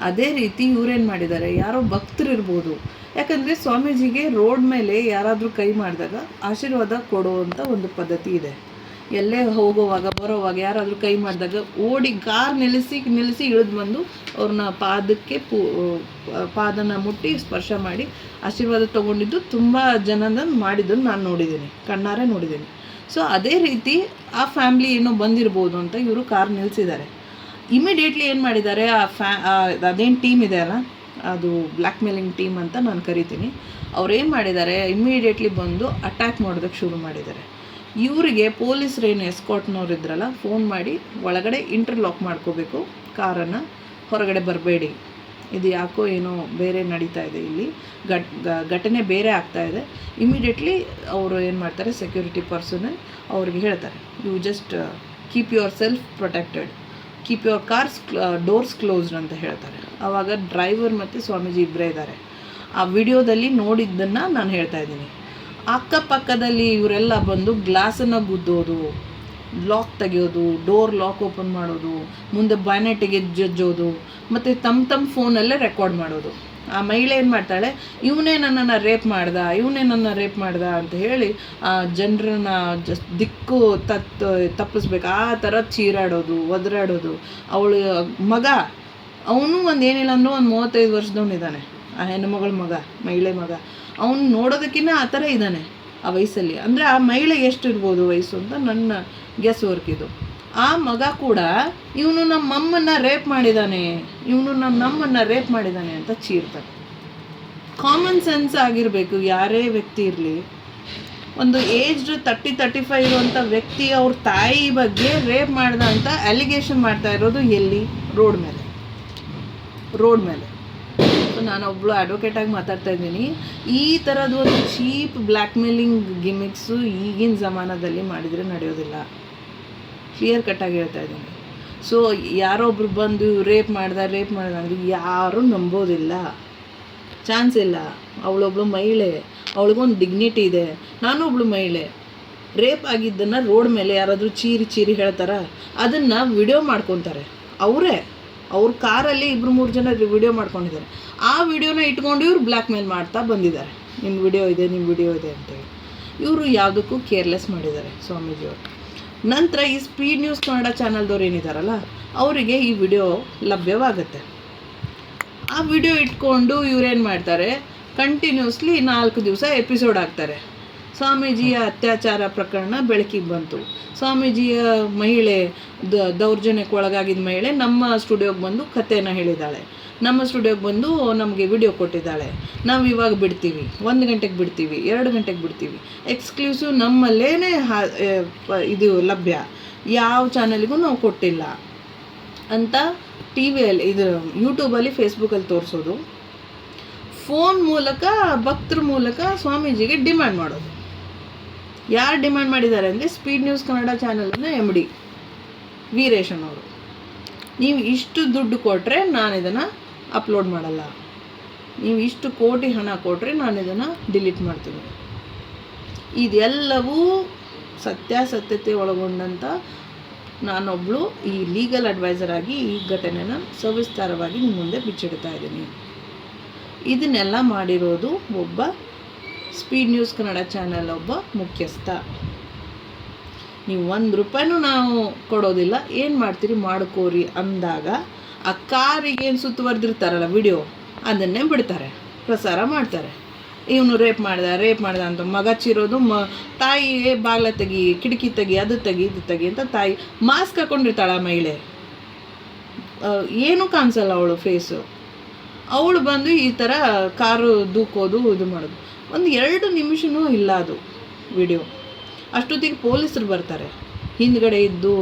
ಅದೇ ರೀತಿ ಇವ್ರೇನು ಮಾಡಿದ್ದಾರೆ, ಯಾರೋ ಭಕ್ತರಿರ್ಬೋದು, ಯಾಕಂದರೆ ಸ್ವಾಮೀಜಿಗೆ ರೋಡ್ ಮೇಲೆ ಯಾರಾದರೂ ಕೈ ಮಾಡಿದಾಗ ಆಶೀರ್ವಾದ ಕೊಡುವಂಥ ಒಂದು ಪದ್ಧತಿ ಇದೆ. ಎಲ್ಲೇ ಹೋಗೋವಾಗ ಬರೋವಾಗ ಯಾರಾದರೂ ಕೈ ಮಾಡಿದಾಗ ಓಡಿ ಕಾರ್ ನಿಲ್ಲಿಸಿ ಇಳಿದು ಬಂದು ಅವ್ರನ್ನ ಪಾದನ ಮುಟ್ಟಿ ಸ್ಪರ್ಶ ಮಾಡಿ ಆಶೀರ್ವಾದ ತೊಗೊಂಡಿದ್ದು ತುಂಬ ಜನನ ಮಾಡಿದ್ದನ್ನು ನಾನು ನೋಡಿದ್ದೀನಿ, ಕಣ್ಣಾರೆ ನೋಡಿದ್ದೀನಿ. ಸೊ ಅದೇ ರೀತಿ ಆ ಫ್ಯಾಮ್ಲಿ ಏನೋ ಬಂದಿರ್ಬೋದು ಅಂತ ಇವರು ಕಾರ್ ನಿಲ್ಲಿಸಿದ್ದಾರೆ. ಇಮಿಡಿಯೇಟ್ಲಿ ಏನು ಮಾಡಿದ್ದಾರೆ, ಅದೇನು ಟೀಮ್ ಇದೆ ಅಲ್ಲ, ಅದು ಬ್ಲ್ಯಾಕ್ ಮೇಲಿಂಗ್ ಟೀಮ್ ಅಂತ ನಾನು ಕರಿತೀನಿ, ಅವ್ರೇನು ಮಾಡಿದ್ದಾರೆ, ಇಮಿಡಿಯೇಟ್ಲಿ ಬಂದು ಅಟ್ಯಾಕ್ ಮಾಡೋದಕ್ಕೆ ಶುರು ಮಾಡಿದ್ದಾರೆ. ಇವರಿಗೆ ಪೊಲೀಸರೇನು ಎಸ್ಕಾಟ್ನವ್ರು ಇದ್ರಲ್ಲ, ಫೋನ್ ಮಾಡಿ ಒಳಗಡೆ ಇಂಟರ್ಲಾಕ್ ಮಾಡ್ಕೋಬೇಕು ಕಾರನ್ನು, ಹೊರಗಡೆ ಬರಬೇಡಿ, ಇದು ಯಾಕೋ ಏನೋ ಬೇರೆ ನಡೀತಾ ಇದೆ, ಇಲ್ಲಿ ಘಟನೆ ಬೇರೆ ಆಗ್ತಾ ಇದೆ. ಇಮಿಡಿಯೇಟ್ಲಿ ಅವರು ಏನು ಮಾಡ್ತಾರೆ, ಸೆಕ್ಯೂರಿಟಿ ಪರ್ಸನಲ್ ಅವ್ರಿಗೆ ಹೇಳ್ತಾರೆ, you just keep yourself protected, keep your cars doors closed ಅಂತ ಹೇಳ್ತಾರೆ. ಆವಾಗ ಡ್ರೈವರ್ ಮತ್ತು ಸ್ವಾಮೀಜಿ ಇಬ್ಬರೇ ಇದ್ದಾರೆ. ಆ ವಿಡಿಯೋದಲ್ಲಿ ನೋಡಿದ್ದನ್ನು ನಾನು ಹೇಳ್ತಾ ಇದ್ದೀನಿ. ಅಕ್ಕಪಕ್ಕದಲ್ಲಿ ಇವರೆಲ್ಲ ಬಂದು ಗ್ಲಾಸನ್ನು ಗುದ್ದೋದು, ಲಾಕ್ ತೆಗೆಯೋದು, ಡೋರ್ ಲಾಕ್ ಓಪನ್ ಮಾಡೋದು, ಮುಂದೆ ಬಾನೆಟ್ಟಿಗೆ ಜಜ್ಜೋದು, ಮತ್ತು ತಮ್ಮ ಫೋನಲ್ಲೇ ರೆಕಾರ್ಡ್ ಮಾಡೋದು. ಆ ಮಹಿಳೆ ಏನು ಮಾಡ್ತಾಳೆ, ಇವನೇ ನನ್ನನ್ನು ರೇಪ್ ಮಾಡ್ದ ಅಂತ ಹೇಳಿ ಆ ಜನರನ್ನ ದಿಕ್ಕು ತಪ್ಪಿಸ್ಬೇಕು ಆ ಥರ ಚೀರಾಡೋದು, ಒದರಾಡೋದು. ಅವಳು ಮಗ, ಅವನು ಏನಿಲ್ಲ ಅಂದರೂ ಒಂದು 35 ವರ್ಷದವನಿದ್ದಾನೆ, ಆ ಹೆಣ್ಣುಮಗಳ ಮಗ, ಮಹಿಳೆ ಮಗ. ಅವನು ನೋಡೋದಕ್ಕಿಂತ ಆ ಥರ ಇದ್ದಾನೆ. ಆ ವಯಸ್ಸಲ್ಲಿ. ಅಂದರೆ ಆ ಮಹಿಳೆ ಎಷ್ಟು ಇರ್ಬೋದು ವಯಸ್ಸು ಅಂತ ನನ್ನ ಗೆಸ್ ವರ್ಕ್ ಇದು. ಆ ಮಗ ಕೂಡ ಇವನು ನಮ್ಮಮ್ಮನ್ನ ರೇಪ್ ಮಾಡಿದ್ದಾನೆ, ಇವನು ನಮ್ಮನ್ನ ರೇಪ್ ಮಾಡಿದ್ದಾನೆ ಅಂತ ಚೀರ್ತಾನೆ. ಕಾಮನ್ ಸೆನ್ಸ್ ಆಗಿರಬೇಕು ಯಾರೇ ವ್ಯಕ್ತಿ ಇರಲಿ. ಒಂದು ಏಜ್ಡ್ 30-35 ಇರುವಂಥ ವ್ಯಕ್ತಿ ಅವ್ರ ತಾಯಿ ಬಗ್ಗೆ ರೇಪ್ ಮಾಡ್ದ ಅಂತ ಅಲಿಗೇಷನ್ ಮಾಡ್ತಾ ಇರೋದು ಎಲ್ಲಿ? ರೋಡ್ ಮೇಲೆ. ಸೊ ನಾನೊಬ್ಳು ಅಡ್ವೊಕೇಟಾಗಿ ಮಾತಾಡ್ತಾ ಇದ್ದೀನಿ. ಈ ಥರದ್ದು ಒಂದು ಚೀಪ್ ಬ್ಲ್ಯಾಕ್ ಮೇಲಿಂಗ್ ಗಿಮಿಕ್ಸು ಈಗಿನ ಜಮಾನದಲ್ಲಿ ಮಾಡಿದರೆ ನಡೆಯೋದಿಲ್ಲ. ಕ್ಲಿಯರ್ ಕಟ್ಟಾಗಿ ಹೇಳ್ತಾ ಇದ್ದೀನಿ. ಸೊ ಯಾರೊಬ್ರು ಬಂದು ರೇಪ್ ಮಾಡ್ದ ಅಂದರೆ ಯಾರೂ ನಂಬೋದಿಲ್ಲ, ಚಾನ್ಸ್ ಇಲ್ಲ. ಅವಳೊಬ್ಳು ಮಹಿಳೆ, ಅವಳಿಗೊಂದು ಡಿಗ್ನಿಟಿ ಇದೆ. ನಾನು ಒಬ್ಳು ಮಹಿಳೆ. ರೇಪ್ ಆಗಿದ್ದನ್ನು ರೋಡ್ ಮೇಲೆ ಯಾರಾದರೂ ಚೀರಿ ಹೇಳ್ತಾರ? ಅದನ್ನು ವಿಡಿಯೋ ಮಾಡ್ಕೊತಾರೆ ಅವರೇ. ಅವ್ರ ಕಾರಲ್ಲಿ 2-3 ಜನ ವಿಡಿಯೋ ಮಾಡ್ಕೊಂಡಿದ್ದಾರೆ. ಆ ವಿಡಿಯೋನ ಇಟ್ಕೊಂಡು ಇವ್ರು ಬ್ಲ್ಯಾಕ್ ಮೇಲ್ ಮಾಡ್ತಾ ಬಂದಿದ್ದಾರೆ, ನಿಮ್ಮ ವಿಡಿಯೋ ಇದೆ ಅಂತೇಳಿ. ಇವರು ಯಾವುದಕ್ಕೂ ಕೇರ್ಲೆಸ್ ಮಾಡಿದ್ದಾರೆ ಸ್ವಾಮೀಜಿಯವರು. ನಂತರ ಈ ಸ್ಪೀಡ್ ನ್ಯೂಸ್ ಕನ್ನಡ ಚಾನಲ್ದವ್ರು ಏನಿದ್ದಾರಲ್ಲ, ಅವರಿಗೆ ಈ ವಿಡಿಯೋ ಲಭ್ಯವಾಗುತ್ತೆ. ಆ ವಿಡಿಯೋ ಇಟ್ಕೊಂಡು ಇವ್ರೇನು ಮಾಡ್ತಾರೆ, ಕಂಟಿನ್ಯೂಸ್ಲಿ 4 ದಿವಸ ಎಪಿಸೋಡ್ ಹಾಕ್ತಾರೆ. ಸ್ವಾಮೀಜಿಯ ಅತ್ಯಾಚಾರ ಪ್ರಕರಣ ಬೆಳಕಿಗೆ ಬಂತು, ಸ್ವಾಮೀಜಿಯ ಮಹಿಳೆ ದೌರ್ಜನ್ಯಕ್ಕೆ ಒಳಗಾಗಿದ್ದ ಮಹಿಳೆ ನಮ್ಮ ಸ್ಟುಡಿಯೋಗೆ ಬಂದು ಕಥೆನ ಹೇಳಿದ್ದಾಳೆ, ನಮ್ಮ ಸ್ಟುಡಿಯೋಗೆ ಬಂದು ನಮಗೆ ವಿಡಿಯೋ ಕೊಟ್ಟಿದ್ದಾಳೆ, ನಾವು ಇವಾಗ ಬಿಡ್ತೀವಿ, 1 ಗಂಟೆಗೆ ಬಿಡ್ತೀವಿ, 2 ಗಂಟೆಗೆ ಬಿಡ್ತೀವಿ, ಎಕ್ಸ್ಕ್ಲೂಸಿವ್ ನಮ್ಮಲ್ಲೇ ಇದು ಲಭ್ಯ, ಯಾವ ಚಾನಲ್ಗೂ ನಾವು ಕೊಟ್ಟಿಲ್ಲ ಅಂತ ಟಿವಿಯಲ್ಲಿ, ಇದು ಯೂಟ್ಯೂಬಲ್ಲಿ, ಫೇಸ್ಬುಕ್ಕಲ್ಲಿ ತೋರಿಸೋದು. ಫೋನ್ ಮೂಲಕ, ಭಕ್ತರ ಮೂಲಕ ಸ್ವಾಮೀಜಿಗೆ ಡಿಮ್ಯಾಂಡ್ ಮಾಡೋದು. ಯಾರು ಡಿಮ್ಯಾಂಡ್ ಮಾಡಿದ್ದಾರೆ ಅಂದರೆ ಸ್ಪೀಡ್ ನ್ಯೂಸ್ ಕನ್ನಡ ಚಾನಲ್ನ MD ವೀರೇಶನ್ ಅವರು. ನೀವು ಇಷ್ಟು ದುಡ್ಡು ಕೊಟ್ಟರೆ ನಾನು ಇದನ್ನು ಅಪ್ಲೋಡ್ ಮಾಡಲ್ಲ, ನೀವು ಇಷ್ಟು ಕೋಟಿ ಹಣ ಕೊಟ್ಟರೆ ನಾನು ಇದನ್ನು ಡಿಲೀಟ್ ಮಾಡ್ತೀನಿ. ಇದೆಲ್ಲವೂ ಸತ್ಯಾಸತ್ಯತೆ ಒಳಗೊಂಡಂಥ ನಾನೊಬ್ಬಳು ಈ ಲೀಗಲ್ ಅಡ್ವೈಸರ್ ಆಗಿ ಈ ಘಟನೆನ ಸವಿಸ್ತಾರವಾಗಿ ನಿಮ್ಮ ಮುಂದೆ ಬಿಚ್ಚಿಡ್ತಾ ಇದ್ದೀನಿ. ಇದನ್ನೆಲ್ಲ ಮಾಡಿರೋದು ಒಬ್ಬ ಸ್ಪೀಡ್ ನ್ಯೂಸ್ ಕನ್ನಡ ಚಾನಲ್ ಒಬ್ಬ ಮುಖ್ಯಸ್ಥ. ನೀವು 1 ರೂಪಾಯಿನೂ ನಾವು ಕೊಡೋದಿಲ್ಲ, ಏನು ಮಾಡ್ತೀರಿ ಮಾಡ್ಕೋರಿ ಅಂದಾಗ ಆ ಕಾರಿಗೆ ಏನು ಸುತ್ತುವರೆದಿರ್ತಾರಲ್ಲ ವಿಡಿಯೋ, ಅದನ್ನೇ ಬಿಡ್ತಾರೆ, ಪ್ರಸಾರ ಮಾಡ್ತಾರೆ. ಇವನು ರೇಪ್ ಮಾಡ್ದ ಅಂತ ಮಗ ಚಿರೋದು, ತಾಯಿಗೆ ಬಾಗ್ಲ ತೆಗಿ, ಕಿಟಕಿ ತೆಗಿ, ಅದು ತೆಗಿ, ಇದು ತೆಗಿ ಅಂತ ತಾಯಿ ಮಾಸ್ಕ್ ಹಾಕೊಂಡಿರ್ತಾಳೆ. ಆ ಮಹಿಳೆ ಏನೂ ಕಾಣಿಸಲ್ಲ ಅವಳು ಫೇಸು. ಅವಳು ಬಂದು ಈ ಥರ ಕಾರು ದೂಕೋದು, ಇದು ಮಾಡೋದು. 1-2 ನಿಮಿಷನೂ ಇಲ್ಲ ಅದು ವಿಡಿಯೋ. ಅಷ್ಟೊತ್ತಿಗೆ ಪೊಲೀಸರು ಬರ್ತಾರೆ, ಹಿಂದ್ಗಡೆ ಇದ್ದು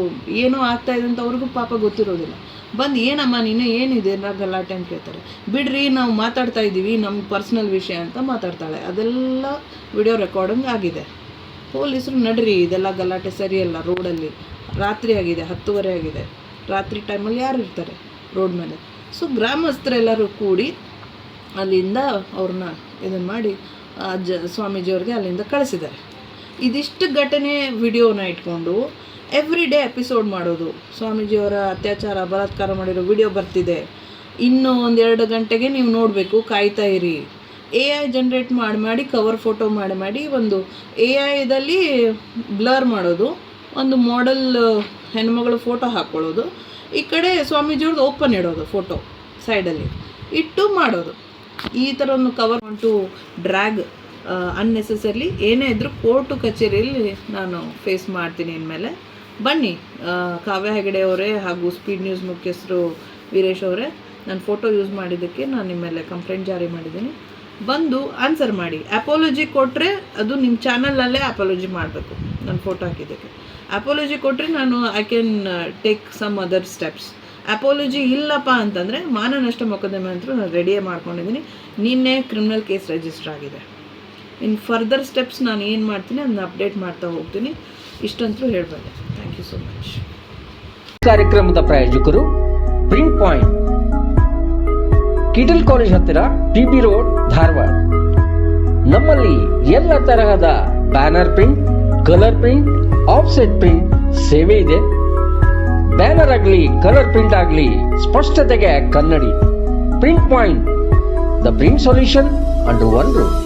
ಏನೋ ಆಗ್ತಾಯಿದೆ ಅಂತ ಅವ್ರಿಗೂ ಪಾಪ ಗೊತ್ತಿರೋದಿಲ್ಲ. ಬಂದು ಏನಮ್ಮ ನೀನು ಏನಿದೆ ಗಲಾಟೆ ಅಂತ ಕೇಳ್ತಾರೆ. ಬಿಡ್ರಿ, ನಾವು ಮಾತಾಡ್ತಾ ಇದ್ದೀವಿ, ನಮ್ಮ ಪರ್ಸ್ನಲ್ ವಿಷಯ ಅಂತ ಮಾತಾಡ್ತಾಳೆ. ಅದೆಲ್ಲ ವಿಡಿಯೋ ರೆಕಾರ್ಡಿಂಗ್ ಆಗಿದೆ. ಪೊಲೀಸರು ನಡ್ರಿ, ಇದೆಲ್ಲ ಗಲಾಟೆ ಸರಿಯಲ್ಲ, ರೋಡಲ್ಲಿ ರಾತ್ರಿ ಆಗಿದೆ, 10:30 ಆಗಿದೆ, ರಾತ್ರಿ ಟೈಮಲ್ಲಿ ಯಾರು ಇರ್ತಾರೆ ರೋಡ್ ಮೇಲೆ? ಸೊ ಗ್ರಾಮಸ್ಥರೆಲ್ಲರೂ ಕೂಡಿ ಅಲ್ಲಿಂದ ಅವ್ರನ್ನ ಇದನ್ನು ಮಾಡಿ ಸ್ವಾಮೀಜಿಯವ್ರಿಗೆ ಅಲ್ಲಿಂದ ಕಳಿಸಿದ್ದಾರೆ. ಇದಿಷ್ಟು ಘಟನೆ ವಿಡಿಯೋನ ಇಟ್ಕೊಂಡು ಎವ್ರಿ ಡೇ ಎಪಿಸೋಡ್ ಮಾಡೋದು. ಸ್ವಾಮೀಜಿಯವರ ಅತ್ಯಾಚಾರ ಬಲಾತ್ಕಾರ ಮಾಡಿರೋ ವಿಡಿಯೋ ಬರ್ತಿದೆ, ಇನ್ನೂ 1-2 ಗಂಟೆಗೆ ನೀವು ನೋಡಬೇಕು, ಕಾಯ್ತಾ ಇರಿ. AI ಜನ್ರೇಟ್ ಮಾಡಿ ಕವರ್ ಫೋಟೋ ಮಾಡಿ ಒಂದು AIದಲ್ಲಿ ಬ್ಲರ್ ಮಾಡೋದು, ಒಂದು ಮಾಡೆಲ್ ಹೆಣ್ಮಗಳು ಫೋಟೋ ಹಾಕ್ಕೊಳ್ಳೋದು, ಈ ಕಡೆ ಸ್ವಾಮೀಜಿಯವ್ರದ್ದು ಓಪನ್ ಇಡೋದು ಫೋಟೋ ಸೈಡಲ್ಲಿ ಇಟ್ಟು ಮಾಡೋದು. ಈ ಥರ ಒಂದು ಕವರ್ ಟು ಡ್ರ್ಯಾಗ್ ಅನ್ನೆಸೆಸರ್ಲಿ ಏನೇ ಇದ್ದರೂ ಕೋರ್ಟು ಕಚೇರಿಯಲ್ಲಿ ನಾನು ಫೇಸ್ ಮಾಡ್ತೀನಿ ಇನ್ಮೇಲೆ. ಬನ್ನಿ, ಕಾವ್ಯ ಹೆಗಡೆ ಅವರೇ ಹಾಗೂ ಸ್ಪೀಡ್ ನ್ಯೂಸ್ ಮುಖ್ಯಸ್ಥರು ವೀರೇಶ್ ಅವರೇ, ನಾನು ಫೋಟೋ ಯೂಸ್ ಮಾಡಿದ್ದಕ್ಕೆ ನಾನು ನಿಮ್ಮ ಮೇಲೆ ಕಂಪ್ಲೇಂಟ್ ಜಾರಿ ಮಾಡಿದ್ದೀನಿ. ಬಂದು ಆನ್ಸರ್ ಮಾಡಿ. ಅಪಾಲಜಿ ಕೊಟ್ಟರೆ ಅದು ನಿಮ್ಮ ಚಾನಲಲ್ಲೇ ಅಪಾಲಜಿ ಮಾಡಬೇಕು. ನಾನು ಫೋಟೋ ಹಾಕಿದ್ದಕ್ಕೆ ಅಪಾಲಜಿ ಕೊಟ್ಟರೆ ನಾನು I can take some other steps. Apology ಇಲ್ಲಪ್ಪ ಅಂತಂದರೆ ಮಾನನಷ್ಟ ಮೊಕದ್ದಮೆ ಅಂತೂ ನಾನು ರೆಡಿಯೇ ಮಾಡ್ಕೊಂಡಿದ್ದೀನಿ. ನಿನ್ನೆ ಕ್ರಿಮಿನಲ್ ಕೇಸ್ ರಿಜಿಸ್ಟರ್ ಆಗಿದೆ. ಇನ್ ಫರ್ದರ್ ಸ್ಟೆಪ್ಸ್ ನಾನು ಏನು ಮಾಡ್ತೀನಿ ಅದನ್ನ ಅಪ್ಡೇಟ್ ಮಾಡ್ತಾ ಹೋಗ್ತೀನಿ. ಇಷ್ಟಂತೂ ಹೇಳಬಲ್ಲೆ. Thank you so much. ಕಾರ್ಯಕ್ರಮದ ಪ್ರಾಯೋಜಕರು ಪ್ರಿಂಟ್ ಪಾಯಿಂಟ್, ಕಿಟಲ್ ಕಾಲೇಜ್ ಹತ್ತಿರ, TB ರೋಡ್, ಧಾರವಾಡ. ನಮ್ಮಲ್ಲಿ ಎಲ್ಲ ತರಹದ banner print, colour print, offset print ಸೇವೆ ಇದೆ. ಬ್ಯಾನರ್ ಆಗಲಿ, ಕಲರ್ ಪ್ರಿಂಟ್ ಆಗಲಿ, ಸ್ಪಷ್ಟತೆಗೆ ಕನ್ನಡಿ. Print point, the print solution under one roof.